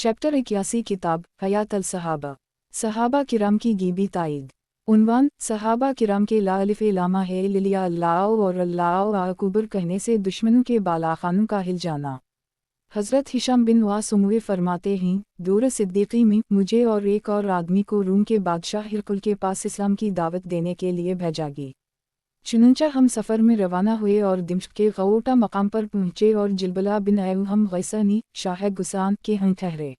Chapter 81 किताब हयात अल सहाबा। सहाबा किराम की गीबी ताईद। उन्वान सहाबा किराम के ला अलिफ लामा है लिया अल्लाह और अल्लाह आकुबर कहने से दुश्मनों के बालाखानों का हिल जाना। हज़रत हिशाम बिन वासुमुए फरमाते हैं, दूर सिद्दीक़ी में मुझे और एक और आदमी को रूम के बादशाह हिरकुल के पास इस्लाम की दावत देने के लिए भेजा गया। चुनंचा हम सफ़र में रवाना हुए और दिमश्क के गौटा मकाम पर पहुँचे और जिलबिल्लाह बिन हम गैसनी शाह गुसान के हम ठहरे।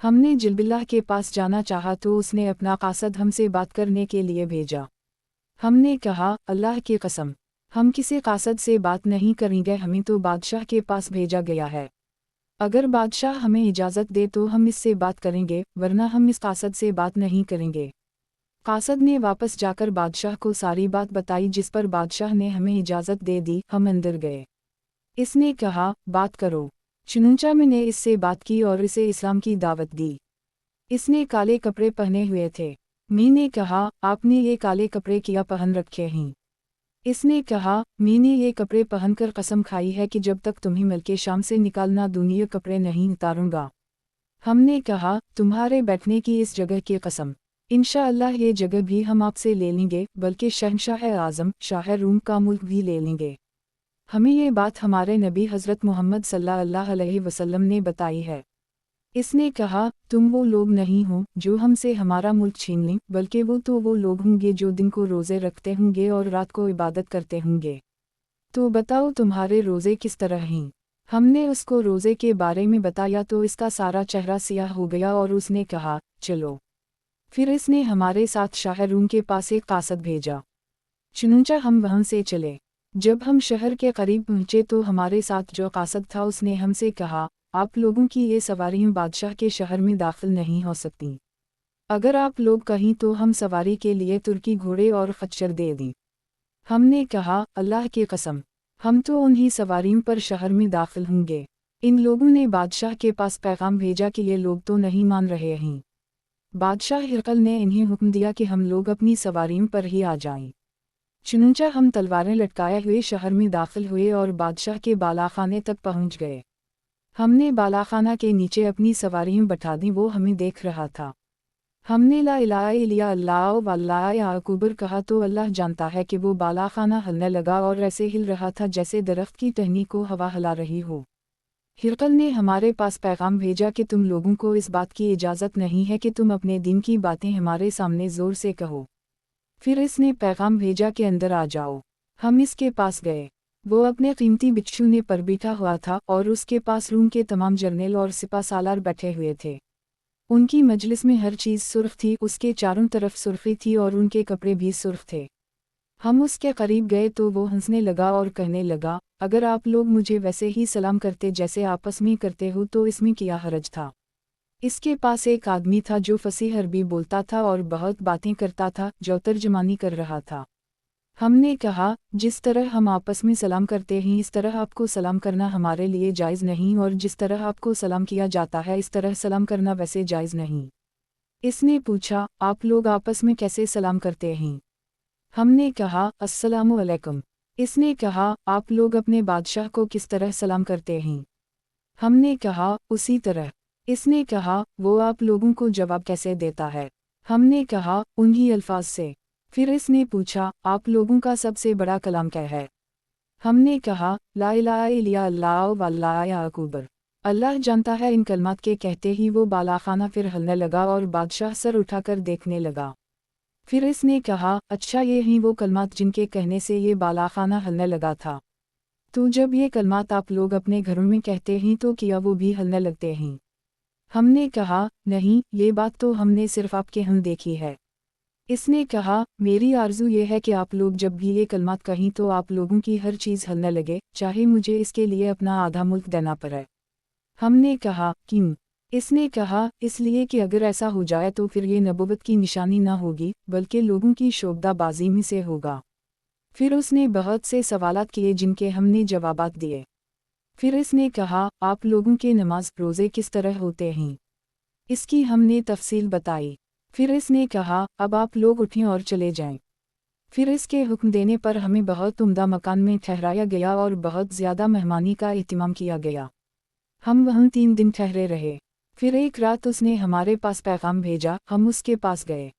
हमने जिलबिल्लाह के पास जाना चाहा तो उसने अपना कासद हमसे बात करने के लिए भेजा। हमने कहा, अल्लाह की कसम, हम किसी कासद से बात नहीं करेंगे, हमें तो बादशाह के पास भेजा गया है। अगर बादशाह हमें इजाज़त दे तो हम इससे बात करेंगे, वरना हम इस कासद से बात नहीं करेंगे। कासद ने वापस जाकर बादशाह को सारी बात बताई, जिस पर बादशाह ने हमें इजाज़त दे दी। हम अंदर गए। इसने कहा, बात करो। चुनंचा मैंने इससे बात की और इसे इस्लाम की दावत दी। इसने काले कपड़े पहने हुए थे। मैंने कहा, आपने ये काले कपड़े क्या पहन रखे हैं? इसने कहा, मैंने ये कपड़े पहनकर कसम खाई है कि जब तक तुम्हें मल्के शाम से निकालना दूँ ये कपड़े नहीं उतारूंगा। हमने कहा, तुम्हारे बैठने की इस जगह की कसम, इंशाअल्लाह ये जगह भी हम आपसे ले लेंगे, बल्कि शहंशाह आज़म शाह रूम का मुल्क भी ले लेंगे। हमें ये बात हमारे नबी हज़रत मोहम्मद सल्लल्लाहु अलैहि वसल्लम ने बताई है। इसने कहा, तुम वो लोग नहीं हो जो हमसे हमारा मुल्क छीन लें, बल्कि वो लोग होंगे जो दिन को रोज़े रखते होंगे और रात को इबादत करते होंगे। तो बताओ तुम्हारे रोज़े किस तरह हैं? हमने उसको रोज़े के बारे में बताया तो इसका सारा चेहरा सियाह हो गया और उसने कहा, चलो। फिर इसने हमारे साथ शाह रूम के पास एक कासद भेजा। चुनंचा हम वहाँ से चले। जब हम शहर के करीब पहुँचे तो हमारे साथ जो कासद था उसने हमसे कहा, आप लोगों की ये सवारियाँ बादशाह के शहर में दाखिल नहीं हो सकती। अगर आप लोग कहीं तो हम सवारी के लिए तुर्की घोड़े और खच्चर दे दें। हमने कहा, अल्लाह की कसम, हम तो उन्हीं सवारियों पर शहर में दाखिल होंगे। इन लोगों ने बादशाह के पास पैगाम भेजा कि ये लोग तो नहीं मान रहे हैं। बादशाह हिरकल ने इन्हें हुक्म दिया कि हम लोग अपनी सवारियों पर ही आ जाएं। चुनंचा हम तलवारें लटकाए हुए शहर में दाखिल हुए और बादशाह के बालाखाने तक पहुंच गए। हमने बालाखाना के नीचे अपनी सवारियां बैठा दी, वो हमें देख रहा था। हमने ला इलाहा इल्ला अल्लाह वल्लाह अकबर कहा तो अल्लाह जानता है कि वो बालाखाना हिलने लगा और ऐसे हिल रहा था जैसे दरख्त की टहनी को हवा हिला रही हो। हिरकल ने हमारे पास पैगाम भेजा कि तुम लोगों को इस बात की इजाज़त नहीं है कि तुम अपने दिन की बातें हमारे सामने ज़ोर से कहो। फिर इसने पैगाम भेजा कि अंदर आ जाओ। हम इसके पास गए। वो अपने कीमती बिच्छूने पर बैठा हुआ था और उसके पास रूम के तमाम जर्नल और सिपा सालार बैठे हुए थे। उनकी मजलिस में हर चीज़ सुर्ख थी, उसके चारों तरफ सुर्खी थी और उनके कपड़े भी सुर्ख थे। हम उसके करीब गए तो वो हंसने लगा और कहने लगा, अगर आप लोग मुझे वैसे ही सलाम करते जैसे आपस में करते हो तो इसमें क्या हरज था। इसके पास एक आदमी था जो फसीह अरबी बोलता था और बहुत बातें करता था, जो तर्जमानी कर रहा था। हमने कहा, जिस तरह हम आपस में सलाम करते हैं इस तरह आपको सलाम करना हमारे लिए जायज़ नहीं, और जिस तरह आपको सलाम किया जाता है इस तरह सलाम करना वैसे जायज़ नहीं। इसने पूछा, आप लोग आपस में कैसे सलाम करते हैं? हमने कहा, अस्सलामु अलैकुम। इसने कहा, आप लोग अपने बादशाह को किस तरह सलाम करते हैं? हमने कहा, उसी तरह। इसने कहा, वो आप लोगों को जवाब कैसे देता है? हमने कहा, उन्हीं अल्फाज से। फिर इसने पूछा, आप लोगों का सबसे बड़ा कलाम क्या है? हमने कहा, ला इलाहा इल्ला अल्लाह वल्लाह अकबर। अल्लाह जानता है। इन कलमात के कहते ही वो बालाखाना फिर हिलने लगा और बादशाह सर उठाकर देखने लगा। फिर इसने कहा, अच्छा ये ही वो कलमात जिनके कहने से ये बालाखाना हिलने लगा था। तो जब ये कलमात आप लोग अपने घरों में कहते हैं तो क्या वो भी हिलने लगते हैं? हमने कहा, नहीं, ये बात तो हमने सिर्फ आपके यहाँ देखी है। इसने कहा, मेरी आरज़ू ये है कि आप लोग जब भी ये कलमात कहीं तो आप लोगों की हर चीज़ हिलने लगे, चाहे मुझे इसके लिए अपना आधा मुल्क देना पड़े। हमने कहा, क्यों? इसने कहा, इसलिए कि अगर ऐसा हो जाए तो फिर ये नबूवत की निशानी ना होगी, बल्कि लोगों की शोबदाबाजी में से होगा। फिर उसने बहुत से सवालात किए जिनके हमने जवाबात दिए। फिर इसने कहा, आप लोगों के नमाज रोज़े किस तरह होते हैं? इसकी हमने तफसील बताई। फिर इसने कहा, अब आप लोग उठें और चले जाएं। फिर इसके हुक्म देने पर हमें बहुत उम्दा मकान में ठहराया गया और बहुत ज़्यादा मेहमानी का एहतिमाम किया गया। हम वहाँ 3 दिन ठहरे रहे। फिर एक रात उसने हमारे पास पैगाम भेजा, हम उसके पास गए।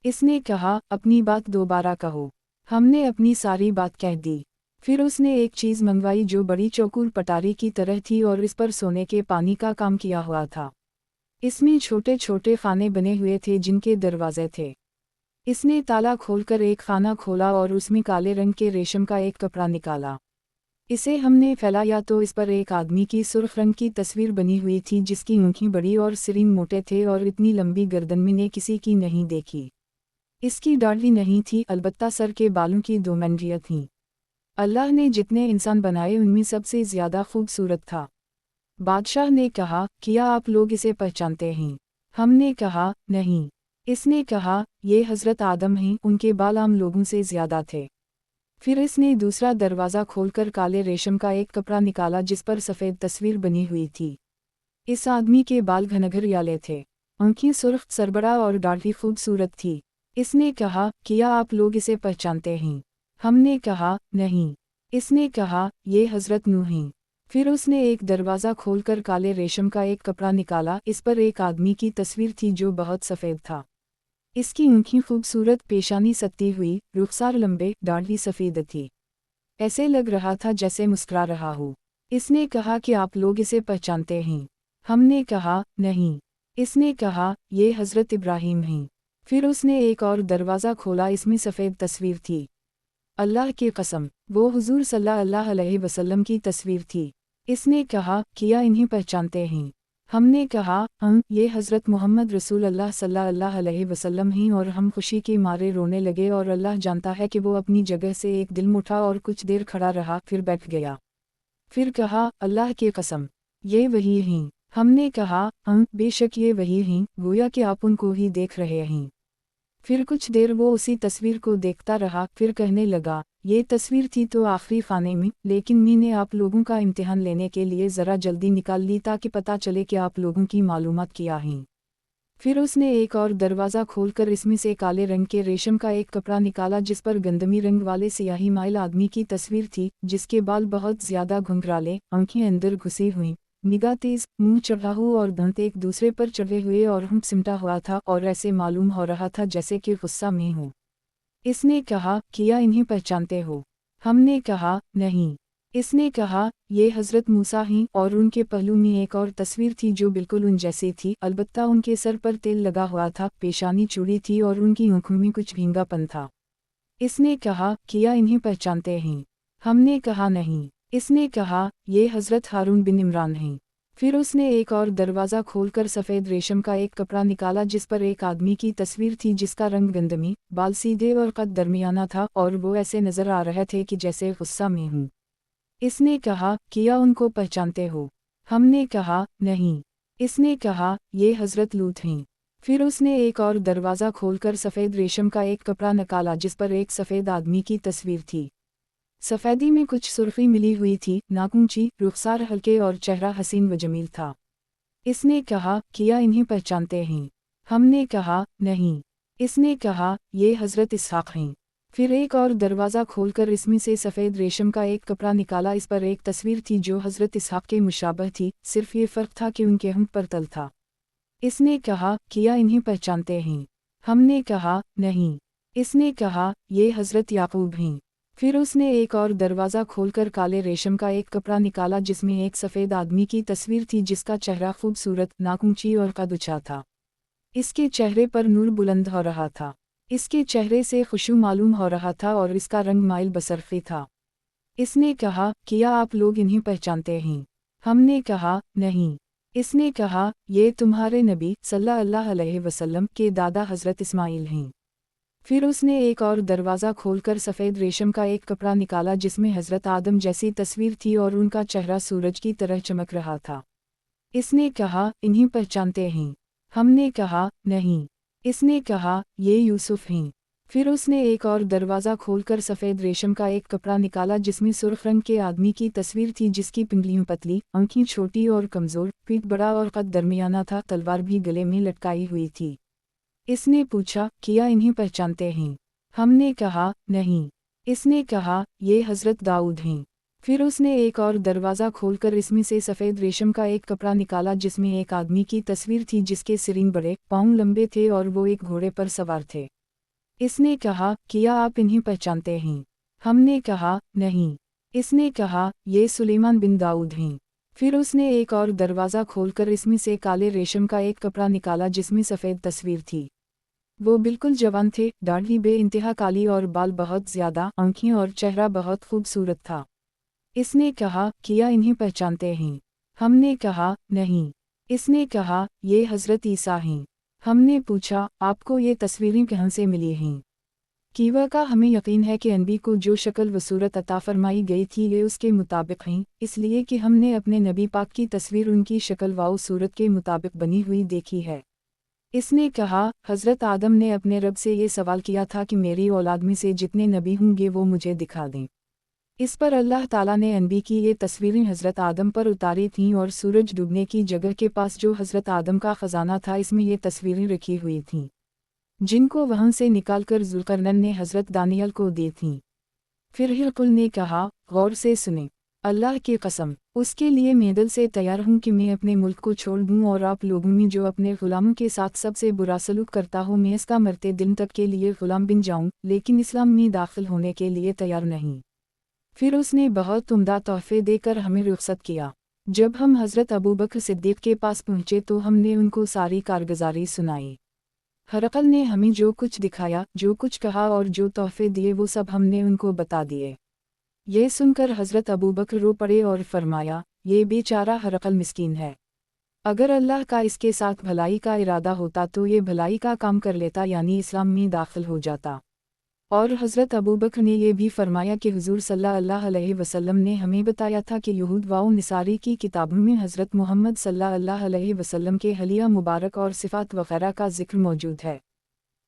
इसने कहा, अपनी बात दोबारा कहो। हमने अपनी सारी बात कह दी। फिर उसने एक चीज़ मंगवाई जो बड़ी चौकोर पटारी की तरह थी और इस पर सोने के पानी का काम किया हुआ था। इसमें छोटे छोटे खाने बने हुए थे जिनके दरवाजे थे। इसने ताला खोलकर एक खाना खोला और उसमें काले रंग के रेशम का एक कपड़ा निकाला। इसे हमने फैलाया तो इस पर एक आदमी की सुर्ख रंग की तस्वीर बनी हुई थी जिसकी आँखें बड़ी और सिर मोटे थे और इतनी लंबी गर्दन मैंने किसी की नहीं देखी। इसकी दाढ़ी नहीं थी, अलबत्ता सर के बालों की 2 मंडियाँ थीं। अल्लाह ने जितने इंसान बनाए उनमें सबसे ज़्यादा खूबसूरत था। बादशाह ने कहा, क्या आप लोग इसे पहचानते हैं? हमने कहा, नहीं। इसने कहा, ये हज़रत आदम हैं, उनके बाल आम लोगों से ज़्यादा थे। फिर इसने दूसरा दरवाज़ा खोलकर काले रेशम का एक कपड़ा निकाला जिस पर सफ़ेद तस्वीर बनी हुई थी। इस आदमी के बाल घनघरियाले थे, आँखें सुर्ख, सरबरा और दाढ़ी खूबसूरत थी। इसने कहा, क्या आप लोग इसे पहचानते हैं? हमने कहा, नहीं। इसने कहा, ये हज़रत नूह हैं। फिर उसने एक दरवाज़ा खोलकर काले रेशम का एक कपड़ा निकाला, इस पर एक आदमी की तस्वीर थी जो बहुत सफ़ेद था। इसकी आँखें खूबसूरत, पेशानी सती हुई, रुखसार लंबे, दाढ़ी सफ़ेद थी। ऐसे लग रहा था जैसे मुस्कुरा रहा हो। इसने कहा कि आप लोग इसे पहचानते हैं? हमने कहा, नहीं। इसने कहा, ये हज़रत इब्राहीम हैं। फिर उसने एक और दरवाज़ा खोला, इसमें सफ़ेद तस्वीर थी। अल्लाह की कसम, वो हुज़ूर सल्लल्लाहु अलैहि वसल्लम की तस्वीर थी। इसने कहा, क्या इन्हें पहचानते हैं? हमने कहा, ये हज़रत मोहम्मद रसूलुल्लाह सल्लल्लाहु अलैहि वसल्लम हैं और हम खुशी के मारे रोने लगे और अल्लाह जानता है कि वो अपनी जगह से एक दिल उठा और कुछ देर खड़ा रहा, फिर बैठ गया। फिर कहा, अल्लाह की कसम, ये वही हैं। हमने कहा, बेशक ये वही हैं, गोया कि आप उनको ही देख रहे हैं। फिर कुछ देर वो उसी तस्वीर को देखता रहा, फिर कहने लगा, ये तस्वीर थी तो आखिरी खाने में, लेकिन मैंने आप लोगों का इम्तिहान लेने के लिए ज़रा जल्दी निकाल ली ताकि पता चले कि आप लोगों की मालूमात क्या हैं। फिर उसने एक और दरवाज़ा खोलकर इसमें से काले रंग के रेशम का एक कपड़ा निकाला जिस पर गंदमी रंग वाले सियाही माइल आदमी की तस्वीर थी, जिसके बाल बहुत ज़्यादा घुंघराले, आँखें अंदर घुसी हुई, निगाह तेज, मुंह चढ़ा हुआ और दांत एक दूसरे पर चढ़े हुए और होंठ सिमटा हुआ था और ऐसे मालूम हो रहा था जैसे कि गुस्सा में हो। इसने कहा, क्या इन्हें पहचानते हो? हमने कहा, नहीं। इसने कहा, ये हज़रत मूसा हैं और उनके पहलू में एक और तस्वीर थी जो बिल्कुल उन जैसी थी, अलबत्ता उनके सर पर तेल लगा हुआ था, पेशानी चूड़ी थी और उनकी आँखों में कुछ भींगापन था। इसने कहा, क्या इन्हें पहचानते हैं? हमने कहा, नहीं। इसने कहा, ये हज़रत हारून बिन इमरान हैं। फिर उसने एक और दरवाज़ा खोलकर सफ़ेद रेशम का एक कपड़ा निकाला जिस पर एक आदमी की तस्वीर थी जिसका रंग गंदमी, बाल सीधे और कद दरमियाना था और वो ऐसे नज़र आ रहे थे कि जैसे गुस्सा में हूँ। इसने कहा, क्या उनको पहचानते हो? हमने कहा, नहीं। इसने कहा, ये हज़रत लूत हैं। फिर उसने एक और दरवाज़ा खोलकर सफ़ेद रेशम का एक कपड़ा निकाला जिस पर एक सफ़ेद आदमी की तस्वीर थी। सफ़ेदी में कुछ सुर्खी मिली हुई थी, नाक ऊंची, रुखसार हल्के और चेहरा हसीन व जमील था। इसने कहा, क्या इन्हें पहचानते हैं? हमने कहा, नहीं। इसने कहा, ये हज़रत इसहाक़ हैं। फिर एक और दरवाज़ा खोलकर इसमें से सफ़ेद रेशम का एक कपड़ा निकाला, इस पर एक तस्वीर थी जो हज़रत इसहाक़ के मुशाबह थी, सिर्फ ये फ़र्क था कि उनके होंठ पर तल था। इसने कहा, क्या इन्हें पहचानते हैं? हमने कहा, नहीं। इसने कहा, ये हज़रत याकूब हैं। फिर उसने एक और दरवाज़ा खोलकर काले रेशम का एक कपड़ा निकाला जिसमें एक सफ़ेद आदमी की तस्वीर थी जिसका चेहरा खूबसूरत, नाक ऊंची और कद ऊंचा था। इसके चेहरे पर नूर बुलंद हो रहा था। इसके चेहरे से खुशू मालूम हो रहा था और इसका रंग माइल बसरफ़ी था। इसने कहा, क्या आप लोग इन्हें पहचानते हैं? हमने कहा, नहीं। इसने कहा, ये तुम्हारे नबी सल्लल्लाहु अलैहि वसल्लम के दादा हज़रत इस्माइल हैं। फिर उसने एक और दरवाज़ा खोलकर सफ़ेद रेशम का एक कपड़ा निकाला जिसमें हज़रत आदम जैसी तस्वीर थी और उनका चेहरा सूरज की तरह चमक रहा था। इसने कहा, इन्हें पहचानते हैं? हमने कहा, नहीं। इसने कहा, ये यूसुफ हैं। फिर उसने एक और दरवाज़ा खोलकर सफ़ेद रेशम का एक कपड़ा निकाला जिसमें सुर्ख रंग के आदमी की तस्वीर थी जिसकी पिंगलियाँ पतली, आँखें छोटी और कमज़ोर, पीठ बड़ा और कद दरमियाना था, तलवार भी गले में लटकाई हुई थी। इसने पूछा, क्या इन्हें पहचानते हैं? हमने कहा, नहीं। इसने कहा, ये हज़रत दाऊद हैं। फिर उसने एक और दरवाज़ा खोलकर इसमें से सफ़ेद रेशम का एक कपड़ा निकाला जिसमें एक आदमी की तस्वीर थी जिसके सिरीन बड़े पाँव लंबे थे और वो एक घोड़े पर सवार थे। इसने कहा, क्या आप इन्हें पहचानते हैं? हमने कहा, नहीं। इसने कहा, ये सुलेमान बिन दाऊद हैं। फिर उसने एक और दरवाज़ा खोलकर इसमें से काले रेशम का एक कपड़ा निकाला जिसमें सफ़ेद तस्वीर थी। वो बिल्कुल जवान थे, दाढ़ी बेइंतहा काली और बाल बहुत ज़्यादा, आँखें और चेहरा बहुत खूबसूरत था। इसने कहा, क्या इन्हें पहचानते हैं? हमने कहा, नहीं। इसने कहा, ये हज़रत ईसा हैं। हमने पूछा, आपको ये तस्वीरें कहाँ से मिली हैं? कीवा का हमें यकीन है कि नबी को जो शक्ल व सूरत अता फरमाई गई थी ये उसके मुताबिक हैं, इसलिए कि हमने अपने नबी पाक की तस्वीर उनकी शक्ल व सूरत के मुताबिक बनी हुई देखी है। इसने कहा, हज़रत आदम ने अपने रब से ये सवाल किया था कि मेरी औलाद में से जितने नबी होंगे वो मुझे दिखा दें। इस पर अल्लाह ताला ने नबी की ये तस्वीरें हज़रत आदम पर उतारी थीं और सूरज डूबने की जगह के पास जो हज़रत आदम का ख़जाना था इसमें ये तस्वीरें रखी हुई थीं, जिनको वहाँ से निकालकर ज़ुल्करनैन ने हज़रत दानियल को दी थीं। फिर हिरकुल ने कहा, गौर से सुने, अल्लाह की कसम, उसके लिए मैं दिल से तैयार हूँ कि मैं अपने मुल्क को छोड़ दूँ और आप लोगों में जो अपने ग़ुलामों के साथ सबसे बुरा सलूक करता हो मैं इसका मरते दिन तक के लिए ग़ुलाम बन जाऊँ, लेकिन इस्लाम में दाखिल होने के लिए तैयार नहीं। फिर उसने बहुत उम्दा तोहफे देकर हमें रुखसत किया। जब हम हज़रत अबू बकर सिद्दीक़ के पास पहुँचे तो हमने उनको सारी कारगुज़ारी सुनाई। हरकल ने हमें जो कुछ दिखाया, जो कुछ कहा और जो तोहफे दिए वो सब हमने उनको बता दिए। ये सुनकर हज़रत अबू बकर रो पड़े और फरमाया, ये बेचारा हरकल मिस्कीन है। अगर अल्लाह का इसके साथ भलाई का इरादा होता तो ये भलाई का काम कर लेता यानी इस्लाम में दाखिल हो जाता। और हज़रत अबू बकर ने यह भी फरमाया कि हुज़ूर सल्लल्लाहु अलैहि वसल्लम ने हमें बताया था कि यहूद व निसारी की किताबों में हज़रत मोहम्मद सल्लल्लाहु अलैहि वसल्लम के हलिया मुबारक और सिफ़ात वग़ैरह का ज़िक्र मौजूद है।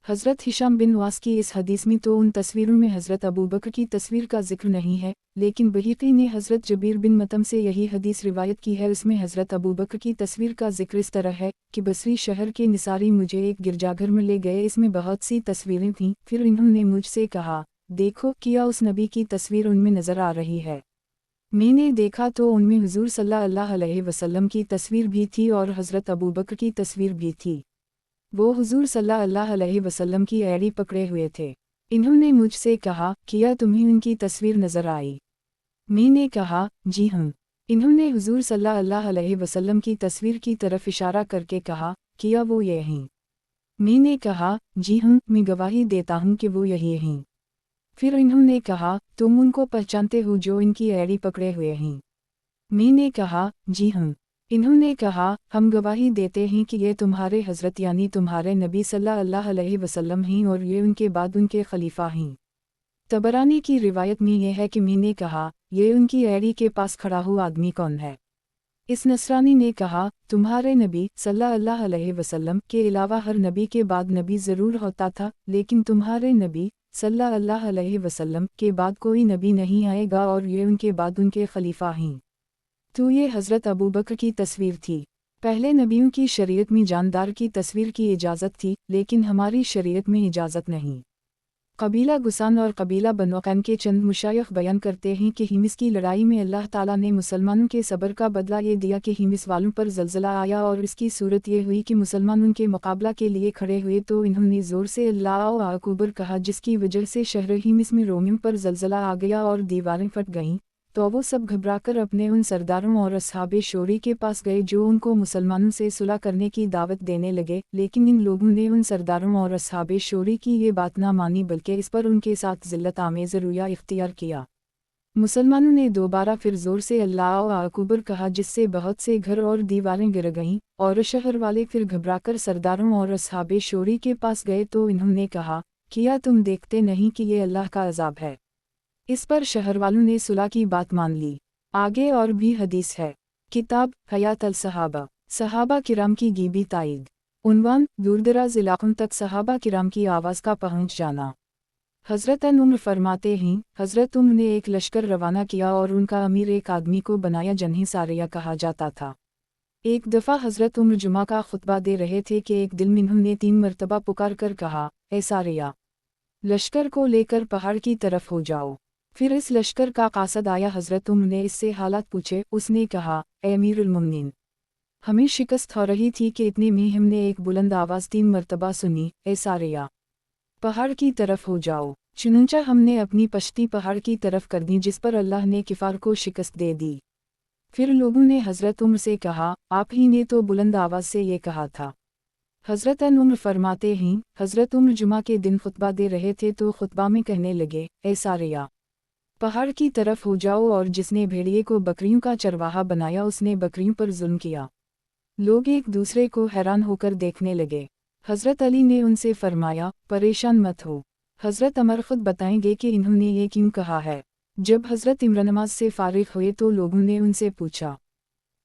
हज़रत हिशाम बिन वास की इस हदीस में तो उन तस्वीरों में हज़रत अबू बकर की तस्वीर का ज़िक्र नहीं है, लेकिन बहीक़ी ने हज़रत जबीर बिन मतम से यही हदीस रिवायत की है। उसमें हज़रत अबू बकर की तस्वीर का ज़िक्र इस तरह है कि बसरी शहर के निसारी मुझे एक गिरजाघर में ले गए, इसमें बहुत सी तस्वीरें थीं। फिर इन्होंने मुझसे कहा, देखो क्या उस नबी की तस्वीर उनमें नज़र आ रही है? मैंने देखा तो उनमें हुज़ूर सल्लल्लाहु अलैहि वसल्लम की तस्वीर भी थी और हज़रत अबू बकर की तस्वीर भी थी। वो हुज़ूर सल्लल्लाहु अलैहि वसल्लम की एड़ी पकड़े हुए थे। इन्होंने मुझसे कहा, क्या तुम्हें उनकी तस्वीर नज़र आई? मैंने कहा, जी हाँ। इन्होंने हुज़ूर सल्लल्लाहु अलैहि वसल्लम की तस्वीर की तरफ इशारा करके कहा, क्या वो ये हैं? मैंने कहा, जी हाँ, मैं गवाही देता हूँ कि वो यही हैं। फिर इन्होंने कहा, तुम उनको पहचानते हो जो इनकी एड़ी पकड़े हुए हैं? मैंने कहा, जी हाँ। इन्होंने कहा, हम गवाही देते हैं कि ये तुम्हारे हज़रत यानी तुम्हारे नबी सल्लल्लाहु अलैहि वसल्लम हैं और ये उनके बाद उनके खलीफा हैं। तबरानी की रिवायत में यह है कि मैंने कहा, ये उनकी एड़ी के पास खड़ा हुआ आदमी कौन है? इस नसरानी ने कहा, तुम्हारे नबी सल्लल्लाहु अलैहि वसल्लम के अलावा हर नबी के बाद नबी ज़रूर होता था, लेकिन तुम्हारे नबी सल्लल्लाहु अलैहि वसल्लम के बाद कोई नबी नहीं आएगा और ये उनके बाद उनके खलीफा हैं। तो ये हज़रत अबू बकर की तस्वीर थी। पहले नबियों की शरीयत में जानदार की तस्वीर की इजाज़त थी, लेकिन हमारी शरीयत में इजाज़त नहीं। कबीला गुसान और कबीला बनवक़ैन के चंद मुशायख बयान करते हैं कि हिमिस की लड़ाई में अल्लाह ताला ने मुसलमानों के सब्र का बदला ये दिया कि हिमिस वालों पर ज़लज़ला आया और इसकी सूरत ये हुई कि मुसलमान उनके मुकाबला के लिए खड़े हुए तो इन्होंने ज़ोर से अल्लाहु अकबर कहा, जिसकी वजह से शहर हिमिस में रोमियों पर ज़लज़ला आ गया और दीवारें फट गईं। तो वो सब घबराकर अपने उन सरदारों और असहाबे शोरी के पास गए जो उनको मुसलमानों से सुलह करने की दावत देने लगे, लेकिन इन लोगों ने उन सरदारों और असहाबे शोरी की ये बात ना मानी बल्कि इस पर उनके साथ ज़िल्लत आमेज़ रवैया इख्तियार किया। मुसलमानों ने दोबारा फिर ज़ोर से अल्लाहु अकबर कहा, जिससे बहुत से घर और दीवारें गिर गईं और शहर वाले फिर घबराकर सरदारों और असहाबे शोरी के पास गए तो इन्होंने कहा, क्या तुम देखते नहीं कि ये अल्लाह का अज़ाब है? इस पर शहर वालों ने सुलह की बात मान ली। आगे और भी हदीस है। किताब हयात अल सहाबा, सहाबा किराम की गीबी ताईद। उन्वान, दूरदराज इलाकों तक सहाबा किराम की आवाज़ का पहुँच जाना। हज़रत उम्र फरमाते हैं, हज़रत उम्र ने एक लश्कर रवाना किया और उनका अमीर एक आदमी को बनाया जिन्हें सारिया कहा जाता था। एक दफ़ा हज़रत उम्र जुमा का खुतबा दे रहे थे कि एक दिल में उन्होंने 3 मरतबा पुकार कर कहा, ए सारिया, लश्कर को लेकर पहाड़ की तरफ हो जाओ। फिर इस लश्कर का कासद आया, हज़रत उम्र ने इससे हालात पूछे। उसने कहा, ए अमीरुल मोमिनीन, हमें शिकस्त हो रही थी कि इतने में हमने एक बुलंद आवाज़ 3 मरतबा सुनी, ए सारिया, पहाड़ की तरफ हो जाओ। चुनंचा हमने अपनी पश्ती पहाड़ की तरफ कर दी, जिस पर अल्लाह ने किफ़ार को शिकस्त दे दी। फिर लोगों ने हज़रत उम्र से कहा, आप ही ने तो बुलंद आवाज़ से ये कहा था। हज़रत उम्र फरमाते हैं, हज़रत उम्र जुमा के दिन खुतबा दे रहे थे तो खुतबा में कहने लगे, ए सारिया, पहाड़ की तरफ हो जाओ, और जिसने भेड़िए को बकरियों का चरवाहा बनाया उसने बकरियों पर जुल्म किया। लोग एक दूसरे को हैरान होकर देखने लगे। हज़रत अली ने उनसे फरमाया, परेशान मत हो, हज़रत अमर खुद बताएंगे कि इन्होंने ये क्यों कहा है। जब हज़रत इमरान नमाज से फारिग हुए तो लोगों ने उनसे पूछा।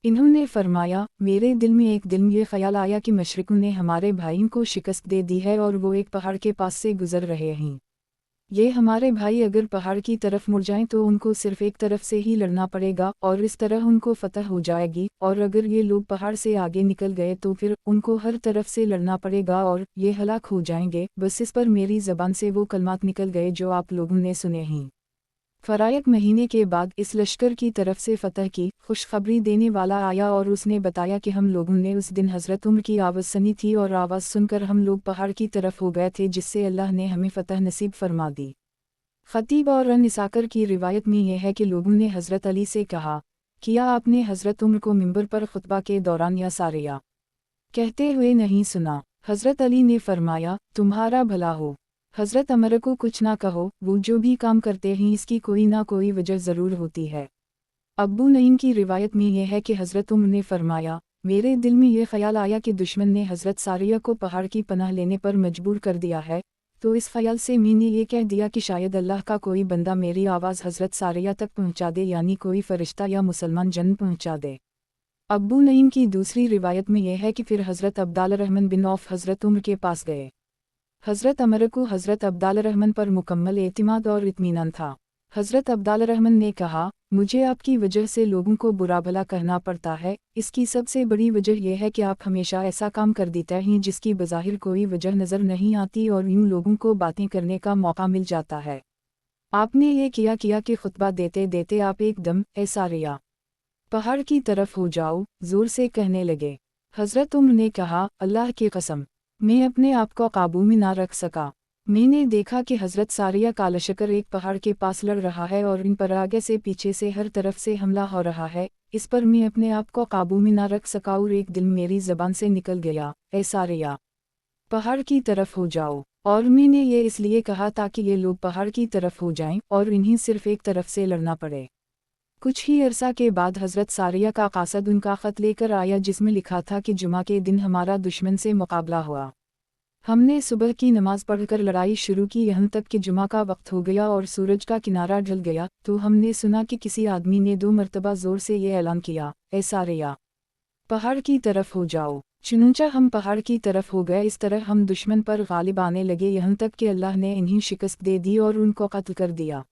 इन्होंने फरमाया, मेरे दिल में एक दिन ये ख्याल आया कि मशरिकों ने हमारे भाइयों को शिकस्त दे दी है और वो एक पहाड़ के पास से गुजर रहे हैं। ये हमारे भाई अगर पहाड़ की तरफ मुड़ जाएं तो उनको सिर्फ एक तरफ से ही लड़ना पड़ेगा और इस तरह उनको फतह हो जाएगी, और अगर ये लोग पहाड़ से आगे निकल गए तो फिर उनको हर तरफ से लड़ना पड़ेगा और ये हलाक हो जाएंगे। बस इस पर मेरी ज़बान से वो कलमात निकल गए जो आप लोगों ने सुने हैं। फरायक महीने के बाद इस लश्कर की तरफ से फ़तह की खुशखबरी देने वाला आया और उसने बताया कि हम लोगों ने उस दिन हज़रत उम्र की आवाज़ सुनी थी और आवाज़ सुनकर हम लोग पहाड़ की तरफ हो गए थे, जिससे अल्लाह ने हमें फ़तह नसीब फरमा दी। ख़तीब और अन-निसाकर की रिवायत में यह है कि लोगों ने हज़रत अली से कहा, किया आपने हज़रत उम्र को मिंबर पर खुतबा के दौरान या सारिया कहते हुए नहीं सुना? हज़रत अली ने फरमाया, तुम्हारा भला हो, हज़रत अमर को कुछ ना कहो, वो जो भी काम करते हैं इसकी कोई ना कोई वजह ज़रूर होती है। अब्बू नईम की रिवायत में यह है कि हज़रत उम्र ने फरमाया, मेरे दिल में यह ख्याल आया कि दुश्मन ने हज़रत सारिया को पहाड़ की पनाह लेने पर मजबूर कर दिया है, तो इस ख्याल से मैंने ये कह दिया कि शायद अल्लाह का कोई बंदा मेरी आवाज़ हज़रत सारिया तक पहुँचा दे, यानी कोई फ़रिश्ता या मुसलमान जन पहुँचा दे। अब्बू नईम की दूसरी रिवायत में यह है कि फिर हज़रत अब्दाल-उर-रहमान बिन औफ हज़रत उम्र के पास गए। हज़रत अमर को हज़रत अब्दाल-उर-रहमान पर मुकम्मल एतिमाद और इत्मीनान था। हज़रत अब्दाल-उर-रहमान ने कहा, मुझे आपकी वजह से लोगों को बुरा भला कहना पड़ता है, इसकी सबसे बड़ी वजह यह है कि आप हमेशा ऐसा काम कर देते हैं जिसकी बज़ाहिर कोई वजह नज़र नहीं आती और यूं लोगों को बातें करने का मौका मिल जाता है। आपने ये किया कि खुतबा देते देते आप एकदम, ए सारिया, पहाड़ की तरफ हो जाओ, ज़ोर से कहने लगे। हज़रत उम्र ने कहा, अल्लाह की कसम, मैं अपने आप को काबू में ना रख सका। मैंने देखा कि हज़रत सारिया का लश्कर एक पहाड़ के पास लड़ रहा है और इन पर आगे से पीछे से हर तरफ से हमला हो रहा है। इस पर मैं अपने आप को काबू में ना रख सका और एक दिल मेरी ज़बान से निकल गया, ए सारिया, पहाड़ की तरफ हो जाओ। और मैंने ये इसलिए कहा ताकि ये लोग पहाड़ की तरफ हो जाएं और इन्हें सिर्फ एक तरफ से लड़ना पड़े। कुछ ही अरसा के बाद हज़रत सारिया का कासद उनका ख़त लेकर आया, जिसमें लिखा था कि जुमा के दिन हमारा दुश्मन से मुकाबला हुआ। हमने सुबह की नमाज पढ़कर लड़ाई शुरू की, यहाँ तक कि जुमा का वक्त हो गया और सूरज का किनारा ढल गया, तो हमने सुना कि किसी आदमी ने 2 मरतबा ज़ोर से ये ऐलान किया, ए सारिया, पहाड़ की तरफ हो जाओ। चुनंचा हम पहाड़ की तरफ हो गए। इस तरह हम दुश्मन पर गालिब आने लगे, यहाँ तक कि अल्लाह ने इन्हें शिकस्त दे दी और उनको कत्ल कर दिया।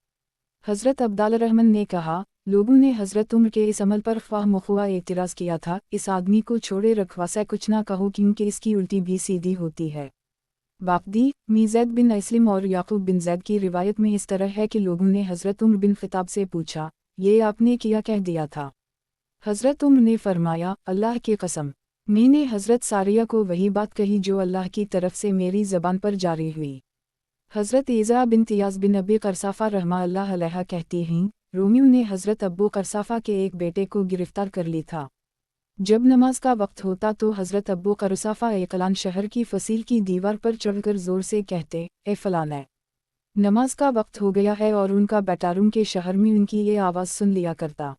हज़रत अब्दाल-उर-रहमान ने कहा, लोगों ने हज़रत उम्र के इस अमल पर ख्वाह मख्वाह एतराज़ किया था, इस आदमी को छोड़े रखवा से कुछ ना कहो क्योंकि इसकी उल्टी भी सीधी होती है। बाक़दी, ज़ैद बिन अस्लम और याकूब बिन ज़ैद की रिवायत में इस तरह है कि लोगों ने हज़रत उम्र बिन ख़िताब से पूछा, ये आपने क्या कह दिया था? हज़रत उम्र ने फरमाया, अल्लाह की कसम, मैंने हज़रत सारिया को वही बात कही जो अल्लाह की तरफ से मेरी ज़बान पर जारी हुई। हज़रत ईज़ा बिन तियाज़ बिन अबी क़रसाफ़ा रहमा अल्लाह अलैहा कहती हैं, रोमियो ने हज़रत अब्बू क़रसाफ़ा के एक बेटे को गिरफ़्तार कर ली था। जब नमाज का वक्त होता तो हज़रत अब्बू क़रसाफ़ा एकलान शहर की फसील की दीवार पर चढ़कर ज़ोर से कहते, ए फ़लाना, नमाज का वक्त हो गया है, और उनका बेटा रूम के शहर में उनकी ये आवाज़ सुन लिया करता।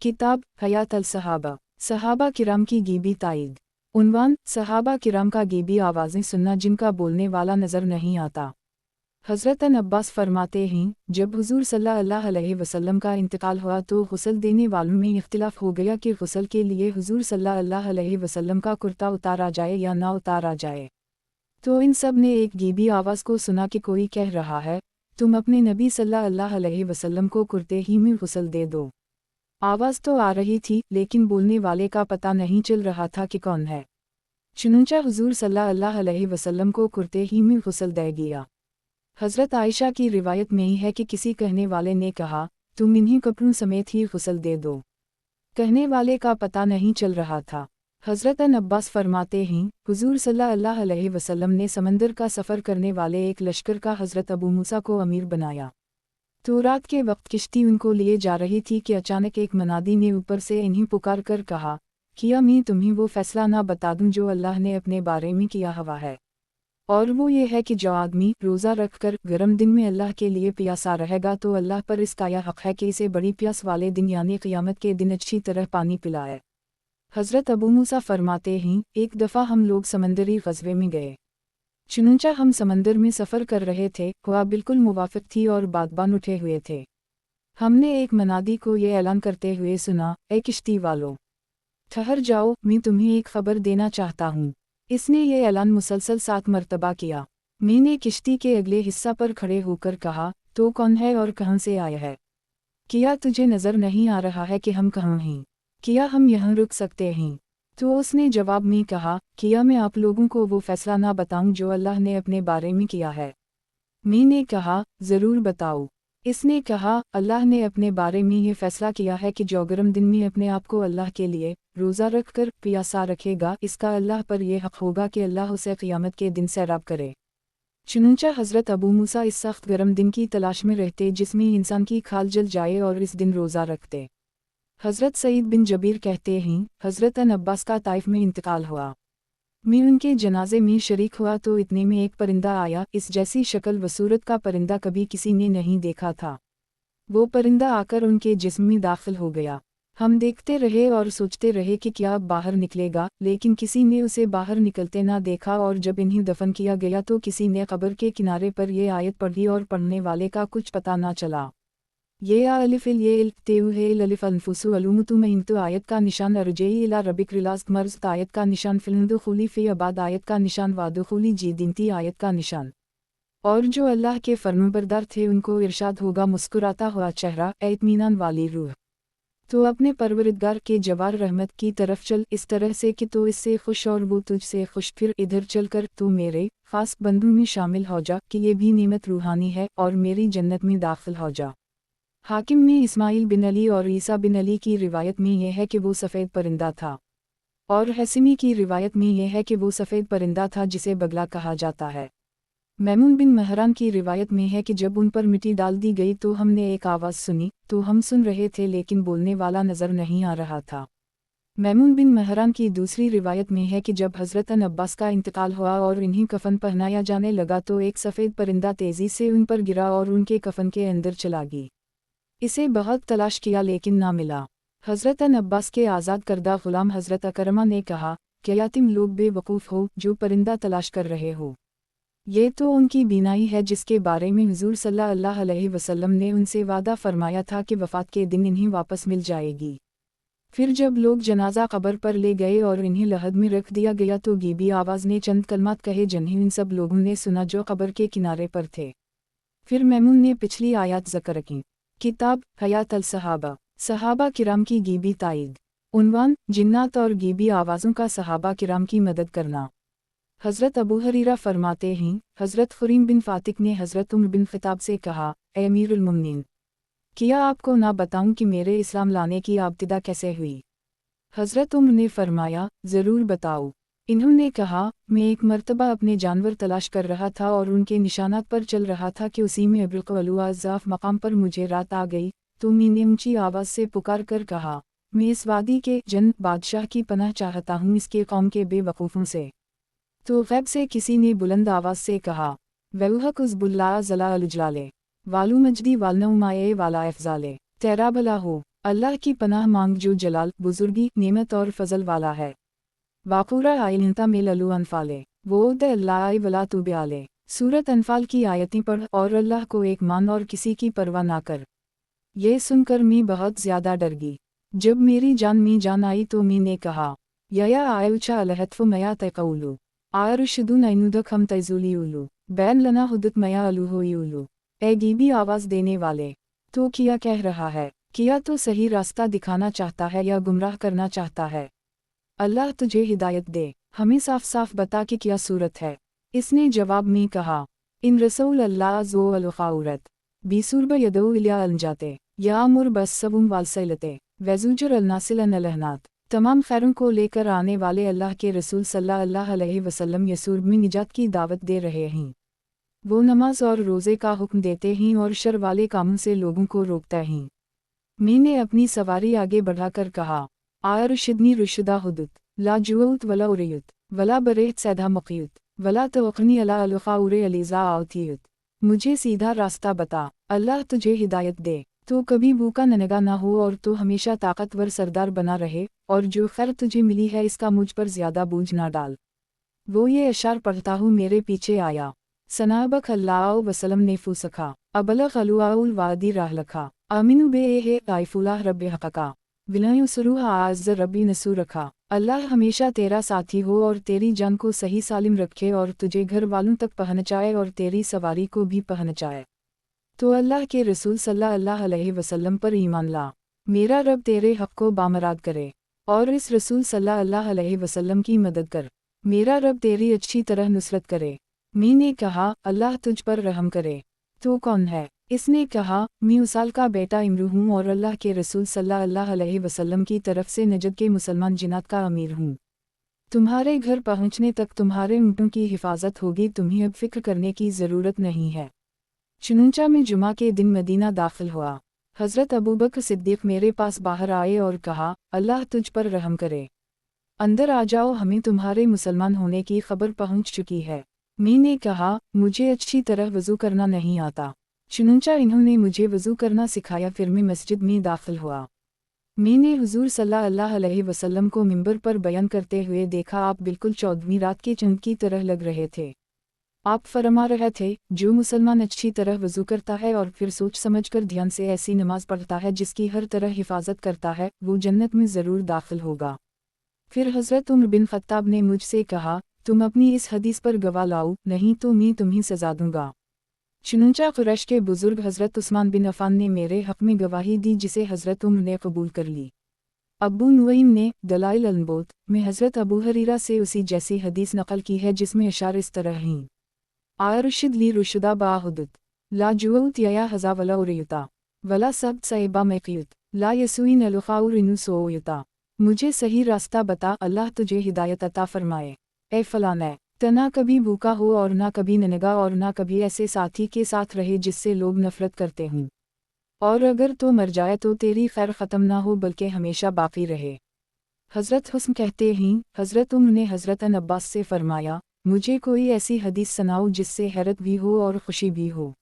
किताब हयात अल-सहाबा, सहाबा किराम की गीबी ताईद। उन्वान, सहाबा किराम का गीबी आवाज़ें सुनना जिनका बोलने वाला नज़र नहीं आता। हज़रत अब्बास फरमाते हैं, जब हुज़ूर सल्लल्लाहु अलैहि वसल्लम का इंतकाल हुआ तो गुस्ल देने वालों में इख्तिलाफ़ हो गया कि गुस्ल के लिए हुज़ूर सल्लल्लाहु अलैहि वसल्लम का कुर्ता उतारा जाए या ना उतारा जाए। तो इन सब ने एक गीबी आवाज़ को सुना कि कोई कह रहा है, तुम अपने नबी सल्लल्लाहु अलैहि वसल्लम को कुर्ते ही में गुस्ल दे दो। आवाज़ तो आ रही थी, लेकिन बोलने वाले का पता नहीं चल रहा था कि कौन है। चुनंचा हुज़ूर सल्लल्लाहु अलैहि वसल्लम को कुर्ते ही में गुस्ल दे दिया। हज़रत आयशा की रिवायत में ही है कि किसी कहने वाले ने कहा, तुम इन्हीं कपड़ों समेत ही गुस्ल दे दो। कहने वाले का पता नहीं चल रहा था। हज़रत अब्बास फरमाते हैं, हुज़ूर सल्लल्लाहु अलैहि वसल्लम ने समंदर का सफ़र करने वाले एक लश्कर का हज़रत अबू मूसा को अमीर बनाया। तो रात के वक्त किश्ती उनको लिए जा रही थी कि अचानक एक मनादी ने ऊपर से इन्हीं पुकार कर कहा, किया मैं तुम्हें वो फ़ैसला ना बता दूं जो अल्लाह ने अपने बारे में किया हुआ है, और वो ये है कि जो आदमी रोज़ा रखकर गर्म दिन में अल्लाह के लिए प्यासा रहेगा तो अल्लाह पर इसका यह हक़ है कि इसे बड़ी प्यास वाले दिन यानी क़यामत के दिन अच्छी तरह पानी पिलाए। हज़रत अबू मूसा फरमाते हैं, एक दफ़ा हम लोग समंदरी ग़ज़वे में गए। चुनंचा हम समंदर में सफ़र कर रहे थे, हवा बिल्कुल मुवाफ़िक थी और बादबान उठे हुए थे। हमने एक मनादी को ये ऐलान करते हुए सुना, ए किश्ती वालों, ठहर जाओ, मैं तुम्हें एक ख़बर देना चाहता हूँ। इसने ये ऐलान मुसलसल 7 मरतबा किया। मैंने किश्ती के अगले हिस्सा पर खड़े होकर कहा, तो कौन है और कहाँ से आया है? किया तुझे नज़र नहीं आ रहा है कि हम कहाँ हैं? किया हम यहाँ रुक सकते हैं? तो उसने जवाब में कहा, किया मैं आप लोगों को वो फ़ैसला ना बताऊं जो अल्लाह ने अपने बारे में किया है? मैंने कहा, ज़रूर बताओ। इसने कहा, अल्लाह ने अपने बारे में ये फ़ैसला किया है कि जो गर्म दिन में अपने आप को अल्लाह के लिए रोज़ा रख कर प्यासा रखेगा, इसका अल्लाह पर यह हक़ होगा कि अल्लाह उसे क़यामत के दिन सैराब करे। चुनंचा हज़रत अबू मूसा इस सख्त गर्म दिन की तलाश में रहते जिसमें इंसान की खाल जल जाए और इस दिन रोज़ा रखते। हज़रत सईद बिन जबीर कहते हैं, हज़रत अब्बास का ताइफ में इंतकाल हुआ। मैं उनके जनाजे में शरीक हुआ तो इतने में एक परिंदा आया, इस जैसी शक्ल व सूरत का परिंदा कभी किसी ने नहीं देखा था। वो परिंदा आकर उनके जिस्म में दाखिल हो गया। हम देखते रहे और सोचते रहे कि क्या अब बाहर निकलेगा, लेकिन किसी ने उसे बाहर निकलते ना देखा और जब इन्हें दफन किया गया तो किसी ने कब्र के किनारे पर ये आयत पढ़ी और पढ़ने वाले का कुछ पता ना चला। ये अलिफ़िल ये इल्तेउ है अलिफ़ अनफुसु अलुमुतु में इंतु आयत का निशान अर्जेई इला रबिक रिलाज़ मर्ज़ आयत का निशान फ़िल्दुखुली फ़ी अबाद आयत का निशान वादुखुली जीदिनती आयत का निशान। और जो अल्लाह के फर्माबरदार थे उनको इरशाद होगा मुस्कुराता हुआ चेहरा, ए इत्मीनान वाली रूह, तो अपने परवरदिगार के जवार रहमत की तरफ चल इस तरह से कि तो इससे खुश और वो तुझसे खुश, फिर इधर चल कर तू मेरे ख़ास बंदों में शामिल हो जा कि ये भी नेमत रूहानी है और मेरी जन्नत में दाखिल हो जा। हाकिम में इस्माइल बिन अली और ईसा बिन अली की रिवायत में यह है कि वो सफ़ेद परिंदा था, और हसीमी की रिवायत में यह है कि वो सफ़ेद परिंदा था जिसे बगला कहा जाता है। मैमून बिन महरान की रिवायत में है कि जब उन पर मिट्टी डाल दी गई तो हमने एक आवाज़ सुनी, तो हम सुन रहे थे लेकिन बोलने वाला नज़र नहीं आ रहा था। मैमून बिन महरान की दूसरी रिवायत में है कि जब हज़रत अब्बास का इंतकाल हुआ और इन्हें कफन पहनाया जाने लगा तो एक सफ़ेद परिंदा तेज़ी से उन पर गिरा और उनके कफन के अंदर चला गया। इसे बहुत तलाश किया लेकिन ना मिला। हज़रत अब्बास के आज़ाद करदा ग़ुलाम हज़रत अकरमा ने कहा, क्या तुम लोग बेवकूफ़ हो जो परिंदा तलाश कर रहे हो? ये तो उनकी बीनाई है जिसके बारे में हुज़ूर सल्लल्लाहु अलैहि वसल्लम ने उनसे वादा फरमाया था कि वफ़ात के दिन इन्हें वापस मिल जाएगी। फिर जब लोग जनाजा कब्र पर ले गए और इन्हें लहद में रख दिया गया तो गीबी आवाज़ ने चंद कलमात कहे जिन्हें इन सब लोगों ने सुना जो कब्र के किनारे पर थे। फिर मैमून ने पिछली आयत ज़िक्र की। किताब हयात अल सहाबा, सहाबा किराम की गीबी ताईद। उन्वान, जिन्नात और गीबी आवाज़ों का सहाबा किराम की मदद करना। हज़रत अबू हरीरा फरमाते हैं, हज़रत खुरीम बिन फातिक ने हज़रत उम्र बिन ख़िताब से कहा, ए अमीरुल मुमिनीन, क्या आपको ना बताऊं कि मेरे इस्लाम लाने की इब्तिदा कैसे हुई? हज़रत उम्र ने फरमाया, ज़रूर बताओ। इन्होंने कहा, मैं एक मर्तबा अपने जानवर तलाश कर रहा था और उनके निशानात पर चल रहा था कि उसी में अब्रुक़ मकाम पर मुझे रात आ गई, तो मैंने ऊंची आवाज़ से पुकार कर कहा, मैं इस वादी के जन बादशाह की पनाह चाहता हूँ इसके कौम के बेवकूफ़ों से। तो गैब से किसी ने बुलंद आवाज़ से कहा, वहुहक उज़बुल्ला ज़ला अलजलाले वालू मजदी वालनउमाए वाला अफ़ज़ाले, तेरा भला हो, अल्लाह की पनाह मांग जो जलाल, बुजुर्गी, नेमत और फजल वाला है। वाक़ूरा आयनता में ललू अनफाले, वो द अल्लाह वला तू ब्याले। सूरत अनफाल की आयतें पढ़ और अल्लाह को एक मान और किसी की परवाह ना कर। ये सुनकर मैं बहुत ज़्यादा डर गई। जब मेरी जान में जान आई तो मैंने कहा, या आयुचा अलहत्फ़ मया तक़ौलू आरुशदुन ऐनुदक हम तैजुलीउलू बैन लना हुदत मया अलूहोयूलू। ए गीबी आवाज़ देने वाले, तो क्या कह रहा है? क्या तो सही रास्ता दिखाना चाहता है या गुमराह करना चाहता है? अल्लाह तुझे हिदायत दे, हमें साफ साफ बता कि क्या सूरत है। इसने जवाब में कहा, इन रसूल अल्लाह ज़ो अलखाउरत बीसूरब यदो इल्या अलजाते यामुर बस सबुम वालसलते वज़ूजर अलनासिल अलहनात। तमाम खैरों को लेकर आने वाले अल्लाह के रसूल सल्लल्लाहु अलैहि वसल्लम यसूर में निजात की दावत दे रहे हैं। वो नमाज और रोज़े का हुक्म देते हैं और शर वाले कामों से लोगों को रोकता हैं। मैंने अपनी सवारी आगे बढ़ाकर कहा, आरशिदनी रुशदा हुदुत ला जुउत वला उरियुत वला बरेत सैदा मक़ीयुत वला तवक़नी अला अलखाउरे अलीज़ा आउतियुत। मुझे सीधा रास्ता बता, अल्लाह तुझे हिदायत दे, तो कभी भूखा नंगा ना हो और तो हमेशा ताकतवर सरदार बना रहे, और जो खैर तुझे मिली है इसका मुझ पर ज़्यादा बोझ ना डाल। वो ये अशार पढ़ता हूँ मेरे पीछे आया। सनाबक अल्लाह वसलम ने फूसखा अबलग अलुआउल वादी राह लखा आमिनु बे हे आइफुल्लाह रब्बे हक़का विलायु सुरूहा आज़ रब्बी नसू रखा। अल्लाह हमेशा तेरा साथी हो और तेरी जान को सही सालिम रखे और तुझे घर वालों तक पहुँचाए और तेरी सवारी को भी पहुँचाए। तो अल्लाह के रसूल सल्लल्लाहु अलैहि वसल्लम पर ईमान ला। मेरा रब तेरे हक़ को बामराद करे और इस रसूल सल्लल्लाहु अलैहि वसल्लम की मदद कर। मेरा रब तेरी अच्छी तरह नुसरत करे। मैंने कहा, अल्लाह तुझ पर रहम करे। तो कौन है? इसने कहा, मैं उसाल का बेटा इमरू हूँ और अल्लाह के रसूल सल्लल्लाहु अलैहि वसल्लम की तरफ से नजद के मुसलमान जिनात का अमीर हूँ। तुम्हारे घर पहुँचने तक तुम्हारे ऊँटों की हिफाजत होगी, तुम्हें अब फिक्र करने की ज़रूरत नहीं है। चुनूंचा में जुमा के दिन मदीना दाखिल हुआ। हज़रत अबू बकर सिद्दीक़ मेरे पास बाहर आए और कहा, अल्लाह तुझ पर रहम करे, अंदर आ जाओ, हमें तुम्हारे मुसलमान होने की खबर पहुँच चुकी है। मैंने कहा, मुझे अच्छी तरह वज़ू करना नहीं आता। चुनूंचा इन्होंने मुझे वज़ू करना सिखाया। फिर मैं मस्जिद में दाखिल हुआ। मैंने हुजूर सल्लल्लाहु अलैहि वसल्लम को मिंबर पर बयान करते हुए देखा। आप बिल्कुल 14वीं रात के चंद की तरह लग रहे थे। आप फरमा रहे थे, जो मुसलमान अच्छी तरह वज़ू करता है और फिर सोच समझकर ध्यान से ऐसी नमाज पढ़ता है जिसकी हर तरह हिफाजत करता है, वो जन्नत में ज़रूर दाखिल होगा। फिर हज़रत उमर बिन ख़त्ताब ने मुझसे कहा, तुम अपनी इस हदीस पर गवाह लाओ, नहीं तो मैं तुम्हें सज़ा दूंगा। चुनूंचा कुरैश के बुज़ुर्ग हज़रत उस्मान बिन अफ़ान ने मेरे हक़ में गवाही दी, जिसे हज़रत उमर ने कबूल कर ली। अबू नुईम ने दलाइल अल-नबूवत में हज़रत अबू हुरैरा से उसी जैसी हदीस नक़ल की है, जिसमें अशार इस तरह हैं, आरशिद ली रुशदा बाहुदत ला जुउत या हज़ा वला उरियुता वला सब सैबा मक़ीयुत ला यसुइन अलुखाउरिनु सोयुता। मुझे सही रास्ता बता, अल्लाह तुझे हिदायत अता फरमाए। ए फलाना, तना कभी भूखा हो और ना कभी नंगा और ना कभी ऐसे साथी के साथ रहे जिससे लोग नफरत करते हों, और अगर तो मर जाए तो तेरी खैर ख़त्म ना हो बल्कि हमेशा बाकी रहे। हज़रत हुस्न कहते हैं, हज़रत उमर ने हज़रत अब्बास से फरमाया, मुझे कोई ऐसी हदीस सुनाओ जिससे हैरत भी हो और खुशी भी हो।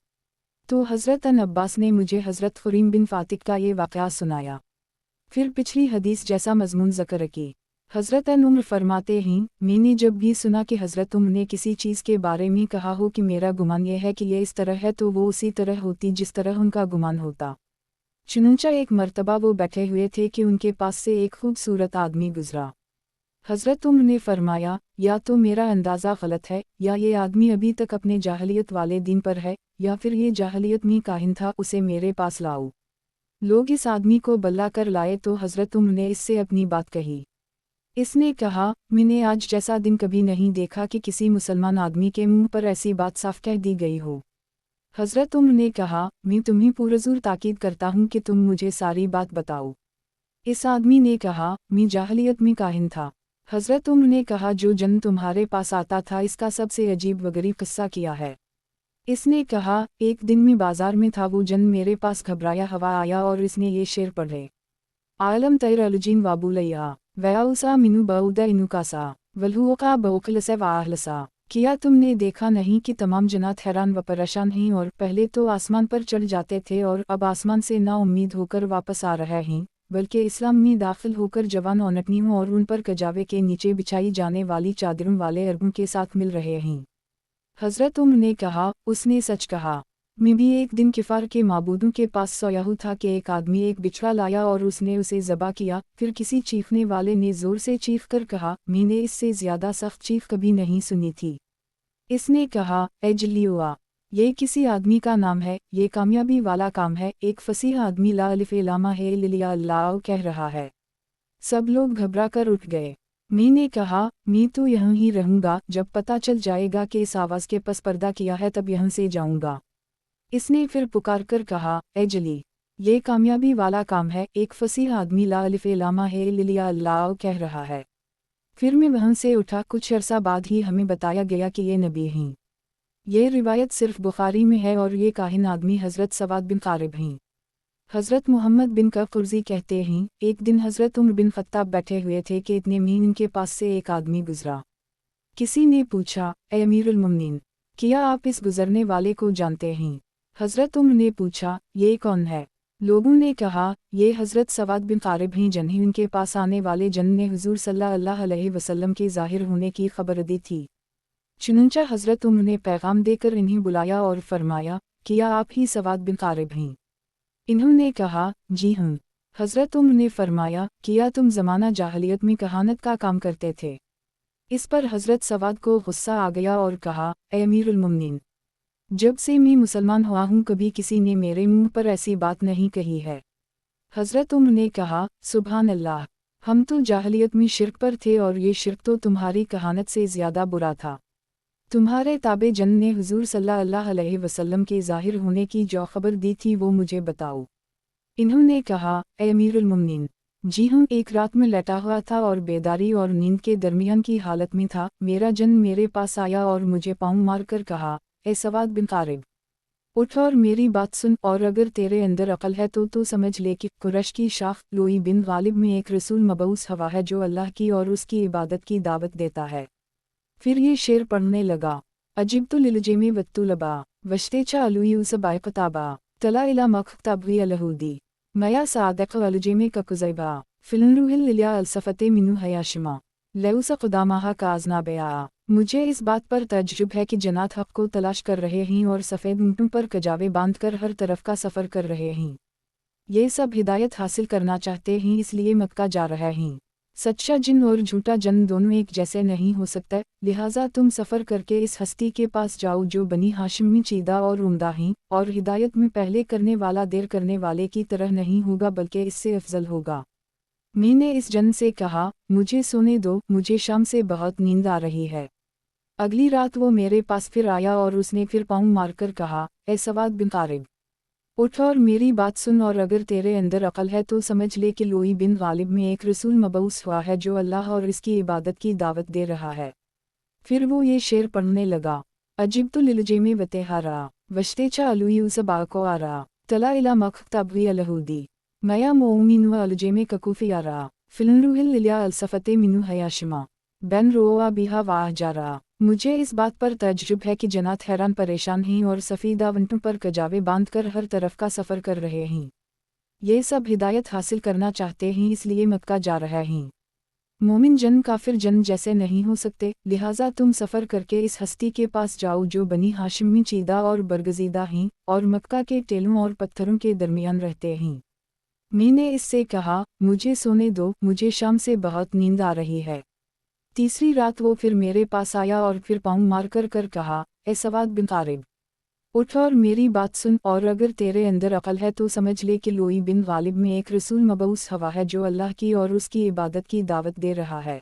तो हज़रत अब्बास ने मुझे हज़रत खुरीम बिन फातिक का ये वाक़या सुनाया। फिर पिछली हदीस जैसा मज़मून ज़िक्र की। हज़रत उमर फरमाते हैं, मैंने जब भी सुना कि हज़रत उमर ने किसी चीज़ के बारे में कहा हो कि मेरा गुमान यह है कि यह इस तरह है, तो वो उसी तरह होती जिस तरह उनका गुमान होता। चुनूंचा एक मर्तबा वो बैठे हुए थे कि उनके पास से एक खूबसूरत आदमी गुजरा। हज़रत उमर ने फरमाया, या तो मेरा अंदाज़ा गलत है, या ये आदमी अभी तक अपने जाहलियत वाले दिन पर है, या फिर ये जाहलियत में काहिन था, उसे मेरे पास लाओ। लोग इस आदमी को बल्ला कर लाए तो हज़रत उमर ने इससे अपनी बात कही। इसने कहा, मैंने आज जैसा दिन कभी नहीं देखा कि किसी मुसलमान आदमी के मुंह पर ऐसी बात साफ कह दी गई हो। हज़रत उमर ने कहा, मैं तुम्हें पुरज़ोर ताकीद करता हूँ कि तुम मुझे सारी बात बताओ। इस आदमी ने कहा, मैं जाहलियत में काहिन था। हज़रत उमर ने कहा, जो जन तुम्हारे पास आता था इसका सबसे अजीब व गरीब किस्सा किया है। इसने कहा, एक दिन मैं बाजार में था, वो जन मेरे पास घबराया हवा आया और इसने ये शेर पढ़े, आलम तैर अलुजीन वाबुलैया वयाउसा मिनु बऊदा इनुकासा वलहुका बउखलसे वाहलसा। किया तुमने देखा नहीं कि तमाम जनात हैरान व परेशान हैं और पहले तो आसमान पर चढ़ जाते थे और अब आसमान से ना उम्मीद होकर वापस आ रहे हैं, बल्कि इस्लाम में दाखिल होकर जवान औरतनियों और उन पर कजावे के नीचे बिछाई जाने वाली चादरों वाले अरबों के साथ मिल रहे हैं। हज़रत उमर ने कहा, उसने सच कहा। मैं भी एक दिन किफ़ार के माबूदों के पास सोया हूँ था कि एक आदमी एक बिछड़ा लाया और उसने उसे ज़बा किया। फिर किसी चीखने वाले ने ज़ोर से चीख कर कहा, मैंने इससे ज़्यादा सख्त चीख कभी नहीं सुनी थी। इसने कहा, ए जल्लियोआ, ये किसी आदमी का नाम है, ये कामयाबी वाला काम है, एक फसीह आदमी ला अलिफ़ लामा है लिलिया अल्लाह कह रहा है। सब लोग घबरा कर उठ गए। मी ने कहा, मैं तो यहाँ ही रहूँगा, जब पता चल जाएगा कि इस आवाज़ के पस पर्दा किया है तब यहाँ से जाऊँगा। इसने फिर पुकारकर कहा, ए जली, ये कामयाबी वाला काम है, एक फसीह आदमी ला अलिफ लामा है लिलिया अल्लाह कह रहा है। फिर मैं वहाँ से उठा, कुछ अरसा बाद ही हमें बताया गया कि ये नबी हैं। ये रिवायत सिर्फ बुखारी में है और ये काहिन आदमी हज़रत सवाद बिन क़ारिब हैं। हज़रत मोहम्मद बिन कफ़ुर्ज़ी कहते हैं, एक दिन हज़रत उमर बिन ख़त्ताब बैठे हुए थे कि इतने में इनके पास से एक आदमी गुज़रा। किसी ने पूछा, ए अमीरुल मुमिनीन, क्या आप इस गुज़रने वाले को जानते हैं? हज़रत उमर ने पूछा, ये कौन है? लोगों ने कहा, ये हज़रत सवाद बिन क़ारिब हैं जिन्हें उनके पास आने वाले जन ने हुज़ूर सल्लल्लाहु अलैहि वसल्लम के ज़ाहिर होने की खबर दी थी। चुनंचा हज़रत उमर ने पैगाम देकर इन्हें बुलाया और फरमाया, क्या आप ही सवाद बिन क़ारिब हैं? इन्होंने कहा, जी हाँ। हज़रत उमर ने फरमाया, क्या तुम ज़माना जाहलियत में कहानत का काम करते थे? इस पर हज़रत सवाद को गुस्सा आ गया और कहा, ए अमीरुल मुमिनीन, जब से मैं मुसलमान हुआ हूँ कभी किसी ने मेरे मुंह पर ऐसी बात नहीं कही है। हज़रत उमर ने कहा, सुभान अल्लाह, हम तो जाहलियत में शिर्क पर थे और ये शिर्क तो तुम्हारी कहानत से ज़्यादा बुरा था। तुम्हारे ताबे जन ने हुज़ूर सल्लल्लाहु अलैहि वसल्लम के ज़ाहिर होने की जो खबर दी थी वो मुझे बताओ। इन्होंने कहा, ए अमीरुल मुमिनीन, जी हाँ, एक रात में लेटा हुआ था और बेदारी और नींद के दरमियान की हालत में था, मेरा जन मेरे पास आया और मुझे पाँव मार कर कहा, ए सवाद बिन क़ारिब, उठ और मेरी बात सुन, और अगर तेरे अंदर अक्ल है तो समझ ले कि कुरैश की शाख लोई बिन गालिब में एक रसूल मबऊस हवा है जो अल्लाह की और उसकी इबादत की दावत देता है। फिर ये शेर पढ़ने लगा, अजिब्तु लिलजेमी वत्तुलबा वश्तेचा अलुई उसबाय क़ताबा तला इला मख्ताबी अलहूदी मया सादक अलजेमे का कुज़ैबा फिलनरुहिल लिया अलसफ़ते मिनु हयाशिमा लेउस क़ुदामाहा काज़नाबया। मुझे इस बात पर तज्जुब है कि जनात हक़ को तलाश कर रहे हैं और सफ़ेद ऊँटों पर कजावे बांधकर हर तरफ का सफ़र कर रहे हैं। ये सब हिदायत हासिल करना चाहते हैं इसलिए मक्का जा रहे हैं। सच्चा जिन और झूठा जन दोनों एक जैसे नहीं हो सकते, लिहाजा तुम सफ़र करके इस हस्ती के पास जाओ जो बनी हाशिम में चीदा और उम्दा हैं, और हिदायत में पहले करने वाला देर करने वाले की तरह नहीं होगा बल्कि इससे अफजल होगा। मैंने इस जन से कहा, मुझे सोने दो, मुझे शाम से बहुत नींद आ रही है। अगली रात वो मेरे पास फिर आया और उसने फिर पाँव मारकर कहा, ए सवाद बिन क़ारिब, उठ और मेरी बात सुन, और अगर तेरे अंदर अक्ल है तो समझ ले कि लोई बिन गालिब में एक रसूल मबऊस हुआ है जो अल्लाह और इसकी इबादत की दावत दे रहा है। फिर वो ये शेर पढ़ने लगा, अजिब्तु लिलजेमे वतेहारा वश्तेचा अलुई उसबाको आरा तला इला मख्ताबी अलहूदी मया मोमिन व अलजेमे ककूफियारा फिलनरुहिल लिया अलसफ़ते मिनु हयाशिमा बैन रोआ बिहा वाह जारा। मुझे इस बात पर तज्जुब है कि जनात हैरान परेशान हैं और सफ़ीदा वंटों पर कजावे बांधकर हर तरफ का सफ़र कर रहे हैं। ये सब हिदायत हासिल करना चाहते हैं इसलिए मक्का जा रहे हैं। मोमिन जन काफिर जन जैसे नहीं हो सकते, लिहाजा तुम सफ़र करके इस हस्ती के पास जाओ जो बनी हाशिम में चीदा और बरगजीदा हैं और मक्का के टेलों और पत्थरों के दरमियान रहते हैं। मैंने इससे कहा, मुझे सोने दो, मुझे शाम से बहुत नींद आ रही है। तीसरी रात वो फिर मेरे पास आया और फिर पाँव मार कर कहा, ए सवाद बिन क़ारिब, उठ और मेरी बात सुन, और अगर तेरे अंदर अक्ल है तो समझ ले कि लोई बिन गालिब में एक रसूल मबऊस हवा है जो अल्लाह की और उसकी इबादत की दावत दे रहा है।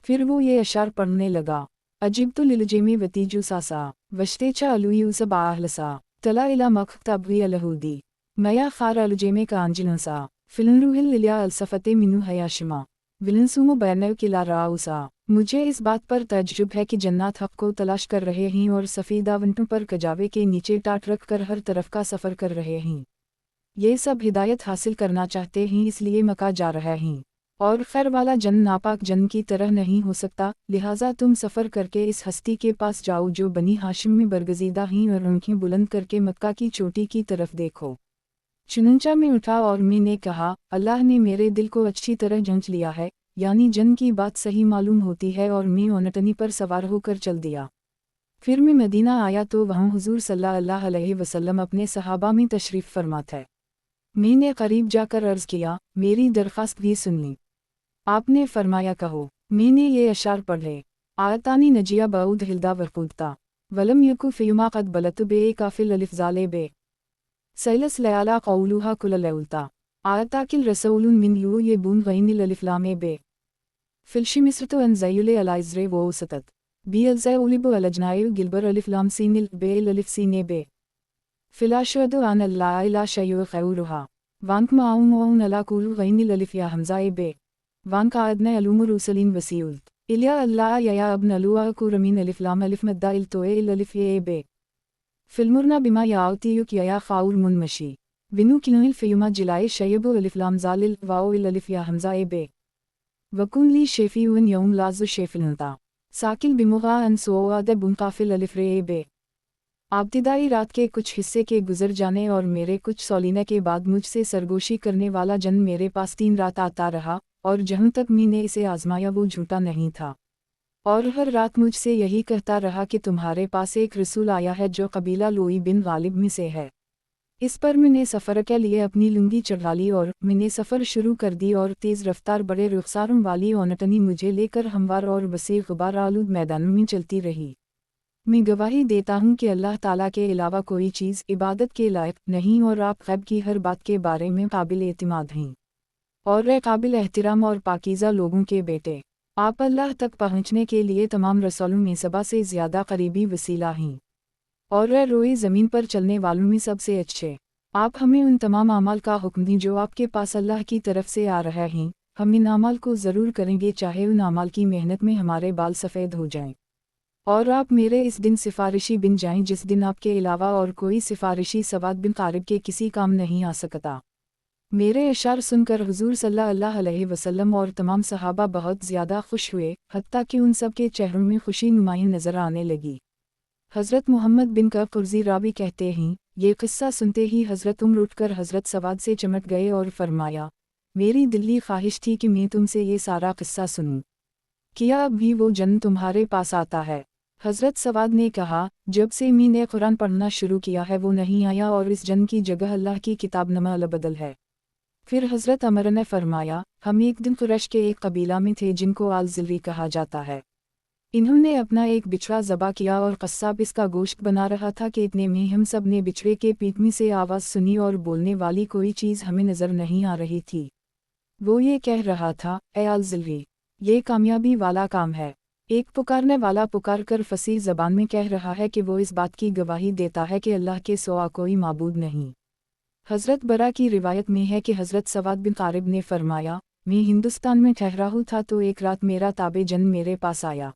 फिर वो ये अशार पढ़ने लगा, अजिब्तु लिलजेमी वतीजु सासा वश्तेचा अलुई उसबा आहलसा तला इला मख्ताबी अलहूदी मया खार अलजेमे का अंजनसा फिलनरुहिल लिया अलसफ़ते मिनु हयाशिमा विलनसुमो बैनव किला राउसा। मुझे इस बात पर तज्जुब है कि जन्नात हक़ को तलाश कर रहे हैं और सफ़ीदा वंटों पर कजावे के नीचे टाट रख कर हर तरफ का सफ़र कर रहे हैं। ये सब हिदायत हासिल करना चाहते हैं इसलिए मक्का जा रहे हैं। और खैर वाला जन नापाक जन की तरह नहीं हो सकता, लिहाजा तुम सफ़र करके इस हस्ती के पास जाओ जो बनी हाशिम में बरगजीदा हैं और आँखें बुलंद करके मक्का की चोटी की तरफ देखो। चुनंचा में उठा और मैंने कहा, अल्लाह ने मेरे दिल को अच्छी तरह जांच लिया है, यानी जन की बात सही मालूम होती है, और मैं ओनटनी पर सवार होकर चल दिया। फिर मैं मदीना आया तो वहाँ हुजूर सल्लल्लाहु अलैहि वसल्लम अपने सहाबा में तशरीफ़ फरमा थे। मैंने करीब जाकर अर्ज़ किया, मेरी दरख्वास्त भी सुन ली। आपने फरमाया, कहो। मैंने ये अशार पढ़े, आयतानी नजिया बऊद हिल्दा वरकूदता वलम यकु फ़ियुमा क़द बलतु बे काफ़िल अलिफ ज़ाले बे सैलस लयाला क़ौलुहा कुल लउलता आयताकिल रसूलुन मिन लू ये बून गईनिल अलिफ लामे बे। फिलशी मिस्रतो अनज़युले अलाइज़रे वो सतत बी अल्ज़ै उलिबो अलजनाइल गिलबर अलिफ लाम सीनिल बेल अलिफ सीने बे फिलाशदो अन अल्लाह इला शयु खैरुहा वांक माउन मौन अला कुल गैनिल अलिफ या हमज़ाए बे वांक आदने अलूमुर उसलीन वसीउल्त इलिया अल्लाह या अब्न अलुआ कुरमीन अलिफ लाम अलिफ मद्दा इल तोए इल अलिफ ये बे फिल्मुरना बिमा याउतीयुक या खाउर मुनमशी विनु किनुल फियुमा जिलाए शयबो अलिफ लाम ज़ालिल वाओ इल अलिफ या हमज़ाए बे वकुन ली शेफी उन यौम लाज़ु शेफिलता साकिल बिमुगा अन सोआद बुनकाफिल अलिफ रे बे आब्तिदाई रात के कुछ हिस्से के गुजर जाने और मेरे कुछ सौलीने के बाद मुझसे सरगोशी करने वाला जन मेरे पास 3 रात आता रहा, और जहाँ तक मैंने इसे आजमाया वो झूठा नहीं था। और हर रात मुझसे यही कहता रहा कि तुम्हारे पास एक रसूल आया है जो कबीला लोई बिन गालिब में से है। इस पर मैंने सफ़र के लिए अपनी लुंगी चढ़ा ली और मैंने सफ़र शुरू कर दी, और तेज़ रफ्तार बड़े रुखसारों वाली ओनटनी मुझे लेकर हमवार और वसी गुबार आलूद मैदानों में चलती रही। मैं गवाही देता हूँ कि अल्लाह ताला के अलावा कोई चीज़ इबादत के लायक नहीं, और आप गैब की हर बात के बारे में काबिल एतिमाद हैं और काबिल एहतराम और पाकीज़ा लोगों के बेटे। आप अल्लाह तक पहुँचने के लिए तमाम रसूलों में सबा से ज़्यादा करीबी वसीला हैं और रोए ज़मीन पर चलने वालों में सबसे अच्छे। आप हमें उन तमाम अमाल का हुक्म दी जो आपके पास अल्लाह की तरफ से आ रहे हैं। हम इन अमाल को ज़रूर करेंगे, चाहे उन अमाल की मेहनत में हमारे बाल सफ़ेद हो जाएं। और आप मेरे इस दिन सिफारिशी बिन जाएं जिस दिन आपके अलावा और कोई सिफारिशी सवाद बिन क़ारिब के किसी काम नहीं आ सकता। मेरे इशार सुनकर हुजूर सल्लल्लाहु अलैहि वसल्लम और तमाम सहाबा बहुत ज़्यादा खुश हुए, हत्ता कि उन सब के चेहरों में खुशी नुमायाँ नज़र आने लगी। हज़रत मोहम्मद बिन कब कुर्ज़ी रावी कहते हैं, ये क़िस्सा सुनते ही हज़रत उम्र उठकर हज़रत सवाद से चमट गए और फरमाया, मेरी दिली ख्वाहिश थी कि मैं तुमसे ये सारा क़िस्सा सुनूं। क्या अब भी वो जन तुम्हारे पास आता है? हज़रत सवाद ने कहा, जब से मैंने कुरान पढ़ना शुरू किया है वो नहीं आया, और इस जन की जगह अल्लाह की किताब नमा अलबदल है। फिर हज़रत अमर ने फरमाया, हम एक दिन कुरैश के एक कबीला में थे जिनको आल-ज़िल्री कहा जाता है। इन्होंने अपना एक बिछड़ा ज़बा किया और कस्साब इसका गोश्त बना रहा था कि इतने में हम सब ने बिछड़े के पीठ में से आवाज़ सुनी और बोलने वाली कोई चीज़ हमें नज़र नहीं आ रही थी। वो ये कह रहा था, ए आल-ज़िल्री, ये कामयाबी वाला काम है। एक पुकारने वाला पुकार कर फसीह ज़बान में कह रहा है कि वो इस बात की गवाही देता है कि अल्लाह के सिवा कोई माबूद नहीं। हज़रत बरा की रिवायत में है कि हज़रत सवाद बिन क़ारिब ने फरमाया, मैं हिंदुस्तान में ठहरा हूँ था तो एक रात मेरा ताबे जन मेरे पास आया।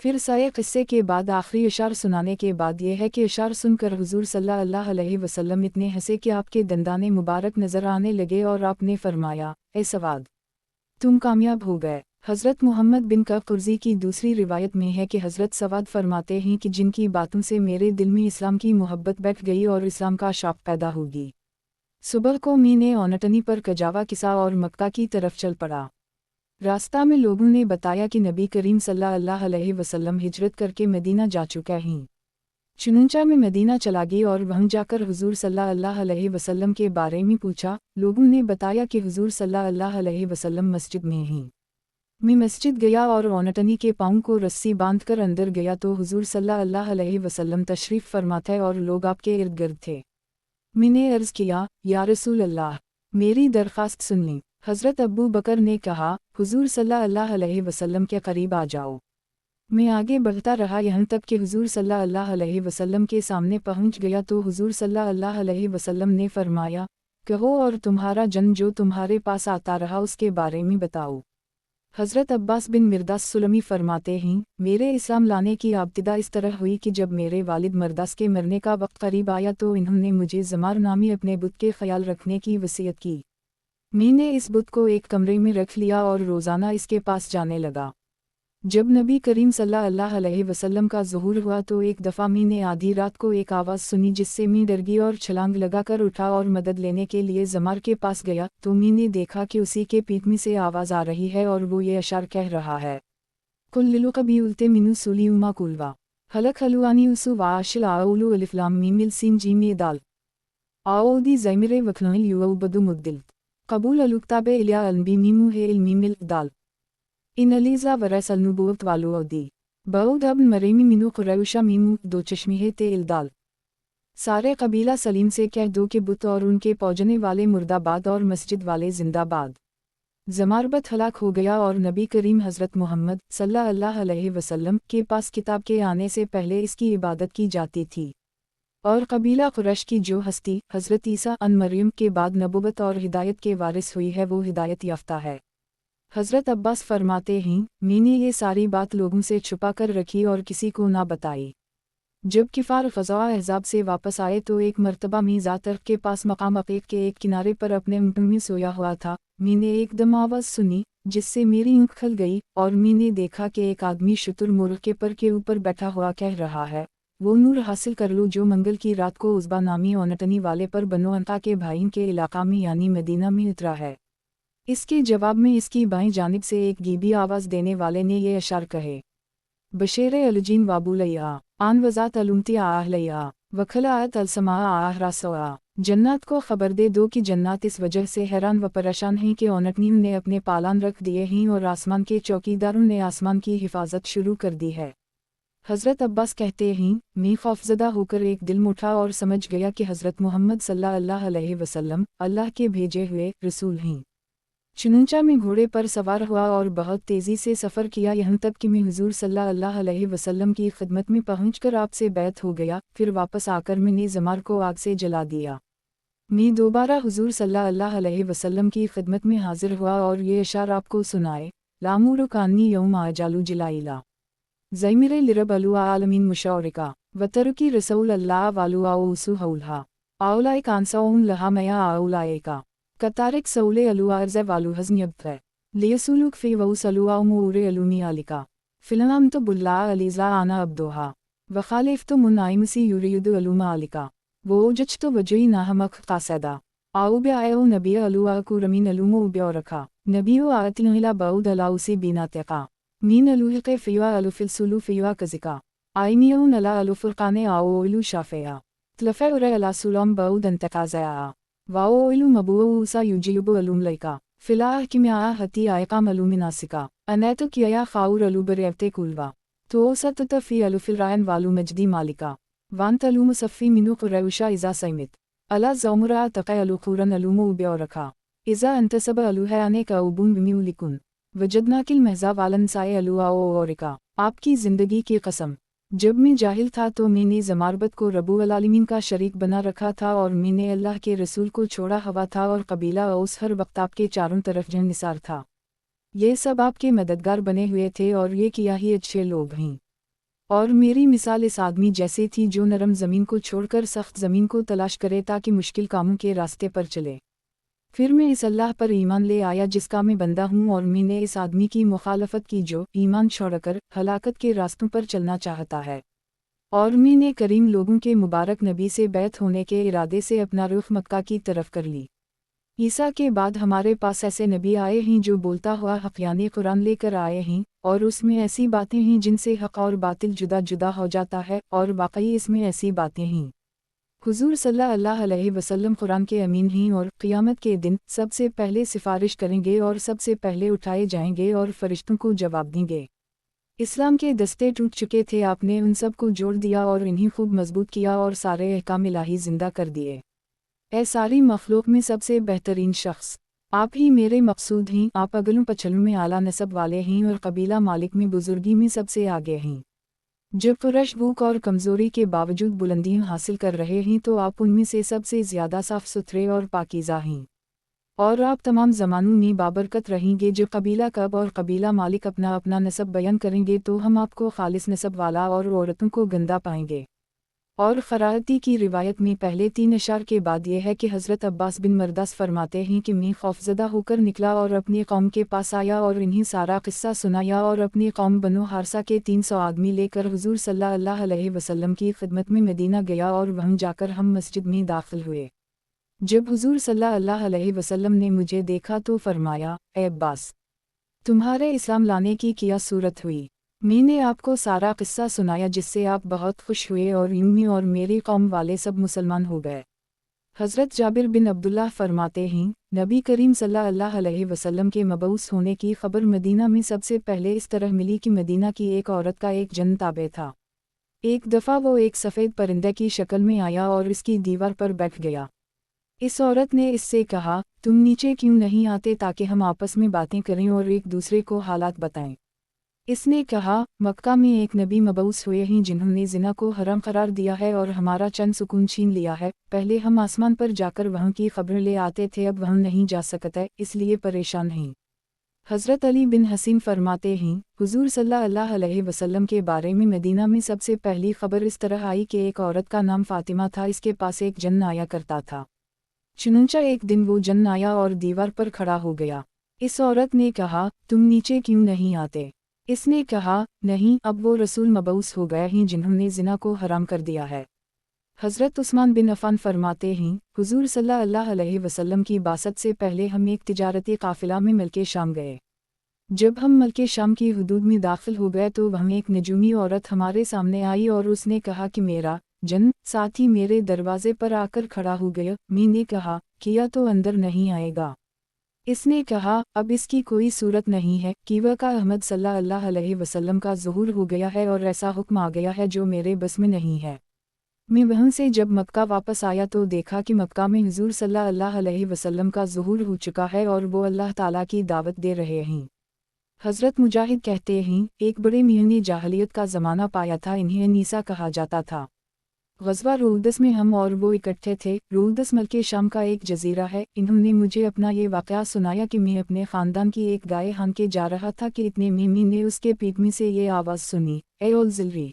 फिर सारे क़िस्से के बाद आखिरी इशार सुनाने के बाद ये है कि इशार सुनकर हुजूर सल्लल्लाहु अलैहि वसल्लम इतने हंसे कि आपके दंदाने मुबारक नज़र आने लगे, और आपने फरमाया, ए सवाद, तुम कामयाब हो गए। हज़रत मोहम्मद बिन कब कुर्ज़ी की दूसरी रिवायत में है कि हज़रत सवाद फरमाते हैं कि जिनकी बातों से मेरे दिल में इस्लाम की मोहब्बत बैठ गई और इस्लाम का शौक़ पैदा होगी। सुबह को मैंने ओनटनी पर कजावा किसा और मक्का की तरफ चल पड़ा। रास्ता में लोगों ने बताया कि नबी करीम सल्लल्लाहु अलैहि वसल्लम हिजरत करके मदीना जा चुका हैं। चुनूंचा में मदीना चला गई और वहाँ जाकर हुजूर सल्लल्लाहु अलैहि वसल्लम के बारे में पूछा। लोगों ने बताया कि हुजूर सल्लल्लाहु अलैहि वसल्लम मस्जिद में हैं। मैं मस्जिद गया और ओनटनी के पाँव को रस्सी बांधकर अंदर गया तो हुजूर सल्लल्लाहु अलैहि वसल्लम तशरीफ़ फरमा थे और लोग आपके इर्द गिर्द थे। मैंने अर्ज़ किया, या रसूल अल्लाह, मेरी दरख्वास्त सुन ली। हज़रत अबू बकर ने कहा, हुजूर सल्लल्लाहु अलैहि वसल्लम के करीब आ जाओ। मैं आगे बढ़ता रहा यहाँ तक कि हुजूर सल्लल्लाहु अलैहि वसल्लम के सामने पहुँच गया तो हुजूर सल्लल्लाहु अलैहि वसल्लम ने फरमाया, कहो और तुम्हारा जन जो तुम्हारे पास आता रहा उसके बारे में बताओ। हज़रत अब्बास बिन मिर्दास सुलमी फरमाते हैं, मेरे इस्लाम लाने की इब्तिदा इस तरह हुई कि जब मेरे वालिद मर्दास के मरने का वक्त करीब आया तो इन्होंने मुझे ज़मार नामी अपने बुत के ख्याल रखने की वसीयत की। मैंने इस बुत को एक कमरे में रख लिया और रोज़ाना इसके पास जाने लगा। जब नबी करीम सल्लल्लाहु अलैहि वसल्लम का ज़ुहूर हुआ तो एक दफ़ा मैंने आधी रात को एक आवाज़ सुनी जिससे मैं डर गई और छलांग लगाकर उठा और मदद लेने के लिए ज़मार के पास गया तो मैंने देखा कि उसी के पीठ में से आवाज़ आ रही है और वो ये अशार कह रहा है, कुल लिलु कबी उल्ते मिनु सुली उमा कुलवा हलक हलुआनी उसु वाशिल आउलु अलिफ्लाम मीमिल सीन जी में दाल आओदी ज़ैमिरे वखनइल युवा बदु मुद्दिल कबूल अलुक्ताबे इलिया अलबी मीमू है इल मीमिल दाल इन अलीज़ा वरस अलनुबूवत वालू अवदी बऊद अब मरीमी मिनु कुरैशा मीमू दो चश्मी है ते इल्दाल। सारे कबीला सलीम से कह दो कि बुत और उनके पौजने वाले मुर्दाबाद और मस्जिद वाले जिंदाबाद। ज़मारबत हलाक हो गया और नबी करीम हज़रत मोहम्मद सल्लल्लाहु अलैहि वसल्लम के पास किताब के आने से पहले इसकी इबादत की जाती थी। और कबीला कुरैश की जो हस्ती हज़रत ईसा अन मरियम के बाद नबूवत और हिदायत के वारिस हुई है वो हिदायत याफ्ता है। हज़रत अब्बास फरमाते हैं, मैंने ये सारी बात लोगों से छुपा कर रखी और किसी को ना बताई। जब किफ़ार ग़ज़वा अहज़ाब से वापस आए तो एक मर्तबा मैं ज़ातर के पास मकाम अक़ीक़ के एक किनारे पर अपने ऊँट में सोया हुआ था। मैंने एकदम आवाज़ सुनी जिससे मेरी आँख खुल गई और मैंने देखा कि एक आदमी शुतुरमुर्ग़ के पर के ऊपर बैठा हुआ कह रहा है, वो नूर हासिल कर लो जो मंगल की रात को उज़बा नामी ओनटनी वाले पर बनो अंता के भाई के इलाका में यानी मदीना में उतरा है। इसके जवाब में इसकी बाईं जानिब से एक गीबी आवाज़ देने वाले ने ये अशार कहे, बशेर अलजीन वाबुलैया आन वज़ात अलुमतिया आहलैया वखलात अलसमा आह रासोआ। जन्नत को खबर दे दो कि जन्नत इस वजह से हैरान व परेशान हैं कि ओनटनी ने अपने पालान रख दिए हैं और आसमान के चौकीदारों ने आसमान की हिफाजत शुरू कर दी है। हज़रत अब्बास कहते हैं, मैं खौफज़दा होकर एक दिल में उठा और समझ गया कि हज़रत मोहम्मद सल्लल्लाहु अलैहि वसल्लम अल्लाह के भेजे हुए रसूल हैं। चुनूचा में घोड़े पर सवार हुआ और बहुत तेज़ी से सफ़र किया यहाँ तक कि मैं हुज़ूर सल्लल्लाहु अलैहि वसल्लम की खिदमत में पहुंचकर आपसे बैत हो गया। फिर वापस आकर मैंने ज़मार को आग से जला दिया। मैं दोबारा हुज़ूर सल्लल्लाहु अलैहि वसल्लम की खिदमत में हाजिर हुआ और ये इशारा आपको सुनाए, लामुरुकानी यौम आजालू जिलाइला ज़ैमिरे लिरब अलुआ आलमीन मुशौरिका वतरुकी रसूल अल्लाह वालुआ उसु हौलहा आउलाए कांसाउन लहा मया आउलाए का कतारिक सौले अलुआ अर्ज़ वालू हज़नियब है लियसुलुक फ़ी वउसलुआ मूरे अलूमी आलिका फ़िलनाम तो बुल्ला अलीज़ा आना अब्दोहा वखालिफ तो मुनाइमसी यूरियुद अलूमा आलिका वो जच तो वजही नाहमक कासदा आउब आयो नबी अलुआ को रमीन अलूमो उब्यो रखा नबीओ आतिला बऊद अलाउसी बीना तेका मीन अलूहिक़ फ़िवा अलुफ़िलसुलु फ़िवा कज़िका आइमियउन अला अलुफ़ुरक़ाने आओइलु शाफ़ेया तलफ़े उरे अला सुलम बऊद अंतकाज़या वाओइलु मबूऊसा युजियुबु अलुमलैका फ़िलाह किम्या हती आयका मलूमिनासिका अनैतु किया ख़ाउर अलुबरेवते कुलवा तो सततफ़ी अलुफ़िलरायन वालू मजदी मालिका वान तलू मुसफ़ी मिनु क़ुरैशा इज़ा सैमित अला ज़ौमुरा तक़ै अलुख़ूरन अलूमो उब्यो रखा इज़ा अंतसब अलुहयाने का उबून बिम्यूलिकुन वजदनाकिल महज़ा वालन साए अलुआ ओरिका। आपकी ज़िंदगी की कसम, जब मैं जाहिल था तो मैंने ज़मारबत को रब्बुल आलमीन का शरीक बना रखा था और मैंने अल्लाह के रसूल को छोड़ा हुआ था और कबीला औस हर वक्त आपके चारों तरफ जंग निसार था। ये सब आपके मददगार बने हुए थे और ये किया ही अच्छे लोग हैं। और मेरी मिसाल इस आदमी जैसे थी जो नरम ज़मीन को छोड़कर सख्त ज़मीन को तलाश करे ताकि मुश्किल कामों के रास्ते पर चले। फिर मैं इस अल्लाह पर ईमान ले आया जिसका मैं बंदा हूँ और मैंने इस आदमी की मुखालफत की जो ईमान छोड़कर हलाकत के रास्तों पर चलना चाहता है। और मैंने करीम लोगों के मुबारक नबी से बैत होने के इरादे से अपना रुख मक्का की तरफ कर ली। ईसा के बाद हमारे पास ऐसे नबी आए हैं जो बोलता हुआ हक़ यानी कुरान लेकर आए हैं और उसमें ऐसी बातें हैं जिनसे हक़ और बातिल जुदा जुदा हो जाता है और वाकई इसमें ऐसी बातें हैं। हुज़ूर सल्लल्लाहु अलैहि वसल्लम कुरान के अमीन हैं और क़ियामत के दिन सबसे पहले सिफारिश करेंगे और सबसे पहले उठाए जाएंगे और फरिश्तों को जवाब देंगे। इस्लाम के दस्ते टूट चुके थे, आपने उन सब को जोड़ दिया और इन्हें खूब मजबूत किया और सारे अहकाम इलाही ज़िंदा कर दिए। ऐ सारी मखलूक में सबसे बेहतरीन शख्स आप ही मेरे मकसूद हैं। आप अगलों पछलों में आला नसब वाले हैं और कबीला मालिक में बुजुर्गी में सबसे आगे हैं। जब कुरैश भूख और कमज़ोरी के बावजूद बुलंदियां हासिल कर रहे हैं तो आप उनमें से सबसे ज़्यादा साफ़ सुथरे और पाकीज़ा हैं। और आप तमाम ज़मानों में बाबरकत रहेंगे। जब कबीला कब और कबीला मालिक अपना अपना नसब बयान करेंगे तो हम आपको खालिस नसब वाला और औरतों को गंदा पाएंगे। और ख़राती की रिवायत में पहले 3 अशार के बाद यह है कि हज़रत अब्बास बिन मरदास फरमाते हैं कि मैं खौफज़दा होकर निकला और अपनी कौम के पास आया और इन्हें सारा किस्सा सुनाया और अपनी कौम बनो हारसा के 300 आदमी लेकर हुज़ूर सल्लल्लाहु अलैहि वसल्लम की खिदमत में मदीना गया और वहीं जाकर हम मस्जिद में दाखिल हुए। जब हुज़ूर सल्लल्लाहु अलैहि वसल्लम ने मुझे देखा तो फरमाया, ए अब्बास, तुम्हारे इस्लाम लाने की क्या सूरत हुई? मैंने आपको सारा किस्सा सुनाया जिससे आप बहुत खुश हुए और यूं और मेरी कौम वाले सब मुसलमान हो गए। हज़रत जाबिर बिन अब्दुल्लाह फरमाते हैं, नबी करीम सल्लल्लाहु अलैहि वसल्लम के मबऊस होने की खबर मदीना में सबसे पहले इस तरह मिली कि मदीना की एक औरत का एक जन ताबे था। एक दफ़ा वो एक सफ़ेद परिंदे की शक्ल में आया और इसकी दीवार पर बैठ गया। इस औरत ने इससे कहा, तुम नीचे क्यों नहीं आते ताकि हम आपस में बातें करें और एक दूसरे को हालात बताएं। इसने कहा, मक्का में एक नबी मबऊस हुए हैं जिन्होंने जिना को हराम करार दिया है और हमारा चंद सुकून छीन लिया है। पहले हम आसमान पर जाकर वहाँ की खबर ले आते थे, अब वहाँ नहीं जा सकते, इसलिए परेशान हैं। हज़रत अली बिन हसीन फरमाते हैं, हुजूर सल्लल्लाहु अलैहि वसल्लम के बारे में मदीना में सबसे पहली खबर इस तरह आई कि एक औरत का नाम फातिमा था, इसके पास एक जन्न आया करता था। चुनंचा एक दिन वो जन्न आया और दीवार पर खड़ा हो गया। इस औरत ने कहा, तुम नीचे क्यों नहीं आते? इसने कहा, नहीं, अब वो रसूल मबऊस हो गए हैं जिन्होंने जिना को हराम कर दिया है। हज़रत उस्मान बिन अफ़ान फरमाते हैं, हुजूर सल्लल्लाहु अलैहि वसल्लम की बासत से पहले हम एक तिजारती काफ़िला में मल्के शाम गए। जब हम मल्के शाम की हुदूद में दाखिल हो गए तो वहाँ एक नजूमी औरत हमारे सामने आई और उसने कहा कि मेरा जन साथी मेरे दरवाजे पर आकर खड़ा हो गया। मैंने कहा, किया तो अंदर नहीं आएगा। इसने कहा, अब इसकी कोई सूरत नहीं है कि वह का अहमद सल्लल्लाहु अलैहि वसल्लम का ज़ुहूर हो गया है और ऐसा हुक्म आ गया है जो मेरे बस में नहीं है। मैं वहाँ से जब मक्का वापस आया तो देखा कि मक्का में हुजूर सल्लल्लाहु अलैहि वसल्लम का ज़ुहूर हो चुका है और वो अल्लाह ताला की दावत दे रहे हैं। हज़रत मुजाहिद कहते हैं, एक बड़े मियाँ ने जाहलियत का ज़माना पाया था, इन्हें नीसा कहा जाता था। ग़ज़वा रूदस में हम और वो इकट्ठे थे। रूदस मल्के शाम का एक जजीरा है। इन्होंने मुझे अपना ये वाक़या सुनाया कि मैं अपने ख़ानदान की एक गाय हान के जा रहा था कि इतने में मैंने उसके पीठ में से ये आवाज़ सुनी, ए ओल ज़िलरी।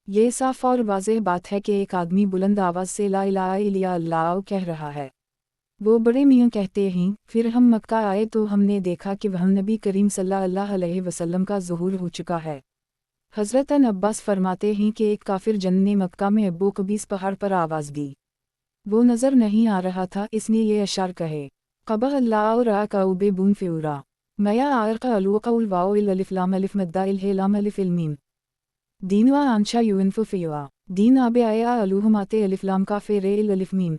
ये साफ और वाज़ेह बात है कि एक आदमी बुलंद आवाज़ से ला इलाहा इल्लल्लाह कह रहा है। वो बड़े मियाँ कहते हैं, फिर हम मक्का आए तो हमने देखा कि वहाँ नबी करीम सल्लल्लाहु अलैहि वसल्लम का ज़ुहूर हो चुका है। हज़रत अब्बास फरमाते हैं कि एक काफिर जन ने मक्का में अब्बू कबीस पहाड़ पर आवाज़ दी। वो नज़र नहीं आ रहा था, इसने ये अशार कहे, क़बह अल्लाह रा का उबे बुन फ़िउरा मया आर का अलूक़ा उल वाओ इल अलिफ लाम अलिफ मद्दा इल हे लाम अलिफ इल मीम दीनवा आंशा युवनफु फ़िवा दीन आबे आया अलूहमाते अलिफ लाम का फ़ेरे इल अलिफ मीम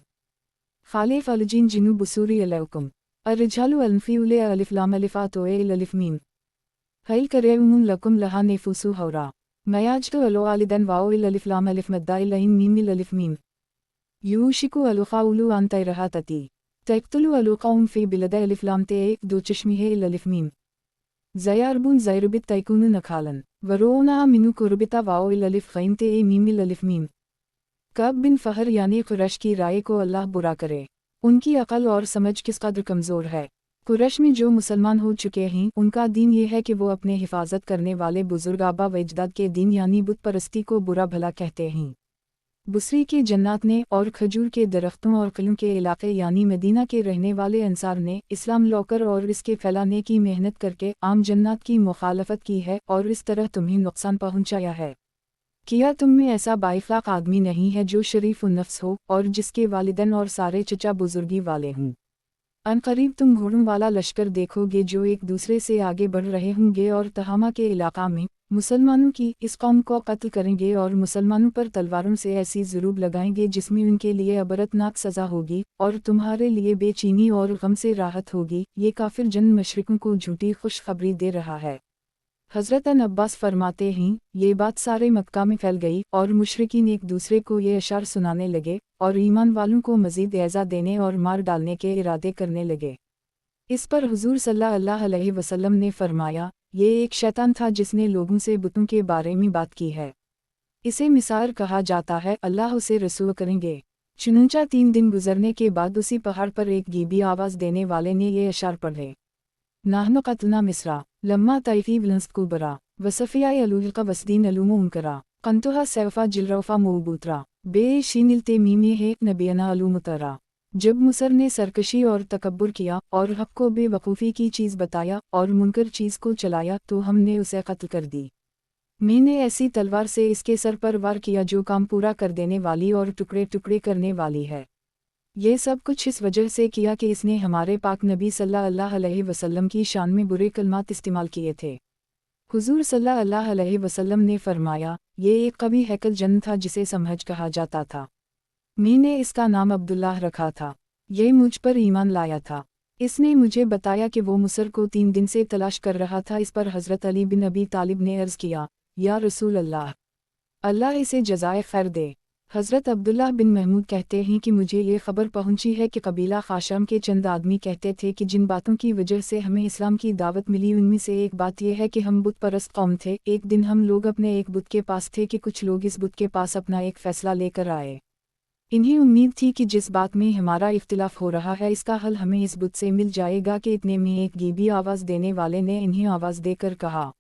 ख़ालिफ़ अलजीन जिनु बुसूरी अलैकुम अर्रिजालु अल्फ़िउले अलिफ लाम अलिफ़ा तोए इल अलिफ मीम हल करेउमुन लकुम लहा नेफुसु हौरा मयाजतु अलो आलिदन वाओ इल अलिफ लाम अलिफ मद्दा इल इन मीम इल अलिफ मीम यूशिकु अलुक़ाउलु अन तैरहा तती तैक्तुलु अलुक़ाउम फ़ी बिलद अलिफ लाम ते एक दो चश्मिहे इल अलिफ मीम ज़यारबुन ज़ैरबित तैकुनु नखालन वरोना मिनु कुर्बिता वाओ इल अलिफ ग़ैन ते ए मीम इल अलिफ मीम। कब बिन फ़हर यानी कुरैश की राय को अल्लाह बुरा करे। उनकी अक़ल और समझ किस कदर कमज़ोर है। कुरैश में जो मुसलमान हो चुके हैं उनका दीन ये है कि वो अपने हिफाजत करने वाले बुज़ुर्ग आबा व अजदाद के दीन यानी बुत परस्ती को बुरा भला कहते हैं। बुसरी की जन्नात ने और खजूर के दरख्तों और किलों के इलाके यानी मदीना के रहने वाले अंसार ने इस्लाम लौकर और इसके फैलाने की मेहनत करके आम जन्नात की मुखालफत की है और इस तरह तुम्हें नुकसान पहुंचाया है। किया तुम में ऐसा बाइफलाक आदमी नहीं है जो शरीफ उन्नफ्स हो और जिसके वालिदैन और सारे चचा बुजुर्गी वाले हों। अनकरीब तुम घोड़ों वाला लश्कर देखोगे जो एक दूसरे से आगे बढ़ रहे होंगे और तहामा के इलाका में मुसलमानों की इस कौम को कत्ल करेंगे और मुसलमानों पर तलवारों से ऐसी ज़ुरूब लगाएंगे जिसमें उनके लिए अबरतनाक सज़ा होगी और तुम्हारे लिए बेचैनी और गम से राहत होगी। ये काफिर जन मशरिकों को झूठी खुशखबरी दे रहा है। हज़रत अब्बास फरमाते हैं, ये बात सारे मक्का में फैल गई और मुशरिकीन एक दूसरे को ये अशार सुनाने लगे और ईमान वालों को मज़ीद ऐज़ा देने और मार डालने के इरादे करने लगे। इस पर हुजूर सल्लल्लाहु अलैहि वसल्लम ने फरमाया, ये एक शैतान था जिसने लोगों से बुतों के बारे में बात की है। इसे मिसार कहा जाता है, अल्लाह उसे रसूल करेंगे। चुनंचा 3 दिन गुजरने के बाद उसी पहाड़ पर एक गीबी आवाज़ देने वाले ने ये अशार पढ़े, नाहनु क़त्लना मिस्रा लम्मा तैफ़ी वलंस कुबरा वसफ़िया अलूहिका वसदीन अलूमो उनकरा कंतुहा सैफ़ा जिलरफ़ा मूबूतरा बे शीनिलते मीमे है नबियना अलूमुतरा। जब मुसर ने सरकशी और तकब्बुर किया और हक़ को बेवकूफ़ी की चीज़ बताया और मुनकर चीज़ को चलाया तो हमने उसे कत्ल कर दी। मैंने ऐसी तलवार से इसके सर पर वार किया जो काम पूरा कर देने वाली और टुकड़े टुकड़े करने वाली है। ये सब कुछ इस वजह से किया कि इसने हमारे पाक नबी सल्लल्लाहु अलैहि वसल्लम की शान में बुरे कलमात इस्तेमाल किए थे। हुजूर सल्लल्लाहु अलैहि वसल्लम ने फरमाया, ये एक कवि हैकल जन था जिसे समहज कहा जाता था। मैंने इसका नाम अब्दुल्लाह रखा था। ये मुझ पर ईमान लाया था। इसने मुझे बताया कि वो मुसर को 3 दिन से तलाश कर रहा था। इस पर हज़रत अली बिन अबी तालिब ने अर्ज़ किया, या रसूल अल्लाह, अल्लाह इसे जज़ाए खैर दे। حضرت عبداللہ بن محمود کہتے ہیں کہ مجھے یہ خبر پہنچی ہے کہ قبیلہ خاشم کے چند آدمی کہتے تھے کہ جن باتوں کی وجہ سے ہمیں اسلام کی دعوت ملی ان میں سے ایک بات یہ ہے کہ ہم بت پرست قوم تھے۔ ایک دن ہم لوگ اپنے ایک بت کے پاس تھے کہ کچھ لوگ اس بت کے پاس اپنا ایک فیصلہ لے کر آئے۔ انہیں امید تھی کہ جس بات میں ہمارا اختلاف ہو رہا ہے اس کا حل ہمیں اس بت سے مل جائے گا کہ اتنے میں ایک غیبی آواز دینے والے نے انہیں آواز دے کر کہا،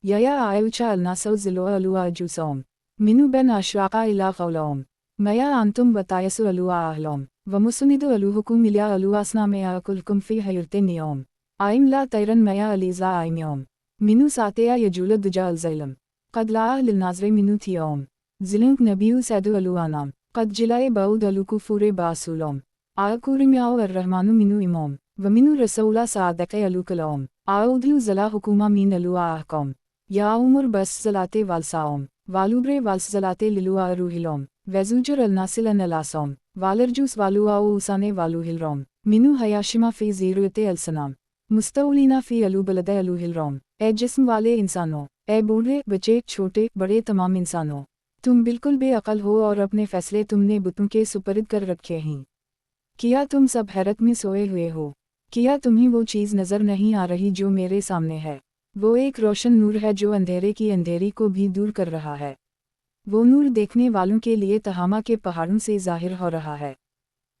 یا آئوچا الناسو ذلو الو اجوسوم منو بن اشراقا الا قولوم میا انتم بتایسو الو اہلوم ومسندو الوحکم الیا الو اسنام اکلکم فی حیرت نیوم آئم لا تیرن میا علیزا آئمیوم منو ساتیا یجول دجا الزیلم قد لا للناظر منو تھیوم ذلنک نبیو سیدو الو انام قد جلائے بعود الوکو فور باسولوم آکورمیاو الرحمن منو اموم ومنو رسولہ سعادق الو کلوم آودلو زلا حکومہ مین الو آحکوم یا عمر بس زلاتے والساوم والوبرے والس زلاتے للو آروہلوم ویزوجر الناسل انلاسوم والرجوس والو آو اوسانے والو ہلروم منو حیاشما فی زیروت السنام مستولینا فی الو بلد الو ہلروم۔ اے جسم والے انسانوں، اے بوڑھے بچے چھوٹے بڑے تمام انسانوں، تم بالکل بے عقل ہو اور اپنے فیصلے تم نے بتوں کے سپرد کر رکھے ہیں۔ کیا تم سب حیرت میں سوئے ہوئے ہو؟ کیا تمہیں وہ چیز نظر نہیں آ رہی جو میرے سامنے ہے؟ وہ ایک روشن نور ہے جو اندھیرے کی اندھیری کو بھی دور کر رہا ہے۔ وہ نور دیکھنے والوں کے لیے تہامہ کے پہاڑوں سے ظاہر ہو رہا ہے۔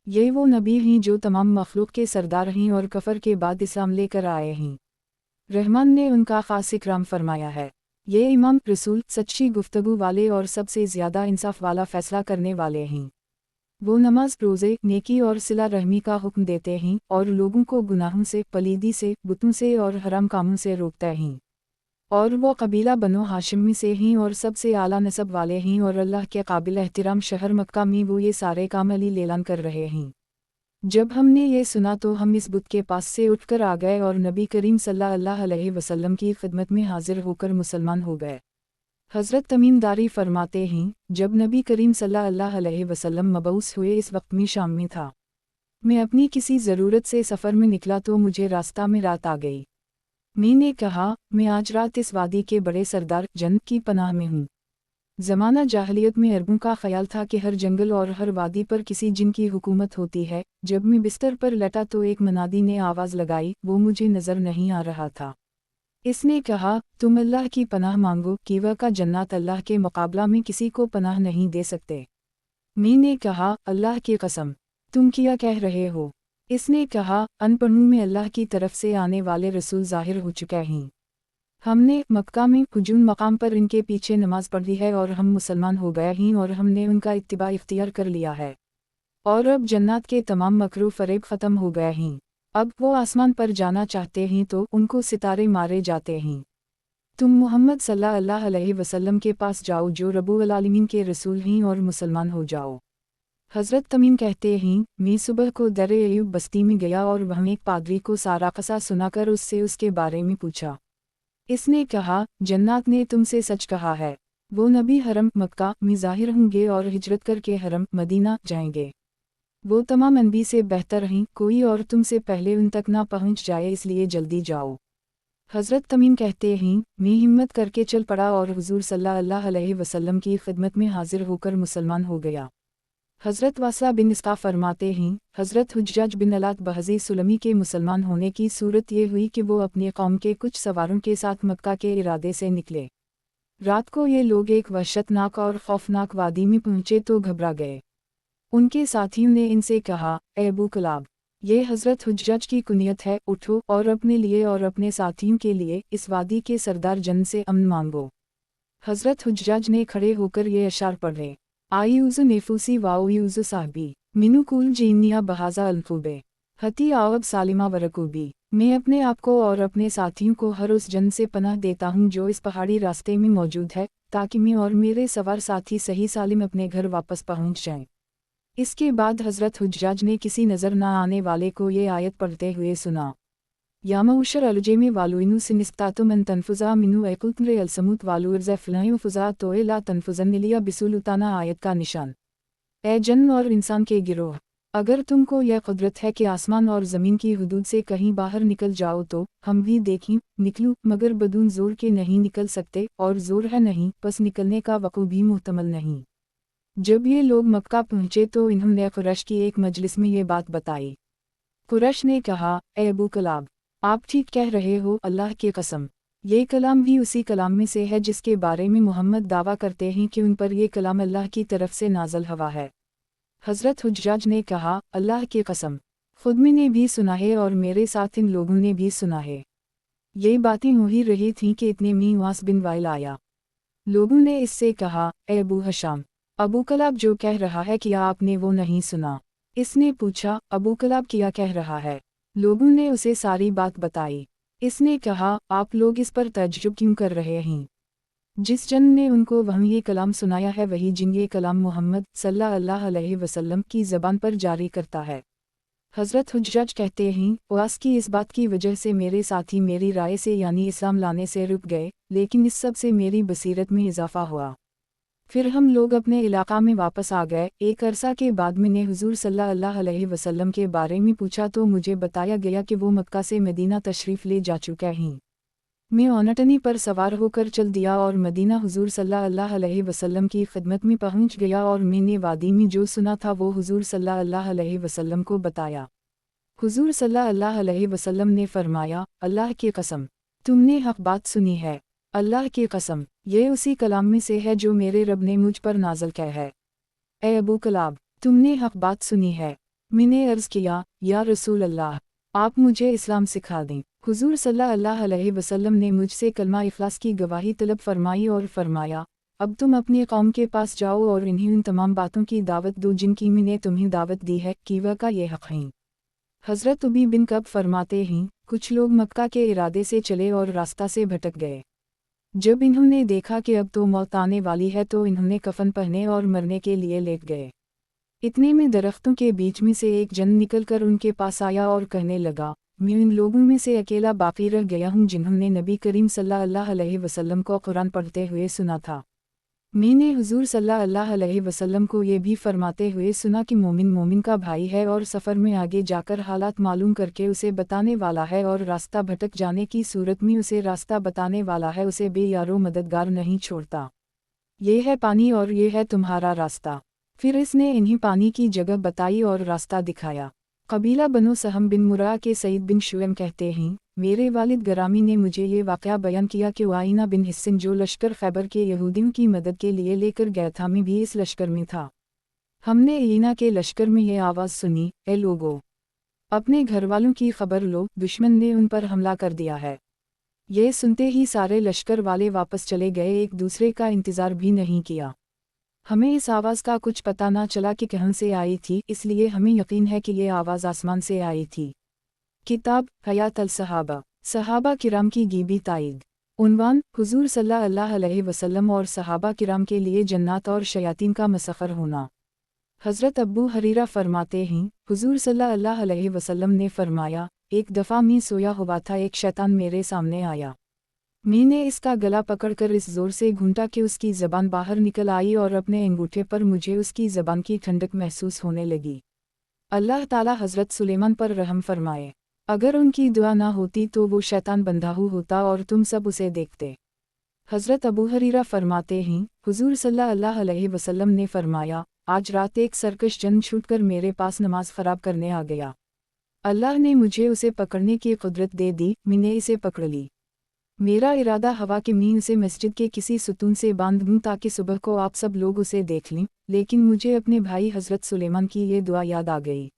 یہ وہ نبی ہیں جو تمام مخلوق کے سردار ہیں اور کفر کے بعد اسلام لے کر آئے ہیں۔ رحمان نے ان کا خاص اکرام فرمایا ہے۔ یہ امام رسول سچی گفتگو والے اور سب سے زیادہ انصاف والا فیصلہ کرنے والے ہیں۔ وہ نماز روزے نیکی اور صلہ رحمی کا حکم دیتے ہیں اور لوگوں کو گناہوں سے پلیدی سے بتوں سے اور حرام کاموں سے روکتے ہیں۔ اور وہ قبیلہ بنو ہاشمی سے ہیں اور سب سے اعلیٰ نسب والے ہیں اور اللہ کے قابل احترام شہر مکہ میں وہ یہ سارے کام علی اعلان کر رہے ہیں۔ جب ہم نے یہ سنا تو ہم اس بت کے پاس سے اٹھ کر آ گئے اور نبی کریم صلی اللہ علیہ وسلم کی خدمت میں حاضر ہو کر مسلمان ہو گئے۔ حضرت تمیم داری فرماتے ہیں، جب نبی کریم صلی اللہ علیہ وسلم مبعوث ہوئے اس وقت میں شام میں تھا۔ میں اپنی کسی ضرورت سے سفر میں نکلا تو مجھے راستہ میں رات آ گئی۔ میں نے کہا، میں آج رات اس وادی کے بڑے سردار جنت کی پناہ میں ہوں۔ زمانہ جاہلیت میں عربوں کا خیال تھا کہ ہر جنگل اور ہر وادی پر کسی جن کی حکومت ہوتی ہے۔ جب میں بستر پر لیٹا تو ایک منادی نے آواز لگائی، وہ مجھے نظر نہیں آ رہا تھا۔ اس نے کہا، تم اللہ کی پناہ مانگو، کیوا کا جنات اللہ کے مقابلہ میں کسی کو پناہ نہیں دے سکتے۔ میں نے کہا، اللہ کی قسم، تم کیا کہہ رہے ہو؟ اس نے کہا، ان پڑھوں میں اللہ کی طرف سے آنے والے رسول ظاہر ہو چکے ہیں۔ ہم نے مکہ میں ہجون مقام پر ان کے پیچھے نماز پڑھی ہے اور ہم مسلمان ہو گئے ہیں اور ہم نے ان کا اتباع اختیار کر لیا ہے۔ اور اب جنات کے تمام مکر و فریب ختم ہو گئے ہیں۔ اب وہ آسمان پر جانا چاہتے ہیں تو ان کو ستارے مارے جاتے ہیں۔ تم محمد صلی اللہ علیہ وسلم کے پاس جاؤ جو رب العالمین کے رسول ہیں اور مسلمان ہو جاؤ۔ حضرت تمیم کہتے ہیں، میں صبح کو در ایوب بستی میں گیا اور وہاں ایک پادری کو سارا قصہ سنا کر اس سے اس کے بارے میں پوچھا۔ اس نے کہا، جنات نے تم سے سچ کہا ہے، وہ نبی حرم مکہ میں ظاہر ہوں گے اور ہجرت کر کے حرم مدینہ جائیں گے۔ وہ تمام انبی سے بہتر ہیں، کوئی اور تم سے پہلے ان تک نہ پہنچ جائے، اس لیے جلدی جاؤ۔ حضرت تمیم کہتے ہیں، میں ہمت کر کے چل پڑا اور حضور صلی اللہ علیہ وسلم کی خدمت میں حاضر ہو کر مسلمان ہو گیا۔ حضرت واسع بن اسقا فرماتے ہیں، حضرت حجاج بن الات بہزی سلمی کے مسلمان ہونے کی صورت یہ ہوئی کہ وہ اپنے قوم کے کچھ سواروں کے ساتھ مکہ کے ارادے سے نکلے۔ رات کو یہ لوگ ایک وحشتناک اور خوفناک وادی میں پہنچے تو گھبرا گئے۔ ان کے ساتھیوں نے ان سے کہا، اے ابو کلاب، یہ حضرت حجاج کی کنیت ہے، اٹھو اور اپنے لیے اور اپنے ساتھیوں کے لیے اس وادی کے سردار جن سے امن مانگو۔ حضرت حجاج نے کھڑے ہو کر یہ اشعار پڑھے، آئیوز نیفوسی واؤیوز صاحبی منو کول جینیا بہازا الفوبے ہتی آوب سالمہ ورکوبی۔ میں اپنے آپ کو اور اپنے ساتھیوں کو ہر اس جن سے پناہ دیتا ہوں جو اس پہاڑی راستے میں موجود ہے، تاکہ میں اور میرے سوار ساتھی صحیح سالم اپنے گھر واپس پہنچ جائیں۔ اس کے بعد حضرت حجاج نے کسی نظر نہ آنے والے کو یہ آیت پڑھتے ہوئے سنا، یا معشر الجیم والوینو سنستاتم ان تنفذا منو ایقلتر السموت والو ارزفلائیو فضا توئے لا تنفذن لیا بسولتانا آیت کا نشان۔ اے جن اور انسان کے گروہ، اگر تم کو یہ قدرت ہے کہ آسمان اور زمین کی حدود سے کہیں باہر نکل جاؤ تو ہم بھی دیکھیں نکلو، مگر بدون زور کے نہیں نکل سکتے، اور زور ہے نہیں، پس نکلنے کا وقوع بھی محتمل نہیں۔ जब ये लोग मक्का पहुंचे तो इन्होंने कुरैश की एक मजलिस में ये बात बताई। कुरैश ने कहा, ए अबू कलाब, आप ठीक कह रहे हो, अल्लाह की कसम, ये कलाम भी उसी कलाम में से है जिसके बारे में मोहम्मद दावा करते हैं कि उन पर ये कलाम अल्लाह की तरफ से नाज़ल हुआ है। हज़रत हुज्जाज ने कहा, अल्लाह की कसम, खुद मैंने भी सुना है और मेरे साथ इन लोगों ने भी सुना है। ये बातें हो ही रही थीं कि इतने में उवास बिन वाइल आया। लोगों ने इससे कहा, ए अबू हशाम, अबू कलाब जो कह रहा है क्या आपने वो नहीं सुना? इसने पूछा, अबू कलाब क्या कह रहा है? लोगों ने उसे सारी बात बताई। इसने कहा, आप लोग इस पर तज्जुब क्यों कर रहे हैं? जिस जन ने उनको वहीं ये कलाम सुनाया है वही जिन ये कलाम मोहम्मद सल्लल्लाहु अलैहि वसल्लम की ज़बान पर जारी करता है। हज़रत हुज्जाज कहते हैं, उवास की इस बात की वजह से मेरे साथी मेरी राय से यानी इस्लाम लाने से रुक गए, लेकिन इस सब से मेरी बसीरत में इजाफ़ा हुआ। फिर हम लोग अपने इलाक़ा में वापस आ गए। एक अरसा के बाद मैंने हुज़ूर सल्लल्लाहु अलैहि वसल्लम के बारे में पूछा तो मुझे बताया गया कि वो मक्का से मदीना तशरीफ़ ले जा चुके हैं। मैं ओनटनी पर सवार होकर चल दिया और मदीना हुज़ूर सल्लल्लाहु अलैहि वसल्लम की खिदमत में पहुंच गया और मैंने वादी में जो सुना था वो हुज़ूर सल्लल्लाहु अलैहि वसल्लम को बताया। हुज़ूर सल्लल्लाहु अलैहि वसल्लम ने फरमाया, अल्लाह की कसम, तुमने हक़ बात सुनी है। अल्लाह की कसम, ये उसी कलाम में से है जो मेरे रब ने मुझ पर नाज़िल किया है। ए अबू कलाब, तुमने हक़ बात सुनी है। मैंने अर्ज़ किया, या रसूल अल्लाह, आप मुझे इस्लाम सिखा दें। हुज़ूर सल्लल्लाहु अलैहि वसल्लम ने मुझसे कलमा इखलास की गवाही तलब फरमाई और फरमाया, अब तुम अपनी कौम के पास जाओ और इन्हीं उन तमाम बातों की दावत दो जिनकी मैंने तुम्हें दावत दी है कि वह का ये हक़ हैं। हज़रत उबी बिन कब फरमाते हैं, कुछ लोग मक्का के इरादे से चले और रास्ता से भटक गए। जब इन्होंने देखा कि अब तो मौत आने वाली है तो इन्होंने कफन पहने और मरने के लिए लेट गए। इतने में दरख्तों के बीच में से एक जन निकलकर उनके पास आया और कहने लगा, मैं इन लोगों में से अकेला बाकी रह गया हूँ जिन्होंने नबी करीम सल्लल्लाहु अलैहि वसल्लम को कुरान पढ़ते हुए सुना था। मैंने हुज़ूर सल्लल्लाहु अलैहि वसल्लम को ये भी फरमाते हुए सुना कि मोमिन मोमिन का भाई है और सफ़र में आगे जाकर हालात मालूम करके उसे बताने वाला है और रास्ता भटक जाने की सूरत में उसे रास्ता बताने वाला है, उसे बेयारो मददगार नहीं छोड़ता। ये है पानी और ये है तुम्हारा रास्ता। फिर इसने इन्हीं पानी की जगह बताई और रास्ता दिखाया। कबीला बनो सहम बिन मुरा के सईद बिन शुएम कहते हैं, मेरे वालिद गरामी ने मुझे ये वाक़या बयान किया कि उआइना बिन हिस्सिन जो लश्कर खैबर के यहूदियों की मदद के लिए लेकर गया था, मैं भी इस लश्कर में था। हमने ईना के लश्कर में ये आवाज़ सुनी, ए लोगो, अपने घरवालों की खबर लो, दुश्मन ने उन पर हमला कर दिया है। ये सुनते ही सारे लश्कर वाले वापस चले गए, एक दूसरे का इंतज़ार भी नहीं किया। हमें इस आवाज़ का कुछ पता ना चला कि कहाँ से आई थी, इसलिए हमें यकीन है कि ये आवाज़ आसमान से आई थी। किताब हयात अल सहाबा, सहाबा किराम की गीबी ताईद। उन्वान, हुज़ूर सल्लल्लाहु अलैहि वसल्लम और सहाबा किराम के लिए जन्नत और शयातीन का मसखर होना। हज़रत अब्बू हरीरा फरमाते हैं, हुज़ूर सल्लल्लाहु अलैहि वसल्लम ने फरमाया, एक दफ़ा मैं सोया हुआ था, एक शैतान मेरे सामने आया। मैंने इसका गला पकड़कर इस ज़ोर से घूंटा कि उसकी ज़बान बाहर निकल आई और अपने अंगूठे पर मुझे उसकी ज़बान की ठंडक महसूस होने लगी। अल्लाह ताला हज़रत सुलेमान पर रहम फरमाए, अगर उनकी दुआ ना होती तो वो शैतान बंधाहू होता और तुम सब उसे देखते। हज़रत अबू हरीरा फरमाते हैं, हुज़ूर सल्लल्लाहु अलैहि वसल्लम ने फरमाया, आज रात एक सरकश जन छूटकर मेरे पास नमाज ख़राब करने आ गया। अल्लाह ने मुझे उसे पकड़ने की कुदरत दे दी, मैंने इसे पकड़ ली। मेरा इरादा हवा कि मैं उसे मस्जिद के किसी सुतून से बांध दूँ ताकि सुबह को आप सब लोग उसे देख लें, लेकिन मुझे अपने भाई हज़रत सुलेमान की ये दुआ याद आ गई।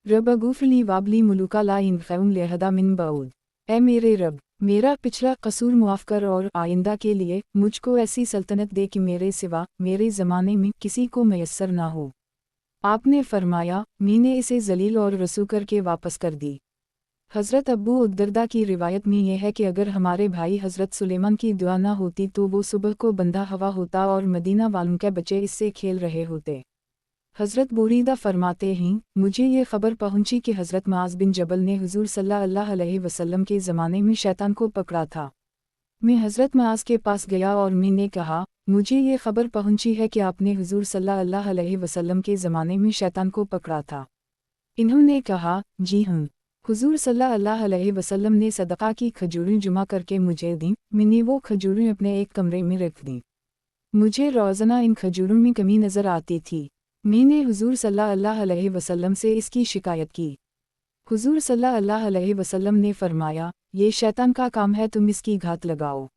रब अगूफ़ली वाबली मुलुका ला इनफ़ैउम लेहदा मिन बाउद। ए मेरे रब, मेरा पिछला कसूर मुआफ़ कर और आइंदा के लिए मुझको ऐसी सल्तनत दे कि मेरे सिवा मेरे ज़माने में किसी को मैसर ना हो। आपने फरमाया, मैंने इसे जलील और रसू करके वापस कर दी। हज़रत अब्बू उद्दरदा की रिवायत में यह है कि अगर हमारे भाई हज़रत सुलेमान की दुआ ना होती तो वो सुबह को बंधा हवा होता और मदीना वालों के बच्चे इससे खेल रहे होते। हज़रत बुरीदा फरमाते हैं, मुझे ये खबर पहुंची कि हज़रत मुआज़ बिन जबल ने हुज़ूर सल्लल्लाहु अलैहि वसल्लम के ज़माने में शैतान को पकड़ा था। मैं हज़रत मुआज़ के पास गया और मैंने कहा, मुझे ये खबर पहुंची है कि आपने हुज़ूर सल्लल्लाहु अलैहि वसल्लम के ज़माने में शैतान को पकड़ा था। इन्होंने कहा, जी हाँ। हुज़ूर सल्लल्लाहु अलैहि वसल्लम ने सदक़ा की खजूरें जमा करके मुझे दी, मैंने वो खजूरें अपने एक कमरे में रख दी। मुझे रोज़ाना इन खजूरों में कमी नज़र आती थी। मैंने हुज़ूर सल्लल्लाहु अलैहि वसल्लम से इसकी शिकायत की। हुज़ूर सल्लल्लाहु अलैहि वसल्लम ने फरमाया, ये शैतान का काम है, तुम इसकी घात लगाओ।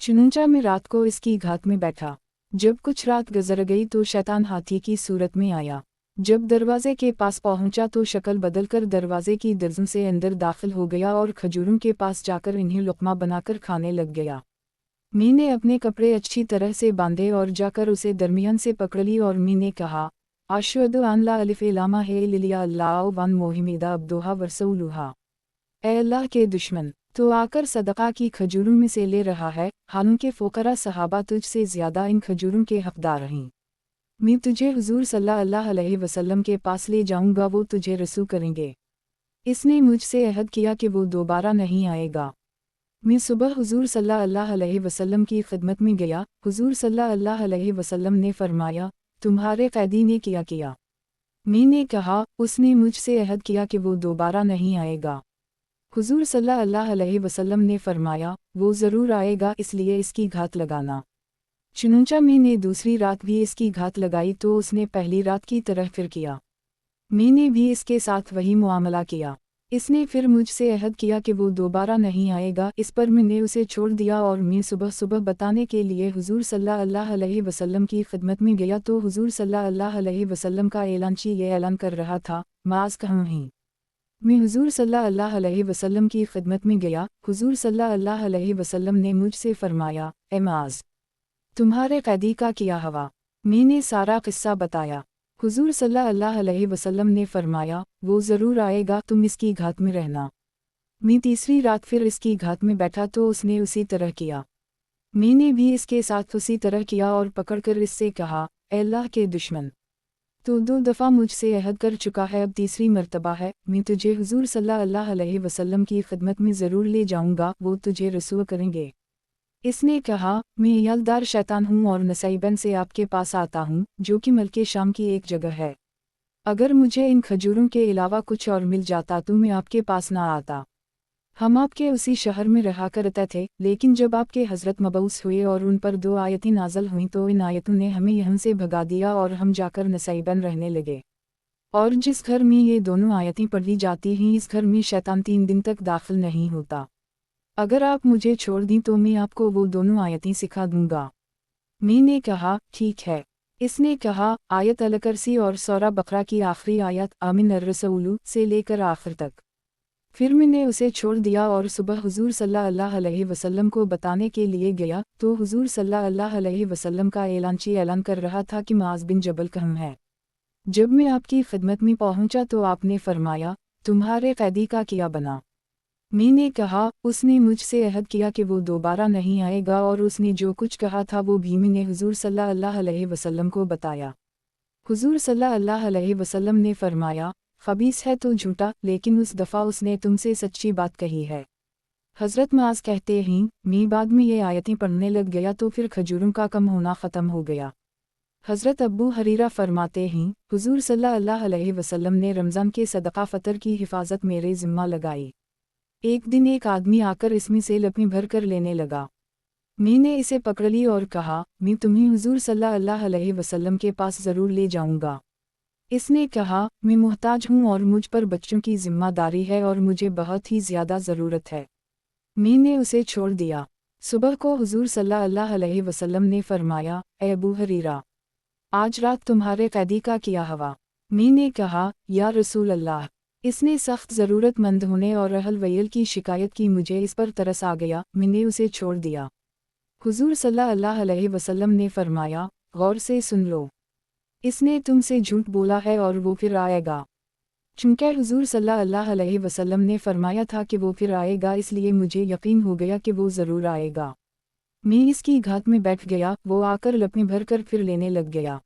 चुनांचे मैं रात को इसकी घात में बैठा। जब कुछ रात गुजर गई तो शैतान हाथी की सूरत में आया। जब दरवाजे के पास पहुंचा तो शक्ल बदलकर दरवाजे की दर्जन से अंदर दाखिल हो गया और खजूरों के पास जाकर इन्हें लुक़मा बनाकर खाने लग गया। मैंने अपने कपड़े अच्छी तरह से बांधे और जाकर उसे दरमियान से पकड़ ली और मैंने कहा, अशहदु अन ला इलाहा इल्लल्लाह वन मोहम्मदा अब्दुहु व रसूलुहु। ऐ अल्लाह के दुश्मन, तो आकर सदका की खजूरों में से ले रहा है, हालांकि फ़ुक़रा सहाबा तुझसे ज़्यादा इन खजूरों के हक़दार हैं। मैं तुझे हुज़ूर सल्लल्लाहु अलैहि वसल्लम के पास ले जाऊंगा, वो तुझे रसूल करेंगे। इसने मुझसे अहद किया कि वो दोबारा नहीं आएगा। मैं सुबह हुज़ूर सल्लल्लाहु अलैहि वसल्लम की खिदमत में गया। हुज़ूर सल्लल्लाहु अलैहि वसल्लम ने फरमाया, तुम्हारे कैदी ने क्या किया? मैंने कहा, उसने मुझसे अहद किया कि वो दोबारा नहीं आएगा। हुज़ूर सल्लल्लाहु अलैहि वसल्लम ने फरमाया, वो ज़रूर आएगा, इसलिए इसकी घात लगाना। चुनांचे मैंने दूसरी रात भी इसकी घात लगाई तो उसने पहली रात की तरह फिर किया। मैंने भी इसके साथ वही मुआमला किया। इसने फिर मुझसे अहद किया कि वो दोबारा नहीं आएगा। इस पर मैंने उसे छोड़ दिया और मैं सुबह सुबह बताने के लिए हुज़ूर सल्लल्लाहु अलैहि वसल्लम की खिदमत में गया तो हुज़ूर सल्लल्लाहु अलैहि वसल्लम का एलानची ये ऐलान कर रहा था, माज़ कहाँ हैं? मैं हुज़ूर सल्लल्लाहु अलैहि वसल्लम की खिदमत में गया। हुज़ूर सल्लल्लाहु अलैहि वसल्लम ने मुझसे फरमाया, ए माज़, तुम्हारे कैदी का क्या हवा? मैंने सारा किस्सा बताया। हुज़ूर सल्लल्लाहु अलैहि वसल्लम ने फरमाया, वो ज़रूर आएगा, तुम इसकी घात में रहना। मैं तीसरी रात फिर इसकी घात में बैठा तो उसने उसी तरह किया। मैंने भी इसके साथ उसी तरह किया और पकड़कर इससे कहा, ए अल्लाह के दुश्मन, तो 2 दफ़ा मुझसे अहद कर चुका है, अब तीसरी मर्तबा है। मैं तुझे हुज़ूर सल्लल्लाहु अलैहि वसल्लम की खिदमत में ज़रूर ले जाऊंगा, वो तुझे रसूल करेंगे। इसने कहा, मैं यलदार शैतान हूँ और नसैबन से आपके पास आता हूँ, जो कि मल्के शाम की एक जगह है। अगर मुझे इन खजूरों के अलावा कुछ और मिल जाता तो मैं आपके पास ना आता। हम आपके उसी शहर में रहा करते थे, लेकिन जब आपके हज़रत मबऊस हुए और उन पर 2 आयतें नाज़िल हुईं तो इन आयतों ने हमें यहाँ से भगा दिया और हम जाकर नसैबन रहने लगे। और जिस घर में ये दोनों आयतें पढ़ी जाती हैं, इस घर में शैतान 3 दिन तक दाखिल नहीं होता। अगर आप मुझे छोड़ दी तो मैं आपको वो दोनों आयतें सिखा दूंगा। मैंने कहा, ठीक है। इसने कहा, आयत अल-कुर्सी और सूरह बकरा की आखिरी आयत आमिन ar-रसूलु से लेकर आखिर तक। फिर मैंने उसे छोड़ दिया और सुबह हुज़ूर सल्लल्लाहु अलैहि वसल्लम को बताने के लिए गया तो हुज़ूर सल्लल्लाहु अलैहि वसल्लम का एलानची ऐलान कर रहा था कि मुआज़ बिन जबल कहाँ है। जब मैं आपकी खिदमत में पहुंचा तो आपने फरमाया, तुम्हारे कैदी का क्या बना? मैंने कहा, उसने मुझसे अहद किया कि वो दोबारा नहीं आएगा और उसने जो कुछ कहा था वो भी मैंने हुज़ूर सल्लल्लाहु अलैहि वसल्लम को बताया। हुज़ूर सल्लल्लाहु अलैहि वसल्लम ने फरमाया, खबीस है तो झूठा, लेकिन उस दफ़ा उसने तुमसे सच्ची बात कही है। हज़रत मुआज़ कहते हैं, मैं बाद में ये आयतें पढ़ने लग गया तो फिर खजूरों का कम होना ख़त्म हो गया। हज़रत अबू हरीरा फरमाते हैं, हुज़ूर सल्लल्लाहु अलैहि वसल्लम ने रमज़ान के सदका फ़तर की हिफाजत मेरे ज़िम्मा लगाई। एक दिन एक आदमी आकर इसमें से लपटें भर कर लेने लगा। मैंने इसे पकड़ ली और कहा, मैं तुम्हें हुज़ूर सल्लल्लाहु अलैहि वसल्लम के पास ज़रूर ले जाऊंगा। इसने कहा, मैं मुहताज हूँ और मुझ पर बच्चों की ज़िम्मेदारी है और मुझे बहुत ही ज़्यादा ज़रूरत है। मैंने उसे छोड़ दिया। सुबह को हुज़ूर सल्लल्लाहु अलैहि वसल्लम ने फरमाया, ए अबू हरीरा, आज रात तुम्हारे कैदी का क्या हवा? मैंने कहा, या रसूल अल्लाह, इसने सख्त ज़रूरतमंद होने और अहल वयल की शिकायत की, मुझे इस पर तरस आ गया, मैंने उसे छोड़ दिया। हुज़ूर सल्लल्लाहु अलैहि वसल्लम ने फरमाया, गौर से सुन लो, इसने तुमसे झूठ बोला है और वो फिर आएगा। चूँकि हुज़ूर सल्लल्लाहु अलैहि वसल्लम ने फरमाया था कि वो फिर आएगा, इसलिए मुझे यकीन हो गया कि वो ज़रूर आएगा। मैं इसकी घात में बैठ गया, वो आकर लपटें भर कर फिर लेने लग गया।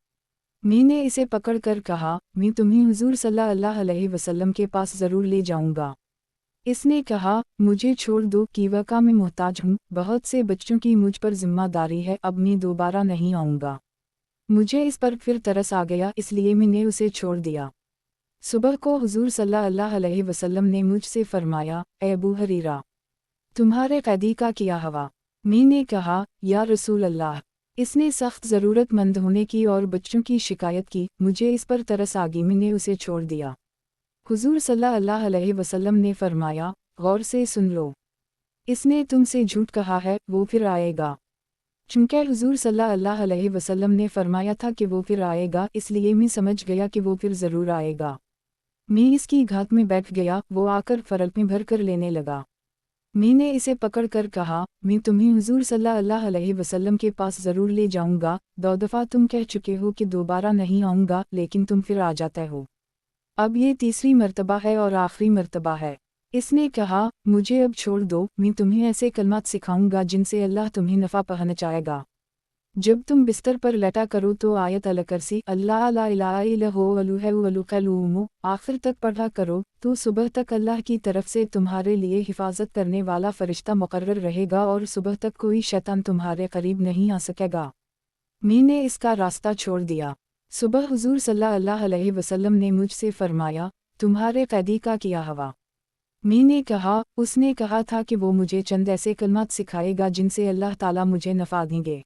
मैंने इसे पकड़ कर कहा, मैं तुम्हें हुज़ूर सल्लल्लाहु अलैहि वसल्लम के पास ज़रूर ले जाऊंगा। इसने कहा, मुझे छोड़ दो कि वाक़ई मैं मोहताज हूँ, बहुत से बच्चों की मुझ पर ज़िम्मेदारी है, अब मैं दोबारा नहीं आऊँगा। मुझे इस पर फिर तरस आ गया, इसलिए मैंने उसे छोड़ दिया। सुबह को हुज़ूर सल्लल्लाहु अलैहि वसल्लम ने मुझसे फरमाया, ए अबू हरीरा, तुम्हारे कैदी का क्या हवा? मैंने कहा, या रसूल अल्लाह, इसने सख्त ज़रूरतमंद होने की और बच्चों की शिकायत की, मुझे इस पर तरस आ गई, मैंने उसे छोड़ दिया। हुजूर सल्लल्लाहु अलैहि वसल्लम ने फरमाया, गौर से सुन लो, इसने तुमसे झूठ कहा है, वो फिर आएगा। चूँकि हुजूर सल्लल्लाहु अलैहि वसल्लम ने फरमाया था कि वो फिर आएगा, इसलिए मैं समझ गया कि वो फिर ज़रूर आएगा। मैं इसकी घात में बैठ गया, वो आकर फरल में भर कर लेने लगा। मैंने इसे पकड़ कर कहा, मैं तुम्हें हुजूर सल्लल्लाहु अलैहि वसल्लम के पास ज़रूर ले जाऊंगा। 2 दफ़ा तुम कह चुके हो कि दोबारा नहीं आऊँगा, लेकिन तुम फिर आ जाते हो। अब ये तीसरी मर्तबा है और आखिरी मर्तबा है। इसने कहा, मुझे अब छोड़ दो, मैं तुम्हें ऐसे कलमात सिखाऊंगा जिनसे अल्लाह तुम्हें नफ़ा पहुँचाएगा। जब तुम बिस्तर पर लेटा करो तो आयत अल-कुर्सी अल्लाह ला इलाहा इल्लहु वल क़य्यूम आखिर तक पढ़ा करो, तो सुबह तक अल्लाह की तरफ से तुम्हारे लिए हिफाजत करने वाला फरिश्ता मुकर्रर रहेगा और सुबह तक कोई शैतान तुम्हारे करीब नहीं आ सकेगा। मैंने इसका रास्ता छोड़ दिया। सुबह हुजूर सल्लल्लाहु अलैहि वसल्लम ने मुझसे फरमाया, तुम्हारे कैदी का क्या हवा? मैंने कहा, उसने कहा था कि वो मुझे चंद ऐसे कलमात सिखाएगा जिनसे अल्लाह ताला मुझे नफ़ा देंगे।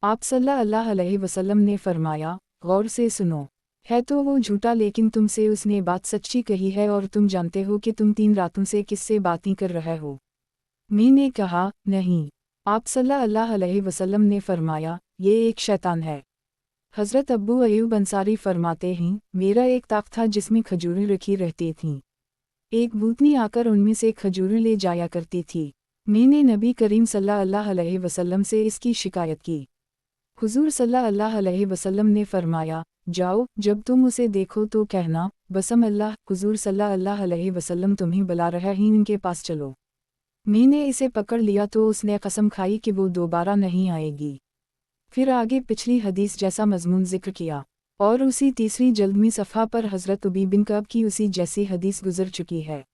आप सल्लल्लाहु अलैहि वसल्लम ने फरमाया, गौर से सुनो, है तो वो झूठा लेकिन तुमसे उसने बात सच्ची कही है और तुम जानते हो कि तुम 3 रातों से किससे बातें कर रहे हो। मैंने कहा, नहीं। आप सल्लल्लाहु अलैहि वसल्लम ने फरमाया, ये एक शैतान है। हज़रत अब्बू अयूब अंसारी फरमाते हैं, मेरा एक ताक था जिसमें खजूरें रखी रहती थीं। एक भूतनी आकर उनमें से खजूरें ले जाया करती थी। मैंने नबी करीम सल्लल्लाहु अलैहि वसल्लम से इसकी शिकायत की। हुजूर सल्लल्लाहु अलैहि वसल्लम ने फरमाया, जाओ, जब तुम उसे देखो तो कहना, बसम अल्लाह, हुजूर सल्लल्लाहु अलैहि वसल्लम तुम्हें बुला रहे हैं, इनके पास चलो। मैंने इसे पकड़ लिया तो उसने कसम खाई कि वो दोबारा नहीं आएगी। फिर आगे पिछली हदीस जैसा मजमून जिक्र किया, और उसी तीसरी जल्दमी सफ़हा पर हज़रत उबी बिन कअब की उसी जैसी हदीस गुजर चुकी है।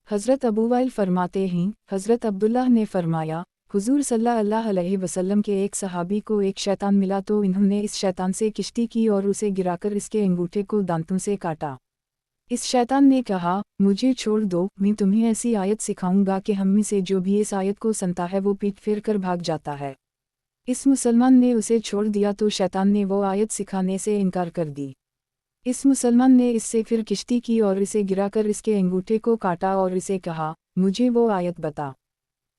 हज़रत अबू वाइल फरमाते हैं, हज़रत अब्दुल्लाह ने फरमाया, हुजूर सल्लल्लाहु अलैहि वसल्लम के एक सहाबी को एक शैतान मिला तो इन्होंने इस शैतान से किश्ती की और उसे गिराकर इसके अंगूठे को दांतों से काटा। इस शैतान ने कहा, मुझे छोड़ दो, मैं तुम्हें ऐसी आयत सिखाऊंगा कि हम में से जो भी इस आयत को सुनता है वो पीठ फेर कर भाग जाता है। इस मुसलमान ने उसे छोड़ दिया तो शैतान ने वो आयत सिखाने से इनकार कर दी। इस मुसलमान ने इससे फिर किश्ती की और इसे गिराकर इसके अंगूठे को काटा और इसे कहा, मुझे वो आयत बता।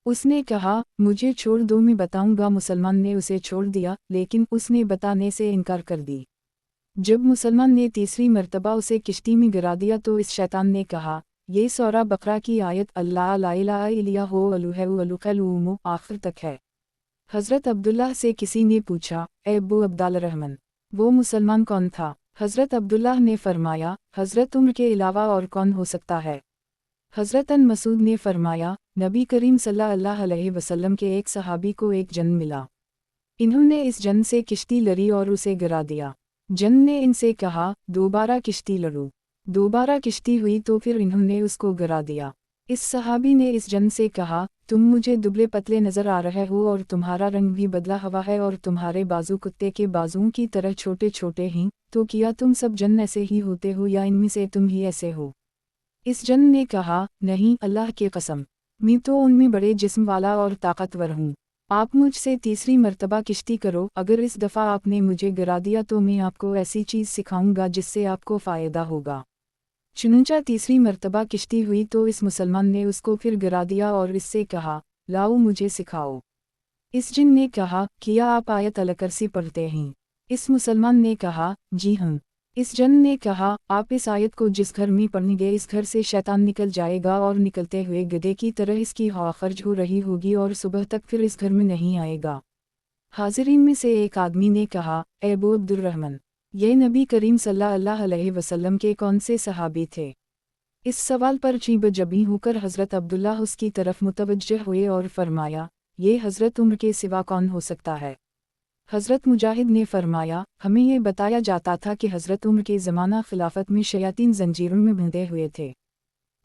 उसने कहा, मुझे छोड़ दो, मैं बताऊंगा। मुसलमान ने उसे छोड़ दिया, लेकिन उसने बताने से इनकार कर दी। जब मुसलमान ने तीसरी मर्तबा उसे किश्ती में गिरा दिया तो इस शैतान ने कहा, ये सूरा बकरा की आयत अल्लाह ला इलाहा इल्लहु वल क़य्यूम आखिर तक है। हज़रत अब्दुल्लाह से किसी ने पूछा, ए अबू अब्दुल रहमान, वो मुसलमान कौन था? हज़रत अब्दुल्लाह ने फरमाया, हज़रत उम्र के अलावा और कौन हो सकता है? हज़रत अन मसूद ने फरमाया, नबी करीम सल्लल्लाहु अलैहि वसल्लम के एक सहाबी को एक जन मिला। इन्होंने इस जन से किश्ती लड़ी और उसे गिरा दिया। जन ने इनसे कहा, दोबारा किश्ती लड़ो। दोबारा किश्ती हुई तो फिर इन्होंने उसको गिरा दिया। इस सहाबी ने इस जन से कहा, तुम मुझे दुबले पतले नज़र आ रहे हो और तुम्हारा रंग भी बदला हुआ है और तुम्हारे बाजू कुत्ते के बाजुओं की तरह छोटे छोटे हैं, तो क्या तुम सब जन ऐसे ही होते हो या इनमें से तुम ही ऐसे हो? इस जन ने कहा, नहीं, अल्लाह की कसम, मैं तो उनमें बड़े जिस्म वाला और ताकतवर हूँ। आप मुझसे तीसरी मर्तबा किश्ती करो, अगर इस दफ़ा आपने मुझे गिरा दिया तो मैं आपको ऐसी चीज़ सिखाऊंगा जिससे आपको फ़ायदा होगा। चुनंचा तीसरी मर्तबा किश्ती हुई तो इस मुसलमान ने उसको फिर गिरा दिया और इससे कहा, लाओ मुझे सिखाओ। इस जिन ने कहा, क्या आप आयत अल-कुर्सी पढ़ते हैं? इस मुसलमान ने कहा, जी हाँ। इस जन ने कहा, आप इस आयत को जिस घर में पढ़ेंगे इस घर से शैतान निकल जाएगा और निकलते हुए गधे की तरह इसकी हवा खर्च हो रही होगी और सुबह तक फिर इस घर में नहीं आएगा। हाजिरीन में से एक आदमी ने कहा, ए अबू अब्दुल रहमान, ये नबी करीम सल्लल्लाहु अलैहि वसल्लम के कौन से सहाबी थे? इस सवाल पर चीब जबी होकर हज़रत अब्दुल्लाह उसकी तरफ मुतवज्जह हुए और फरमाया, ये हज़रत उम्र के सिवा कौन हो सकता है? हज़रत मुजाहिद ने फरमाया, हमें ये बताया जाता था कि हज़रत उम्र के ज़माना खिलाफत में शयातीन जंजीरों में बंधे हुए थे।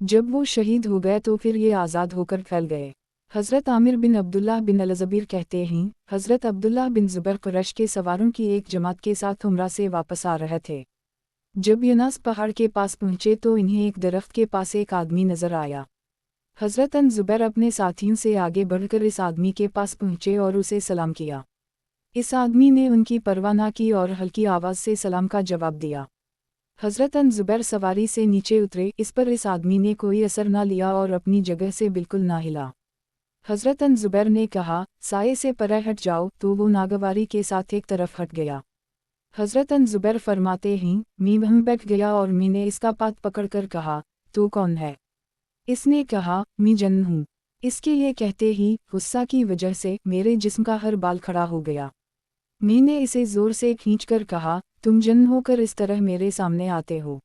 जब वो शहीद हो गए तो फिर ये आज़ाद होकर फैल गए। हज़रत आमिर बिन अब्दुल्लाह बिन अल-ज़बीर कहते हैं, हज़रत अब्दुल्लाह बिन ज़ुबैर कुरैश के सवारों की एक जमात के साथ उम्रा से वापस आ रहे थे। जब यनास पहाड़ के पास पहुँचे तो इन्हें एक दरख्त के पास एक आदमी नज़र आया। हज़रत अन ज़ुबैर अपने साथियों से आगे बढ़कर इस आदमी के पास पहुँचे और उसे सलाम किया। इस आदमी ने उनकी परवाह न की और हल्की आवाज़ से सलाम का जवाब दिया। हज़रत ज़ुबैर सवारी से नीचे उतरे, इस पर इस आदमी ने कोई असर न लिया और अपनी जगह से बिल्कुल ना हिला। हज़रत ज़ुबैर ने कहा, साये से परे हट जाओ, तो वो नागवारी के साथ एक तरफ हट गया। हज़रत ज़ुबैर फरमाते हैं, मी वहीं बैठ गया और मी ने इसका पात पकड़कर कहा, तू कौन है? इसने कहा, मी जन्न हूँ। इसके ये कहते ही गुस्सा की वजह से मेरे जिस्म का हर बाल खड़ा हो गया। मी ने इसे ज़ोर से खींचकर कहा, तुम जन्न होकर इस तरह मेरे सामने आते हो?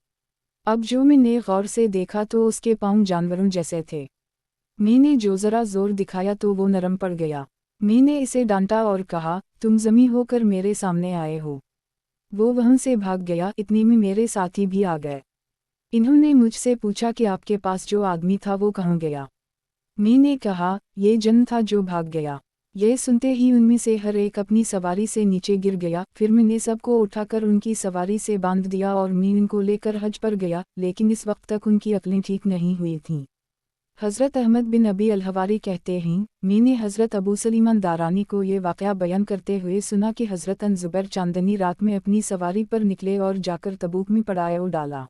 अब जो मी ने गौर से देखा तो उसके पाँव जानवरों जैसे थे। मी ने जो ज़रा ज़ोर दिखाया तो वो नरम पड़ गया। मी ने इसे डांटा और कहा, तुम ज़मी होकर मेरे सामने आए हो। वो वहाँ से भाग गया, इतने में मेरे साथी भी आ गए। इन्होंने मुझसे पूछा कि आपके पास जो आदमी था वो कहाँ गया? मी ने कहा, ये जन्न था जो भाग गया। ये सुनते ही उनमें से हर एक अपनी सवारी से नीचे गिर गया। फिर मैंने सबको उठाकर उनकी सवारी से बांध दिया और मी इनको लेकर हज पर गया, लेकिन इस वक्त तक उनकी अक्लें ठीक नहीं हुई थीं। हज़रत अहमद बिन अबी अल-हवारी कहते हैं, मैंने हज़रत अबू सलीमान दारानी को ये वाक़या बयान करते हुए सुना कि हज़रत ज़ुबैर चांदनी रात में अपनी सवारी पर निकले और जाकर तबूक में पड़ाव डाला।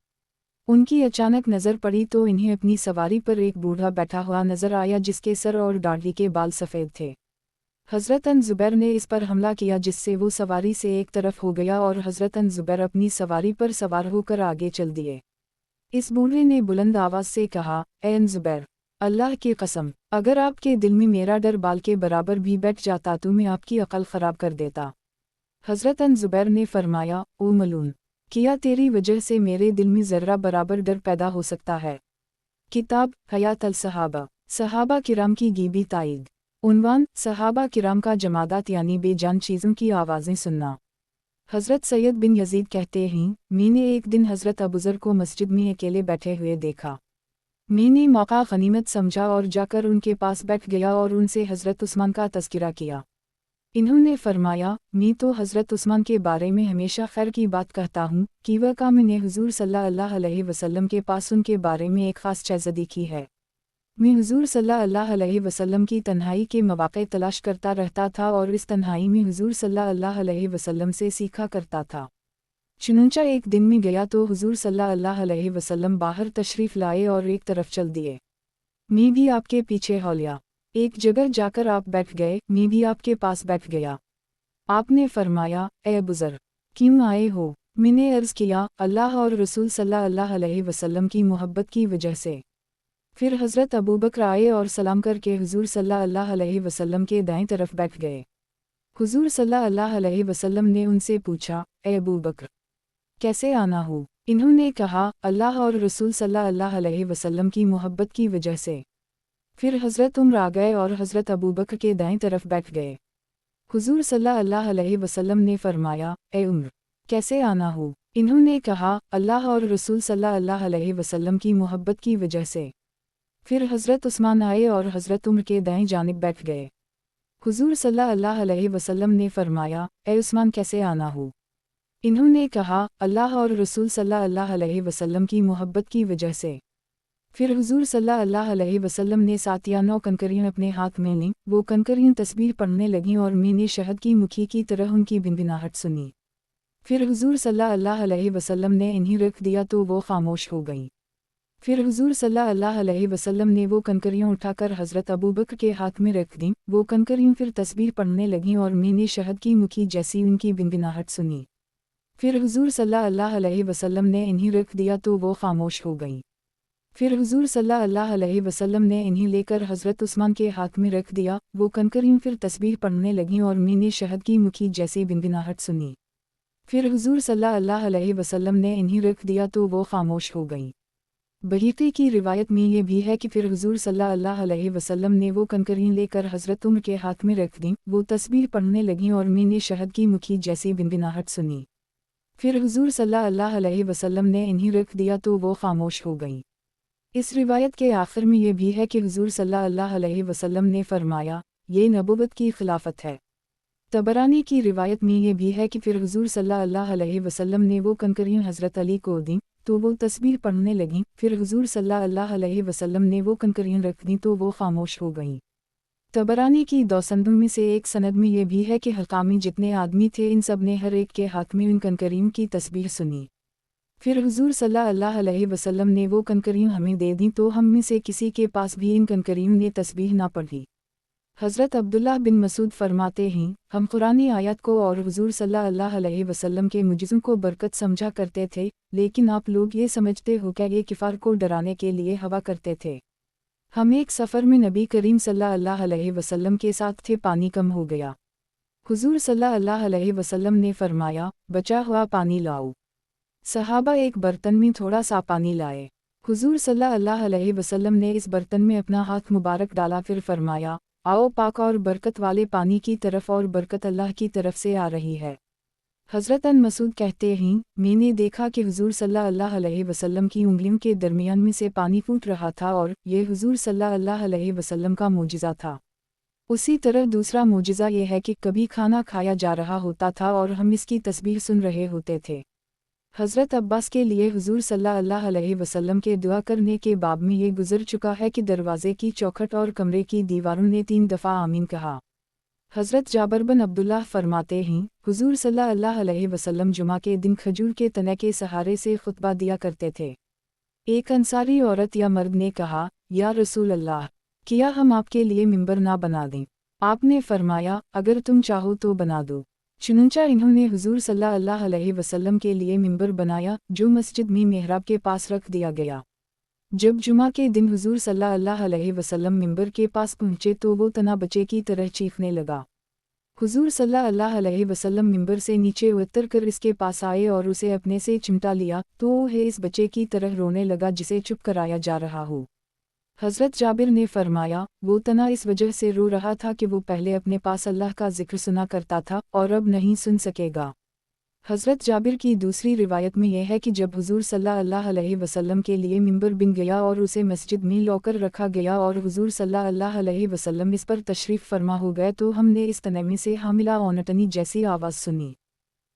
उनकी अचानक नज़र पड़ी तो इन्हें अपनी सवारी पर एक बूढ़ा बैठा हुआ नज़र आया जिसके सर और दाढ़ी के बाल सफ़ेद थे। हज़रत ज़ुबैर ने इस पर हमला किया जिससे वो सवारी से एक तरफ हो गया और हज़रत ज़ुबैर अपनी सवारी पर सवार होकर आगे चल दिए। इस बूढ़े ने बुलंद आवाज़ से कहा, ए ज़ुबैर, अल्लाह की कसम, अगर आपके दिल में मेरा डर बाल के बराबर भी बैठ जाता तो मैं आपकी अक़ल ख़राब कर देता। हज़रत ज़ुबैर ने फरमाया, ओ मलून, किया तेरी वजह से मेरे दिल में ज़र्रा बराबर डर पैदा हो सकता है। किताब हयात अल सहाबा, सहाबा किराम की गीबी ताईद। उन्वान, सहाबा किराम का जमादात यानी बेजान चीज़ों की आवाज़ें सुनना। हज़रत सैयद बिन यजीद कहते हैं, मैंने एक दिन हज़रत अबूज़र को मस्जिद में अकेले बैठे हुए देखा। मैंने मौका गनीमत समझा और जाकर उनके पास बैठ गया और उनसे हज़रत उस्मान का तज़किरा किया। इन्होंने फरमाया, मैं तो हज़रत उस्मान के बारे में हमेशा खैर की बात कहता हूँ कि वह काम मैंने हुज़ूर सल्लल्लाहु अलैहि वसल्लम के पास उनके बारे में एक ख़ास चीज़ की है। मैं हुज़ूर सल्लल्लाहु अलैहि वसल्लम की तन्हाई के मौक़े तलाश करता रहता था और इस तन्हाई में हुज़ूर सल्लल्लाहु अलैहि वसल्लम से सीखा करता था। चुनांचा एक दिन में गया तो हुज़ूर सल्लल्लाहु अलैहि वसल्लम बाहर तशरीफ़ लाए और एक तरफ चल दिए। मैं भी आपके पीछे हो लिया। एक जगह जाकर आप बैठ गए, मैं भी आपके पास बैठ गया। आपने फरमाया, ए बुज़र्ग, क्यों आए हो? मैंने अर्ज़ किया, अल्लाह और रसूल सल्लल्लाहु अलैहि वसल्लम की मोहब्बत की वजह से। फिर हज़रत अबू बकर आए और सलाम करके हुज़ूर सल्लल्लाहु अलैहि वसल्लम के दाएं तरफ बैठ गए। हुज़ूर सल्लल्लाहु अलैहि वसल्लम ने उनसे पूछा, ए अबू बकर, कैसे आना हो? इन्होंने कहा, अल्लाह और रसूल सल्लल्लाहु अलैहि वसल्लम की मोहब्बत की वजह से। फिर हज़रत उमर आ गए और हज़रत अबू बकर के दाएं तरफ बैठ गए। हुज़ूर सल्लल्लाहु अलैहि वसल्लम ने फरमाया, ए उमर, कैसे आना हो? इन्होंने कहा, अल्लाह और रसूल सल्लल्लाहु अलैहि वसल्लम की मोहब्बत की वजह से। फिर हज़रत उस्मान आए और हज़रत उमर के दाएं जानिब बैठ गए। हुज़ूर सल्लल्लाहु अलैहि वसल्लम ने फरमाया, ए उस्मान कैसे आना हो? इन्होंने कहा, अल्लाह और रसूल सल्लल्लाहु अलैहि वसल्लम की मोहब्बत की वजह से। फिर हुज़ूर सल्लल्लाहु अलैहि वसल्लम ने 7 या 9 कंकरियाँ अपने हाथ में लीं। वो कंकरियाँ तस्बीह पढ़ने लगीं और मैंने शहद की मुखी की तरह उनकी बिनबिनाहट सुनी। फिर हुज़ूर सल्लल्लाहु अलैहि वसल्लम ने इन्हें रख दिया तो वो खामोश हो गईं। फिर हुज़ूर सल्लल्लाहु अलैहि वसल्लम ने वो कंकरियाँ उठाकर हज़रत अबू बकर के हाथ में रख दीं। वो कंकरियाँ फिर तस्बीह पढ़ने लगीं और मैंने शहद की मुखी जैसी उनकी बिनबिनाहट सुनी। फिर हुज़ूर सल्लल्लाहु अलैहि वसल्लम ने इन्हें रख दिया तो वो खामोश हो गईं। फिर हुज़ूर सल्लल्लाहु अलैहि वसल्लम ने इन्हें लेकर हज़रत उस्मान के हाथ में रख दिया। वो कंकरियाँ फिर तस्बीह पढ़ने लगीं और मैंने शहद की मुखी जैसी बिनबिनाहट सुनी। फिर हुज़ूर सल्लल्लाहु अलैहि वसल्लम ने इन्हें रख दिया तो वो खामोश हो गईं। बहीक़ी की रिवायत में ये भी है कि फिर हुज़ूर सल्लल्लाहु अलैहि वसल्लम ने वो कंकरियाँ लेकर हज़रत उमर के हाथ में रख दीं। वो तस्बीह पढ़ने लगीं और मैंने शहद की मुखी जैसी बिनबिनाहट सुनी। फिर हुज़ूर सल्लल्लाहु अलैहि वसल्लम ने इन्हें रख दिया तो वो खामोश हो गईं। इस रिवायत के आखिर में ये भी है कि हुज़ूर सल्लल्लाहु अलैहि वसल्लम ने फरमाया, ये नबूवत की खिलाफत है। तबरानी की रिवायत में ये भी है कि फिर हुज़ूर सल्लल्लाहु अलैहि वसल्लम ने वो कंकरियाँ हज़रत अली को दीं तो वो तस्बीह पढ़ने लगीं। फिर हुज़ूर सल्लल्लाहु अलैहि वसल्लम ने वो कंकरियाँ रख दीं तो वो खामोश हो गईं। तबरानी की दौसंदों में से एक सनद में ये भी है कि हकामी जितने आदमी थे इन सब ने हर एक के हाथ में उन कनकरीम की तस्बीह सुनी। फिर हुजूर सल्लल्लाहु अलैहि वसल्लम ने वो कनकरीम हमें दे दी तो हम में से किसी के पास भी इन कनकरीम ने तस्बीह ना पढ़ी। हज़रत अब्दुल्लाह बिन मसूद फरमाते हैं, हम कुरानी आयत को और हुजूर सल्लल्लाहु अलैहि वसल्लम के मुजज़ों को बरकत समझा करते थे, लेकिन आप लोग ये समझते हो कि ये किफ़ार को डराने के लिए हवा करते थे। हम एक सफ़र में नबी करीम सल्लल्लाहु अलैहि वसल्लम के साथ थे, पानी कम हो गया। हुजूर सल्लल्लाहु अलैहि वसल्लम ने फरमाया, बचा हुआ पानी लाओ। सहाबा एक बर्तन में थोड़ा सा पानी लाए। हुजूर सल्लल्लाहु अलैहि वसल्लम ने इस बर्तन में अपना हाथ मुबारक डाला, फिर फरमाया, आओ पाक और बरकत वाले पानी की तरफ, और बरकत अल्लाह की तरफ से आ रही है। हज़रत अन मसूद कहते हैं, मैंने देखा कि हुजूर सल्लल्लाहु अलैहि वसल्लम की उंगलियों के दरमियान में से पानी फूट रहा था और ये हुजूर सल्लल्लाहु अलैहि वसल्लम का मोजिज़ा था। उसी तरह दूसरा मोजिज़ा ये है कि कभी खाना खाया जा रहा होता था और हम इसकी तस्बीह सुन रहे होते थे। हज़रत अब्बास के लिए हुजूर सल्लल्लाहु अलैहि वसल्लम के दुआ करने के बाब में ये गुज़र चुका है कि दरवाज़े की चौखट और कमरे की दीवारों ने 3 दफ़ा आमीन कहा। हज़रत जाबिर बिन अब्दुल्लाह फरमाते हैं, हुजूर सल्लल्लाहु अलैहि वसल्लम जुमा के दिन खजूर के तने के सहारे से खुतबा दिया करते थे। एक अंसारी औरत या मर्द ने कहा, या रसूल अल्लाह, क्या हम आपके लिए मिंबर ना बना दें? आपने फरमाया, अगर तुम चाहो तो बना दो। चुनंचा इन्होंने हुजूर सल्लल्लाहु अलैहि वसल्लम के लिए मिंबर बनाया, जो मस्जिद में मेहराब के पास रख दिया गया। जब जुमा के दिन हुजूर सल्लल्लाहु अलैहि वसल्लम मिंबर के पास पहुंचे तो वो तना बच्चे की तरह चीखने लगा। हुजूर सल्लल्लाहु अलैहि वसल्लम मिंबर से नीचे उतर कर इसके पास आए और उसे अपने से चिमटा लिया तो वो इस बच्चे की तरह रोने लगा जिसे चुप कराया जा रहा हो। हज़रत जाबिर ने फरमाया, वो तना इस वजह से रो रहा था कि वो पहले अपने पास अल्लाह का जिक्र सुना करता था और अब नहीं सुन सकेगा। हज़रत जाबिर की दूसरी रिवायत में यह है कि जब हुजूर सल्लल्लाहु अलैहि वसल्लम के लिए मिंबर बन गया और उसे मस्जिद में लौकर रखा गया और हुजूर सल्लल्लाहु अलैहि वसल्लम इस पर तशरीफ़ फरमा हो गए तो हमने इस तने में से हामिला औनटनी जैसी आवाज़ सुनी,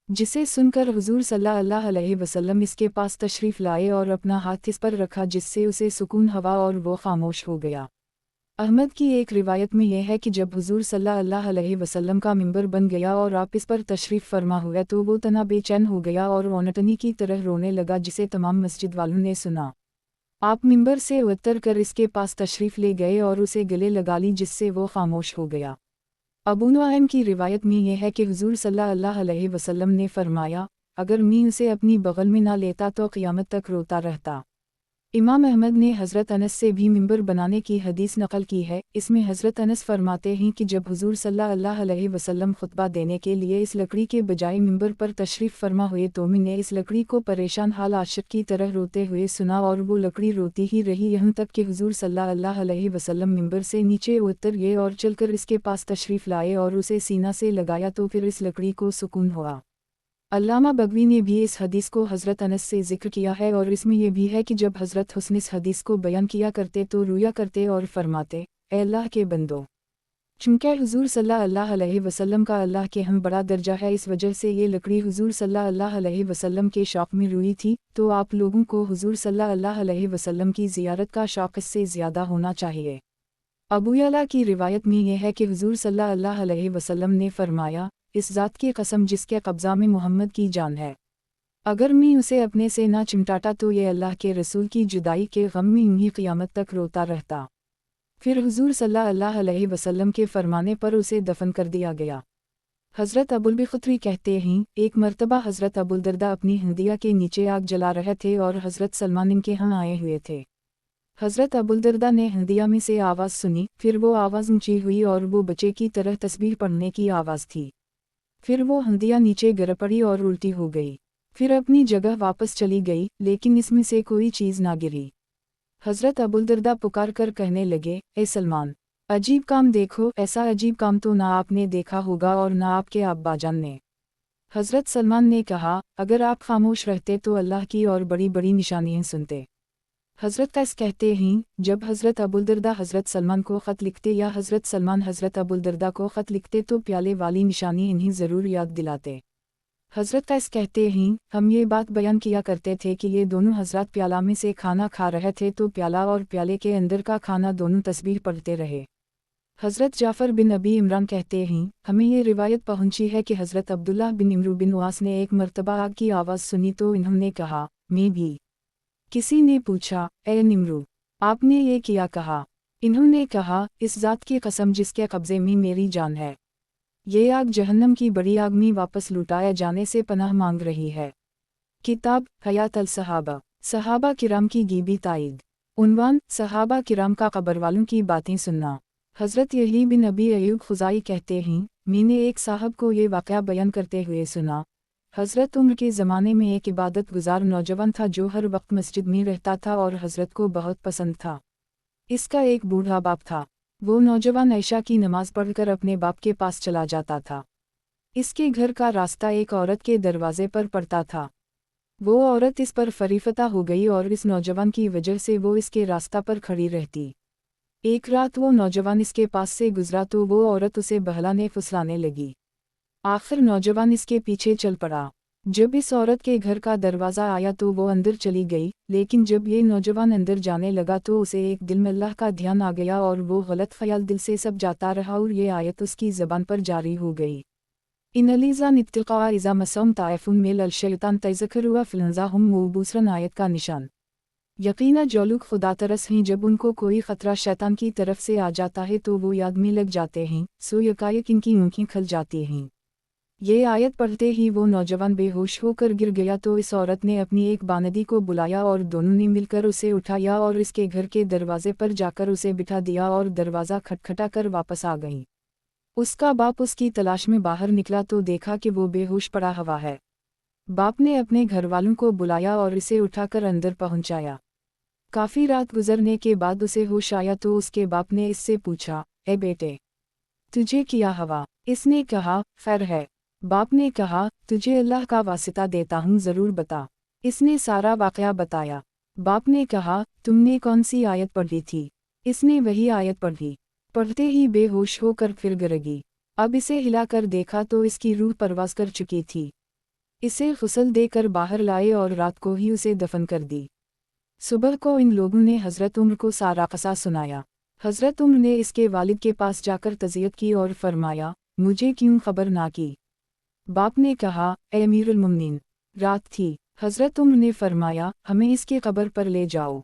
जिसे सुनकर हुजूर सल्लल्लाहु अलैहि वसल्लम इसके पास तशरीफ़ लाए और अपना हाथ इस पर रखा जिससे उसे सुकून हुआ और वो खामोश हो गया। अहमद की एक रिवायत में यह है कि जब हुजूर सल्लल्लाहु अलैहि वसल्लम का मिंबर बन गया और आप इस पर तशरीफ़ फरमा हुए तो वो तना बेचैन हो गया और औनटनी की तरह रोने लगा जिसे तमाम मस्जिद वालों ने सुना। आप मिंबर से उतर कर इसके पास तशरीफ़ ले गए और उसे गले लगा ली जिससे वो खामोश हो गया। अबू नुआइम की रिवायत में यह है कि हुजूर सल्लल्लाहु अलैहि वसल्लम ने फरमाया, अगर मैं उसे अपनी बगल में ना लेता तो क़यामत तक रोता रहता। इमाम अहमद ने हज़रत अनस से भी मिंबर बनाने की हदीस नकल की है। इसमें हज़रत अनस फरमाते हैं कि जब हुजूर सल्लल्लाहु अलैहि वसल्लम खुतबा देने के लिए इस लकड़ी के बजाय मिंबर पर तशरीफ़ फरमा हुए तो मैंने इस लकड़ी को परेशान हाल आशिक की तरह रोते हुए सुना और वो लकड़ी रोती ही रही यहाँ तक कि हुजूर सल्लल्लाहु अलैहि वसल्लम मिंबर से नीचे उतर गए और चलकर इसके पास तशरीफ़ लाए और उसे सीना से लगाया तो फिर इस लकड़ी को सुकून हुआ। अल्लामा बगवी ने भी इस हदीस को हज़रत अनस से ज़िक्र किया है और इसमें यह भी है कि जब हज़रत हुस्न इस हदीस को बयान किया करते तो रोया करते और फरमाते, ए अल्लाह के बंदो, चूँकि हुजूर सल्लल्लाहु अलैहि वसल्लम का अल्लाह के हम बड़ा दर्जा है इस वजह से ये लकड़ी हुजूर सल्लल्लाहु अलैहि वसल्लम के शौक़ में रोई थी, तो आप लोगों को हुजूर सल्लल्लाहु अलैहि वसल्लम की ज़ियारत का शौक़ इससे ज़्यादा होना चाहिए। अबू यला की रिवायत में यह है कि हुजूर सल्लल्लाहु अलैहि वसल्लम ने फरमाया, इस ज़ात की कसम जिसके कब्ज़ा में मोहम्मद की जान है, अगर मैं उसे अपने से ना चिमटाता तो ये अल्लाह के रसूल की जुदाई के गम में उन्हीं क़यामत तक रोता रहता। फिर हुजूर सल्लल्लाहु अलैहि वसल्लम के फरमाने पर उसे दफन कर दिया गया। हज़रत अबुल बख्तरी कहते हैं, एक मरतबा हज़रत अबुल दरदा अपनी हंदिया के नीचे आग जला रहे थे और हज़रत सलमान इनके यहाँ आए हुए थे। हज़रत अबुल दरदा ने हंदिया में से आवाज़ सुनी, फिर वो आवाज़ ऊँची हुई और वो बच्चे की तरह तस्बीह पढ़ने की आवाज़ थी। फिर वो हंदिया नीचे गिर पड़ी और उल्टी हो गई, फिर अपनी जगह वापस चली गई, लेकिन इसमें से कोई चीज़ ना गिरी। हज़रत अबुल दरदा पुकार कर कहने लगे, ए सलमान, अजीब काम देखो, ऐसा अजीब काम तो ना आपने देखा होगा और ना आपके अब्बाजान ने। हज़रत सलमान ने कहा, अगर आप खामोश रहते तो अल्लाह की और बड़ी बड़ी निशानियाँ सुनते। हज़रत कैस कहते हैं, जब हज़रत अबुल दरदा हज़रत सलमान को ख़त लिखते या हज़रत सलमान हज़रत अबुल दरदा को ख़त लिखते तो प्याले वाली निशानी इन्हीं ज़रूर याद दिलाते। हज़रत कैस कहते हैं, हम ये बात बयान किया करते थे कि ये दोनों हज़रत प्याला में से खाना खा रहे थे तो प्याला और प्याले के अंदर का खाना दोनों तस्बीह पढ़ते रहे। हज़रत जाफ़र बिन अबी इमरान कहते हैं, हमें ये रिवायत पहुंची है कि हज़रत अब्दुल्लाह बिन इमरू बिन उवास ने एक मर्तबा आग की आवाज़ सुनी तो इन्होंने कहा, मैं भी। किसी ने पूछा, ए निमरू, आपने ये किया कहा? इन्होंने कहा, इस ज़ात की कसम जिसके कब्ज़े में मेरी जान है, ये आग जहन्नम की बड़ी आग में वापस लुटाया जाने से पनाह मांग रही है। किताब हयात अल सहाबा, सहाबा किराम की गीबी ताईद। उन्वान, सहाबा किराम का कब्र वालों की बातें सुनना। हज़रत यही बिन अबी अयूब खुज़ाई कहते हैं, मैंने एक साहब को ये वाक़या बयान करते हुए सुना। हज़रत उम्र के ज़माने में एक इबादत गुजार नौजवान था जो हर वक्त मस्जिद में रहता था और हज़रत को बहुत पसंद था। इसका एक बूढ़ा बाप था। वो नौजवान ऐशा की नमाज़ पढ़कर अपने बाप के पास चला जाता था। इसके घर का रास्ता एक औरत के दरवाजे पर पड़ता था। वो औरत इस पर फरीफता हो गई और इस नौजवान की वजह से वो इसके रास्ता पर खड़ी रहती। एक रात वो नौजवान इसके पास से गुजरा तो वो औरत उसे बहलाने फुसलाने लगी। आखिर नौजवान इसके पीछे चल पड़ा। जब इस औरत के घर का दरवाज़ा आया तो वो अंदर चली गई, लेकिन जब ये नौजवान अंदर जाने लगा तो उसे एक दिल में अल्लाह का ध्यान आ गया और वो गलत ख्याल दिल से सब जाता रहा और ये आयत उसकी ज़बान पर जारी हो गई। इन अलीज़ान इत्तिक़ा इज़ा मसम ताइफ़ुन मिल अल-शैतान तज़करुआ फ़िलज़ाहुम मुबूसरन आयत का निशान। यकीना जो लोग खुदा तरस हैं जब उनको कोई ख़तरा शैतान की तरफ से आ जाता है तो वो याद में लग जाते हैं, सो यकायक इनकी आँखें खल जाती हैं। ये आयत पढ़ते ही वो नौजवान बेहोश होकर गिर गया तो इस औरत ने अपनी एक बानदी को बुलाया और दोनों ने मिलकर उसे उठाया और इसके घर के दरवाजे पर जाकर उसे बिठा दिया और दरवाज़ा खटखटा कर वापस आ गई। उसका बाप उसकी तलाश में बाहर निकला तो देखा कि वो बेहोश पड़ा हुआ है। बाप ने अपने घर वालों को बुलाया और इसे उठाकर अंदर पहुंचाया। काफ़ी रात गुजरने के बाद उसे होश आया तो उसके बाप ने इससे पूछा, ए बेटे, तुझे क्या हुआ? इसने कहा, खैर है। बाप ने कहा, तुझे अल्लाह का वास्ता देता हूँ ज़रूर बता। इसने सारा वाक़या बताया। बाप ने कहा, तुमने कौन सी आयत पढ़ी थी? इसने वही आयत पढ़ी। पढ़ते ही बेहोश होकर फिर गिर गई। अब इसे हिलाकर देखा तो इसकी रूह परवाज़ कर चुकी थी। इसे गुस्ल देकर बाहर लाए और रात को ही उसे दफन कर दी। सुबह को इन लोगों ने हज़रत उम्र को सारा क़सा सुनाया। हज़रत उम्र ने इसके वालिद के पास जाकर तज़ियत की और फरमाया, मुझे क्यों खबर ना की? बाप ने कहा, ए अमीरुल मुमिनीन, रात थी। हज़रत उम्र ने फरमाया, हमें इसके कब्र पर ले जाओ।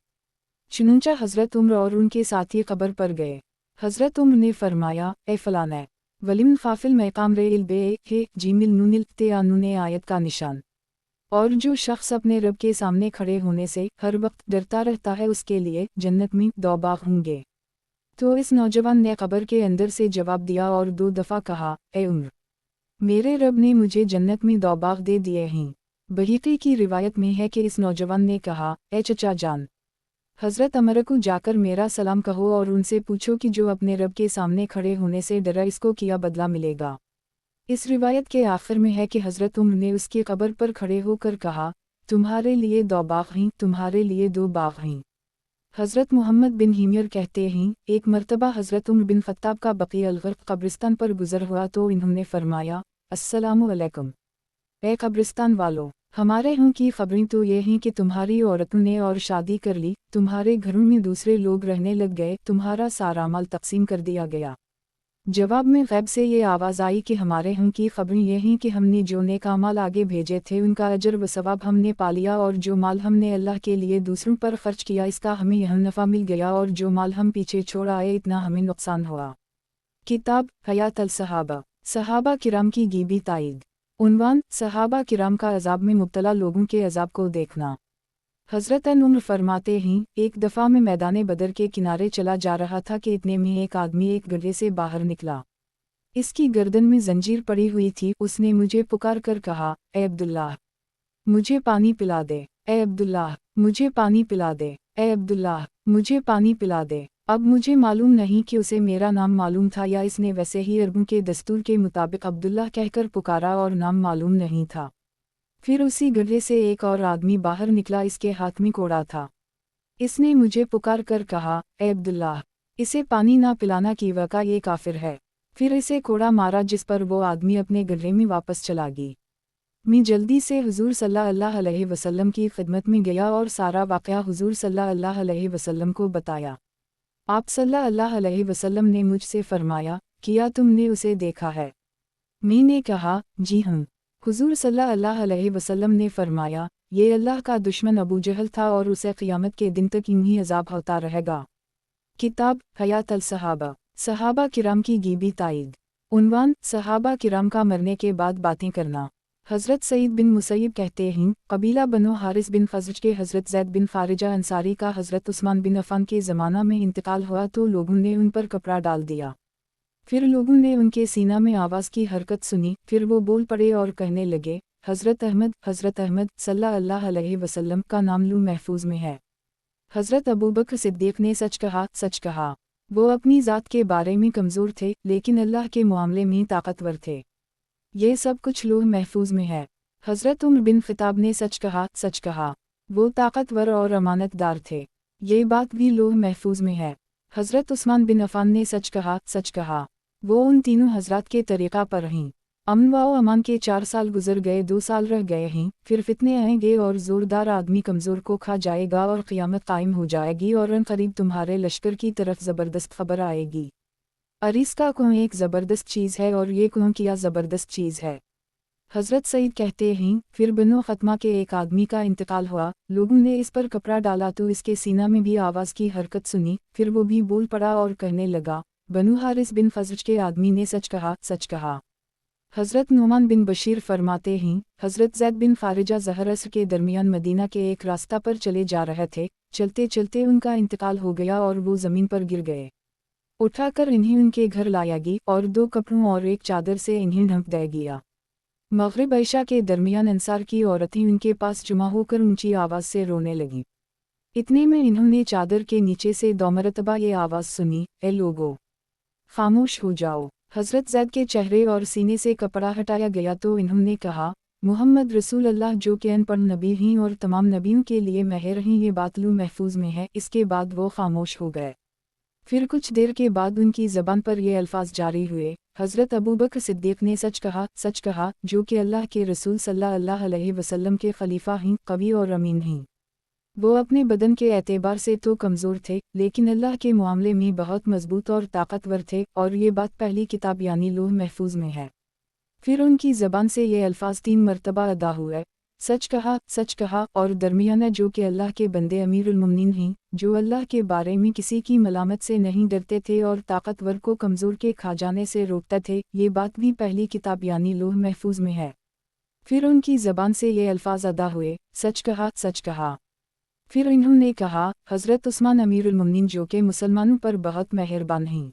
चुनंचा हज़रत उम्र और उनके साथी कब्र पर गए। हज़रत उम्र ने फरमाया, ए फलाना वलिम फाफिल मैकाम रेल बे हे जीमिल नूनिल ते आनूने आयत का निशान। और जो शख्स अपने रब के सामने खड़े होने से हर वक्त डरता रहता है उसके लिए जन्नत में 2 बाग होंगे। तो इस नौजवान ने कब्र के अंदर से जवाब दिया और 2 दफ़ा कहा, ए उम्र, मेरे रब ने मुझे जन्नत में 2 बाग दे दिए हैं। बहीकी की रिवायत में है कि इस नौजवान ने कहा, ए चचा जान, हज़रत अमर को जाकर मेरा सलाम कहो और उनसे पूछो कि जो अपने रब के सामने खड़े होने से डरा इसको किया बदला मिलेगा। इस रिवायत के आखिर में है कि हज़रत उम्र ने उसकी कब्र पर खड़े होकर कहा, तुम्हारे लिए 2 बाग हैं, तुम्हारे लिए 2 बाग हैं। हज़रत मोहम्मद बिन हिमयर कहते हैं, एक मर्तबा हज़रत उम्र बिन ख़त्ताब का बक़ी अल-ग़र्क़ कब्रिस्तान पर गुज़र हुआ तो इन्होंने फरमाया, अस्सलामु अलैकुम, ए कब्रिस्तान वालों, हमारे यहाँ की ख़बरें तो ये हैं कि तुम्हारी औरतों ने और शादी कर ली, तुम्हारे घरों में दूसरे लोग रहने लग गए, तुम्हारा सारा माल तक़सीम कर दिया गया। जवाब में गैब से ये आवाज़ आई कि हमारे यहाँ की ख़बरें ये हैं कि हमने जो नेक अमाल आगे भेजे थे उनका अजर व सवाब हमने पा लिया और जो माल हमने अल्लाह के लिए दूसरों पर ख़र्च किया इसका हमें यह नफ़ा मिल गया और जो माल हम पीछे छोड़ आए इतना हमें नुकसान हुआ। किताब हयात अल सहाबा, सहाबा किराम की गीबी ताईद। उन्वान, सहाबा किराम का अज़ाब में मुब्तला लोगों के अज़ाब को देखना। हज़रत उम्र फरमाते हैं, एक दफ़ा में मैदान बदर के किनारे चला जा रहा था कि इतने में एक आदमी एक गड्ढे से बाहर निकला। इसकी गर्दन में जंजीर पड़ी हुई थी। उसने मुझे पुकार कर कहा, ए अब्दुल्लाह, मुझे पानी पिला दे। ए अब्दुल्लाह, मुझे पानी पिला दे। ए अब्दुल्लाह, मुझे पानी पिला दे। अब मुझे मालूम नहीं कि उसे मेरा नाम मालूम था या इसने वैसे ही अरबों के दस्तूर के मुताबिक अब्दुल्लाह कहकर पुकारा और नाम मालूम नहीं था। फिर उसी गड्ढे से एक और आदमी बाहर निकला, इसके हाथ में कोड़ा था। इसने मुझे पुकार कर कहा, ए अब्दुल्लाह, इसे पानी ना पिलाना की वका ये काफिर है। फिर इसे कोड़ा मारा जिस पर वो आदमी अपने गड्ढे में वापस चला गई। मैं जल्दी से हुजूर सल्लल्लाहु अलैहि वसल्लम की खिदमत में गया और सारा वाक़या हुजूर सल्लल्लाहु अलैहि वसल्लम को बताया। आप सल्लल्लाहु अलैहि वसल्लम ने मुझसे फरमाया, क्या तुमने उसे देखा है? मैंने कहा, जी हाँ। हुजूर सल्लल्लाहु अलैहि वसल्लम ने फरमाया, ये अल्लाह का दुश्मन अबू जहल था और उसे क़यामत के दिन तक यूं ही अज़ाब होता रहेगा। किताब हयात अल सहाबा, सहाबा किराम की गीबी ताईद। उन्वान, सहाबा किराम का मरने के बाद बातें करना। हज़रत सईद बिन मुसैयब कहते हैं, कबीला बनो हारिस बिन खज़रज के हज़रत ज़ैद बिन फ़ारिजा अंसारी का हज़रत उस्मान बिन अफ़ान के ज़माना में इंतकाल हुआ तो लोगों ने उन पर कपड़ा डाल दिया। फिर लोगों ने उनके सीना में आवाज़ की हरकत सुनी, फिर वो बोल पड़े और कहने लगे, हज़रत अहमद सल्लल्लाहु अलैहि वसल्लम का नाम लू महफूज में है। हज़रत अबू बकर सिद्दीक़ ने सच कहा, सच कहा। वो अपनी ज़ात के बारे में कमज़ोर थे, लेकिन अल्लाह के मामले में ताकतवर थे। ये सब कुछ लौह महफूज में है। हज़रत उमर बिन ख़िताब ने सच कहा, सच कहा। वो ताकतवर और अमानतदार थे। ये बात भी लौह महफूज में है। हज़रत उस्मान बिन अफ़ान ने सच कहा, सच कहा। वो उन तीनों हज़रात के तरीक़ा पर रहीं। अमन व अमान के 4 साल गुजर गए, 2 साल रह गए हैं, फिर फितने आएंगे और ज़ोरदार आदमी कमज़ोर को खा जाएगा और क़यामत कायम हो जाएगी और अनक़रीब तुम्हारे लश्कर की तरफ ज़बरदस्त खबर आएगी। अरीस का कुआं एक ज़बरदस्त चीज़ है और ये कुआं क्या ज़बरदस्त चीज़ है। हज़रत सईद कहते हैं, फिर बनो ख़त्मा के एक आदमी का इंतकाल हुआ, लोगों ने इस पर कपड़ा डाला तो इसके सीना में भी आवाज़ की हरकत सुनी, फिर वो भी बोल पड़ा और कहने लगा, बनु हारिस बिन खज़रज के आदमी ने सच कहा, सच कहा। हज़रत नुमान बिन बशीर फरमाते हैं, हज़रत ज़ैद बिन फ़ारिजा ज़हर असर के दरमियान मदीना के एक रास्ता पर चले जा रहे थे, चलते चलते उनका इंतकाल हो गया और वो ज़मीन पर गिर गए। उठाकर इन्हें उनके घर लाया गया और 2 कपड़ों और एक चादर से इन्हें ढक दिया गया। मग़रिब ईशा के दरमियान अंसार की औरतें उनके पास जुमा होकर ऊंची आवाज़ से रोने लगीं। इतने में इन्होंने चादर के नीचे से 2 मरतबा ये आवाज़ सुनी, ए लोगो, खामोश हो जाओ। हज़रत ज़ैद के चेहरे और सीने से कपड़ा हटाया गया तो इन्होंने कहा, मुहम्मद रसूल अल्लाह जो कि अनपढ़ नबी हैं और तमाम नबियों के लिए मेहर हैं, ये बात लू महफूज में है। इसके बाद वो खामोश हो गए। फिर कुछ देर के बाद उनकी ज़बान पर ये अल्फाज जारी हुए, हज़रत अबू बकर सिद्दीक़ ने सच कहा, जो कि अल्लाह के रसूल सल्लल्लाहु अलैहि वसल्लम के खलीफा हैं, कवी और अमीन हैं। वो अपने बदन के एतबार से तो कमज़ोर थे, लेकिन अल्लाह के मामले में बहुत मजबूत और ताकतवर थे, और ये बात पहली किताब यानी लौह महफूज में है। फिर उनकी ज़बान से ये अल्फाज 3 मरतबा अदा हुए, सच कहा, और दरमियाना जो कि अल्लाह के बंदे अमीरुल मोमिनीन हैं, जो अल्लाह के बारे में किसी की मलामत से नहीं डरते थे और ताकतवर को कमज़ोर के खा जाने से रोकते थे, ये बात भी पहली किताब यानी लौह महफूज में है। फिर उनकी ज़बान से ये अल्फाज अदा हुए, सच कहा। फिर इन्होंने कहा, हज़रत उस्मान अमीरुल मोमिनीन जो कि मुसलमानों पर बहुत मेहरबान हैं।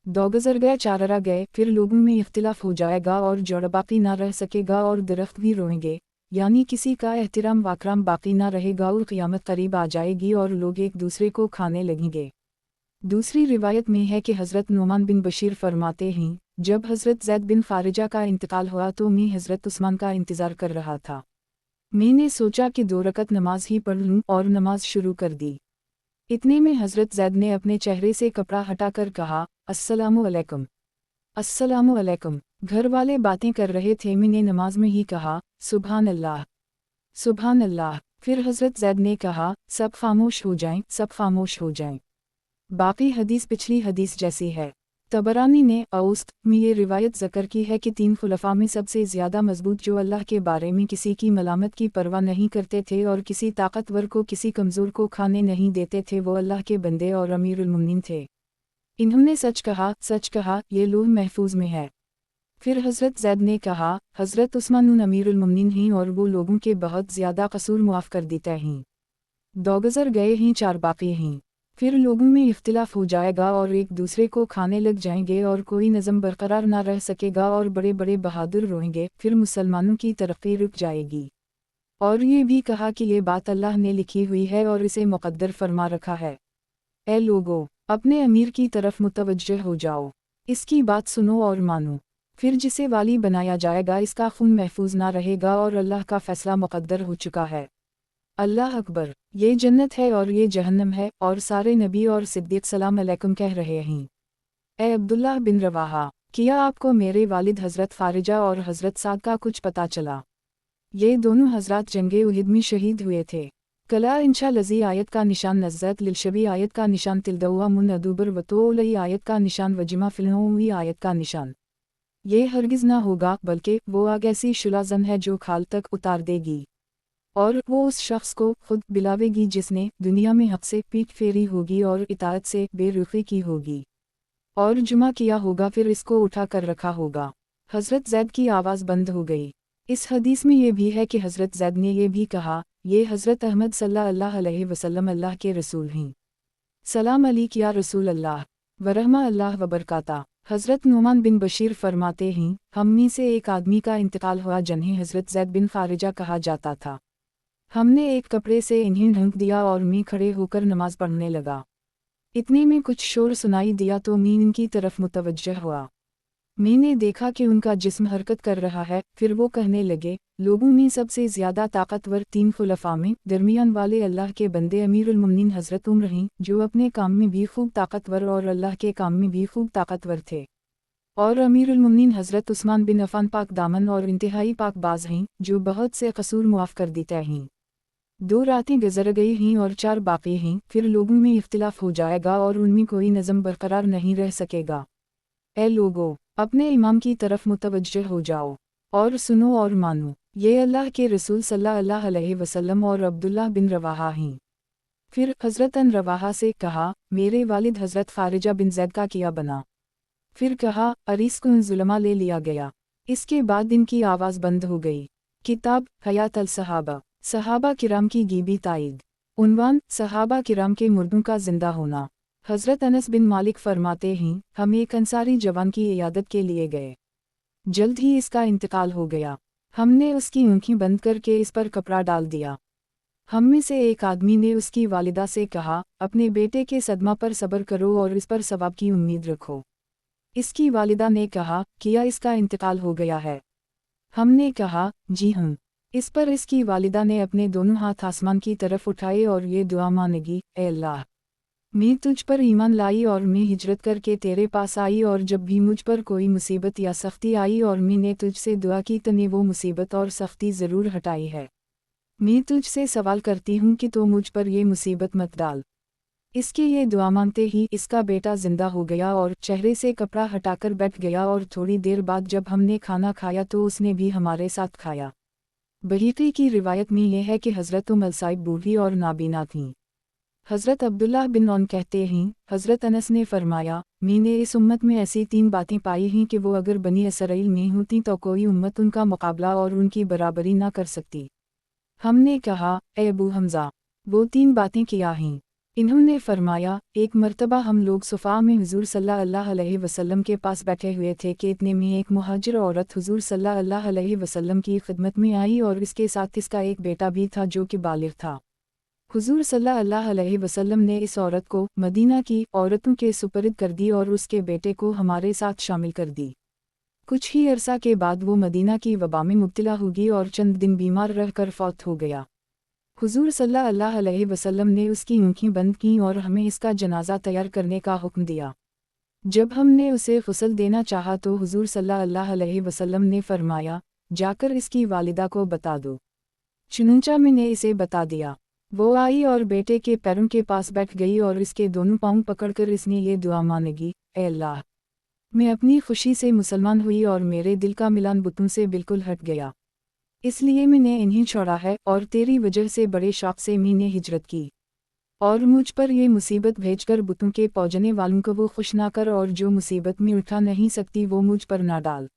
2 गुज़र गए, 4 रह गए, फिर लोगों में इख्तिलाफ हो जाएगा और जोड़ बाकी ना रह सकेगा और दरख्त भी रोएंगे, यानी किसी का एहतराम वाकराम बाकी ना रहेगा और क़यामत करीब आ जाएगी और लोग एक दूसरे को खाने लगेंगे। दूसरी रिवायत में है कि हज़रत नुमान बिन बशीर फरमाते हैं, जब हज़रत ज़ैद बिन फ़ारिजा का इंतकाल हुआ तो मैं हज़रत उस्मान का इंतज़ार कर रहा था। मैंने सोचा कि 2 रकत नमाज ही पढ़ लूँ और नमाज शुरू कर दी। इतने में हज़रत ज़ैद ने अपने चेहरे से कपड़ा हटाकर कहा, अस्सलामु अलैकुम। अस्सलामु अलैकुम। घर वाले बातें कर रहे थे, मैंने नमाज में ही कहा, सुभान अल्लाह, सुभान अल्लाह। फिर हज़रत ज़ैद ने कहा, सब खामोश हो जाएं, सब खामोश हो जाएं। बाकी हदीस पिछली हदीस जैसी है। तबरानी ने औस्त में ये रिवायत ज़िक्र की है कि 3 खुलफा में सबसे ज़्यादा मजबूत जो अल्लाह के बारे में किसी की मलामत की परवाह नहीं करते थे और किसी ताकतवर को किसी कमज़ोर को खाने नहीं देते थे, वो अल्लाह के बंदे और अमीरुल मोमिनीन थे। इन्होंने सच कहा, ये लौह महफूज में है। फिर हज़रत ज़ैद ने कहा, हज़रत उस्मान अमीरुल मोमिनीन हैं और वो लोगों के बहुत ज़्यादा कसूर मुआफ़ कर देते हैं। 2 गुज़र गए हैं, 4 बाकी हैं। फिर लोगों में इख्तिलाफ हो जाएगा और एक दूसरे को खाने लग जाएंगे और कोई नज़म बरकरार ना रह सकेगा और बड़े बड़े बहादुर रोएंगे, फिर मुसलमानों की तरक्की रुक जाएगी। और ये भी कहा कि ये बात अल्लाह ने लिखी हुई है और इसे मुक़द्दर फरमा रखा है। ए लोगो, अपने अमीर की तरफ मुतवज्जह हो जाओ, इसकी बात सुनो और मानो। फिर जिसे वाली बनाया जाएगा इसका खून महफूज ना रहेगा और अल्लाह का फ़ैसला मुक़द्दर हो चुका है। अल्लाह अकबर। ये जन्नत है और ये जहन्नम है, और सारे नबी और सिद्दीक़ सलाम अलैकुम कह रहे हैं। ए अब्दुल्लाह बिन रवाहा, क्या आपको मेरे वालिद हज़रत फ़ारिजा और हज़रत साद का कुछ पता चला? ये दोनों हज़रात जंगे उहद में शहीद हुए थे। कला इंशा लजी आयत का निशान नज़्ज़त लिलशबी आयत का निशान तिलदुआ मुन अदूबर वतोलई आयत का निशान वजिमा फिलनोवी आयत का निशान। ये हरगिज़ ना होगा बल्कि वो आग ऐसी शुलाज़न है जो खाल तक उतार देगी, और वो उस शख्स को खुद बिलावेगी जिसने दुनिया में हक से पीठ फेरी होगी और इताअत से बेरुखी की होगी, और जुमा किया होगा फिर इसको उठा कर रखा होगा। हज़रत ज़ैद की आवाज़ बंद हो गई। इस हदीस में ये भी है कि हज़रत ज़ैद ने ये भी कहा, ये हज़रत अहमद सल्लल्लाहु अलैहि वसल्लम अल्लाह के रसूल हैं। सलाम अलैक या रसूल अल्लाह वरहमा अल्लाह वबरकाता। हज़रत नुमान बिन बशीर फरमाते हैं, हम में से एक आदमी का इंतकाल हुआ जिन्हें हज़रत ज़ैद बिन खारिजा कहा जाता था। हमने एक कपड़े से इन्हें ढक दिया और मैं खड़े होकर नमाज पढ़ने लगा। इतने में कुछ शोर सुनाई दिया तो मैं इनकी तरफ मुतवज्जह हुआ। मैंने देखा कि उनका जिस्म हरकत कर रहा है। फिर वो कहने लगे, लोगों में सबसे ज़्यादा ताकतवर 3 खुलफा में दरमियान वाले अल्लाह के बंदे अमीरुल मुमिनीन हज़रत उमर हैं, जो अपने काम में भी खूब ताकतवर और अल्लाह के काम में भी खूब ताकतवर थे। और अमीरुल मुमिनीन हज़रत उस्मान बिन अफ़ान पाक दामन और इंतहाई पाक बाज हैं, जो बहुत से कसूर मुआफ़ कर देते हैं। 2 रातें गुज़र गई हैं और 4 बाकी हैं, फिर लोगों में इख्तिलाफ़ हो जाएगा और उनमें कोई नज़म बरकरार नहीं रह सकेगा। ए लोगो, अपने इमाम की तरफ मुतवज्जह हो जाओ और सुनो और मानो, ये अल्लाह के रसूल सल्लल्लाहु अलैहि वसल्लम और अब्दुल्लाह बिन रवाहा हैं। फिर हज़रत अन रवाहा से कहा, मेरे वालिद हज़रत खारिजा बिन ज़ैद का किया बना। फिर कहा, अरीस को ज़ुलमा ले लिया गया। इसके बाद इनकी आवाज़ बंद हो गई। किताब हयात अल सहाबा, सहाबा किराम की गीबी ताईद। उन्वान, सहाबा किराम के मुर्दों का जिंदा होना। हज़रत अनस बिन मालिक फरमाते हैं, हम एक अंसारी जवान की इयादत के लिए गए। जल्द ही इसका इंतकाल हो गया। हमने उसकी आँखें बंद करके इस पर कपड़ा डाल दिया। हम में से एक आदमी ने उसकी वालिदा से कहा, अपने बेटे के सदमा पर सब्र करो और इस पर सवाब की उम्मीद रखो। इसकी वालिदा ने कहा, किया इसका इंतकाल हो गया है? हमने कहा, जी हाँ। इस पर इसकी वालिदा ने अपने दोनों हाथ आसमान की तरफ उठाए और ये दुआ मांगी, ए अल्लाह, मैं तुझ पर ईमान लाई और मैं हिजरत करके तेरे पास आई, और जब भी मुझ पर कोई मुसीबत या सख्ती आई और मैंने तुझसे दुआ की तने वो मुसीबत और सख्ती ज़रूर हटाई है। मैं तुझसे सवाल करती हूँ कि तो मुझ पर ये मुसीबत मत डाल। इसके ये दुआ मांगते ही इसका बेटा जिंदा हो गया और चेहरे से कपड़ा हटाकर बैठ गया, और थोड़ी देर बाद जब हमने खाना खाया तो उसने भी हमारे साथ खाया। बहीकी की रिवायत में यह है कि हज़रत उम्म साहिब बूढ़ी और नाबीना थीं। हज़रत अब्दुल्लाह बिन औन कहते हैं, हज़रत अनस ने फरमाया, मैंने इस उम्मत में ऐसी 3 बातें पाई हैं कि वो अगर बनी इसराइल में होती तो कोई उम्मत उनका मुकाबला और उनकी बराबरी ना कर सकती। हमने कहा, ए अबू हमज़ा, वो 3 बातें क्या हैं? इन्होंने फरमाया, एक मर्तबा हम लोग सुफ़ा में हुज़ूर सल्लल्लाहु अलैहि वसल्लम के पास बैठे हुए थे कि इतने में एक मुहाजिर औरत हुज़ूर सल्लल्लाहु अलैहि वसल्लम की खिदमत में आई और इसके साथ इसका एक बेटा भी था जो कि बालिग़ था। हुज़ूर सल्लल्लाहु अलैहि वसल्लम ने इस औरत को मदीना की औरतों के सुपुर्द कर दी और उसके बेटे को हमारे साथ शामिल कर दी। कुछ ही अरसा के बाद वो मदीना की वबा में मुब्तला होगी और चंद दिन बीमार रहकर फौत हो गया। हुज़ूर सल्लल्लाहु अलैहि वसल्लम ने उसकी आँखें बंद कीं और हमें इसका जनाजा तैयार करने का हुक्म दिया। जब हमने उसे गुस्ल देना चाहा तो हुज़ूर सल्लल्लाहु अलैहि वसल्लम ने फरमाया, जाकर इसकी वालिदा को बता दो। चुनंचा मैंने इसे बता दिया। वो आई और बेटे के पैरों के पास बैठ गई और इसके दोनों पाँव पकड़कर इसने ये दुआ मांगी, ए अल्लाह, मैं अपनी खुशी से मुसलमान हुई और मेरे दिल का मिलान बुतों से बिल्कुल हट गया, इसलिए मैंने इन्हें छोड़ा है और तेरी वजह से बड़े शौक से मैंने हिजरत की, और मुझ पर ये मुसीबत भेजकर बुतों के पौजने वालों को वो खुश ना कर, और जो मुसीबत में उठा नहीं सकती वो मुझ पर ना डाल।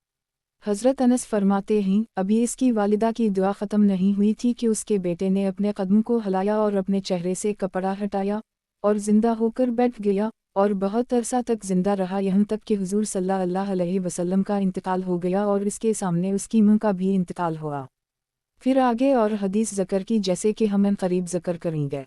हज़रत अनस फरमाते हैं, अभी इसकी वालिदा की दुआ ख़त्म नहीं हुई थी कि उसके बेटे ने अपने कदमों को हिलाया और अपने चेहरे से कपड़ा हटाया और ज़िंदा होकर बैठ गया, और बहुत अरसा तक ज़िंदा रहा, यहाँ तक कि हुज़ूर सल्लल्लाहु अलैहि वसल्लम का इंतकाल हो गया और इसके सामने उसकी मां का भी इंतकाल हुआ। फिर आगे और हदीस ज़िक्र की जैसे कि हम करीब ज़िक्र करेंगे।